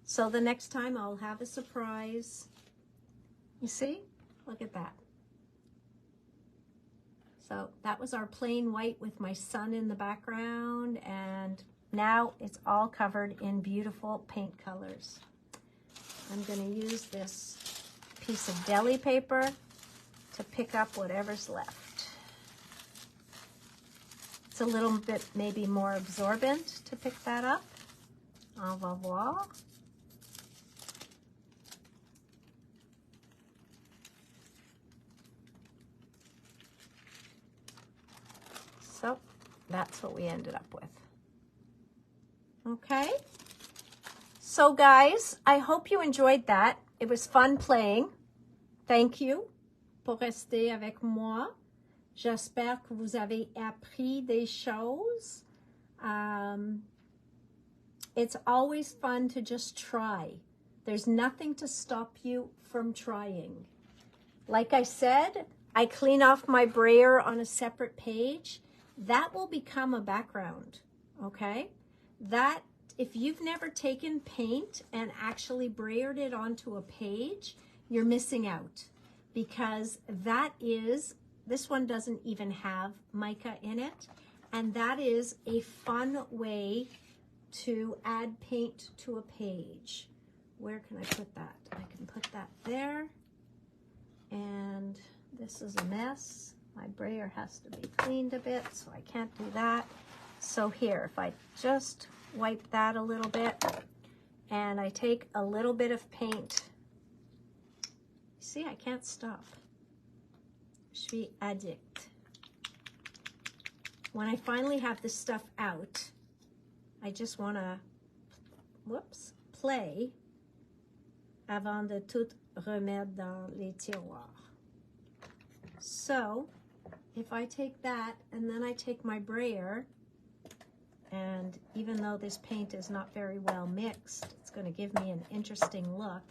So the next time I'll have a surprise. You see? Look at that. So that was our plain white with my sun in the background, and now it's all covered in beautiful paint colors. I'm going to use this piece of deli paper to pick up whatever's left. It's a little bit maybe more absorbent to pick that up. On va voir. So that's what we ended up with. Okay. So guys, I hope you enjoyed that. It was fun playing. Thank you pour rester avec moi. J'espère que vous avez appris des choses. It's always fun to just try. There's nothing to stop you from trying. Like I said, I clean off my brayer on a separate page. That will become a background, okay? That, if you've never taken paint and actually brayered it onto a page, you're missing out, because that is, this one doesn't even have mica in it, and that is a fun way to add paint to a page. Where can I put that? I can put that there, and this is a mess. My brayer has to be cleaned a bit, so I can't do that. So here, if I just wipe that a little bit, and I take a little bit of paint. See, I can't stop. Je suis addict. When I finally have this stuff out, I just want to, whoops, play avant de tout remettre dans les tiroirs. So, if I take that and then I take my brayer, and even though this paint is not very well mixed, it's going to give me an interesting look.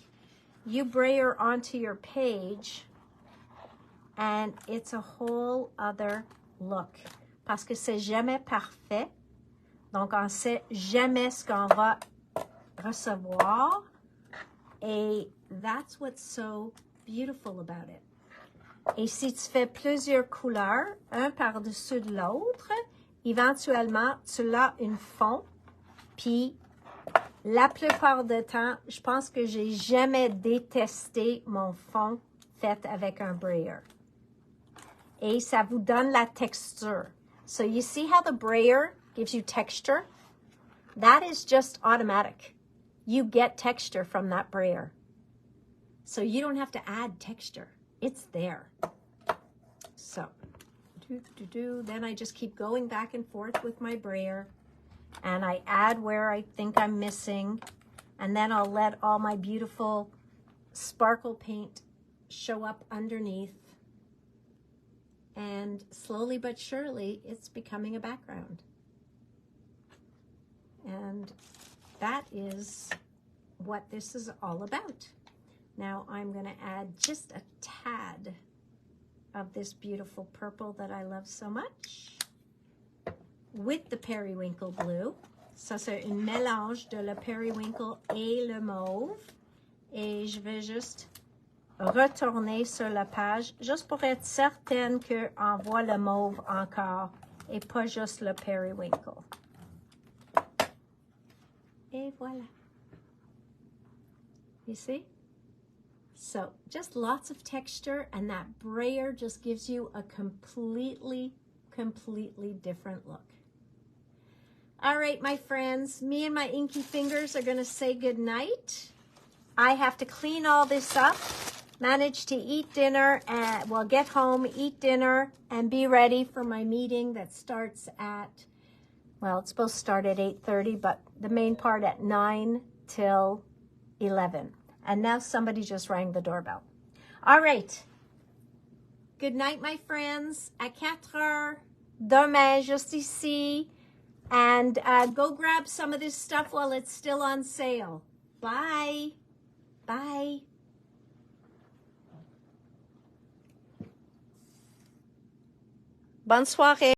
You brayer onto your page and it's a whole other look. Parce que c'est jamais parfait. Donc, on sait jamais ce qu'on va recevoir. Et that's what's so beautiful about it. Et si tu fais plusieurs couleurs, un par-dessus de l'autre, éventuellement, tu l'as une fond. Puis, la plupart du temps, je pense que j'ai jamais détesté mon fond fait avec un brayer. Et ça vous donne la texture. So you see how the brayer gives you texture? That is just automatic. You get texture from that brayer. So you don't have to add texture. It's there. So, then I just keep going back and forth with my brayer, and I add where I think I'm missing, and then I'll let all my beautiful sparkle paint show up underneath, and slowly but surely it's becoming a background. And that is what this is all about. Now I'm going to add just a tad of this beautiful purple that I love so much with the periwinkle blue. Ça, c'est un mélange de le periwinkle et le mauve. Et je vais juste retourner sur la page juste pour être certaine qu'on voit le mauve encore et pas juste le periwinkle. Et voilà. You see? So just lots of texture, and that brayer just gives you a completely different look. All right, my friends, me and my inky fingers are going to say good night. I have to clean all this up, manage to eat dinner, and well, get home, eat dinner, and be ready for my meeting that starts at, well, it's supposed to start at 8:30, but the main part at 9 till 11. And now somebody just rang the doorbell. All right. Good night, my friends. À 4 heures, demain, just ici. And go grab some of this stuff while it's still on sale. Bye. Bye. Bonne soirée.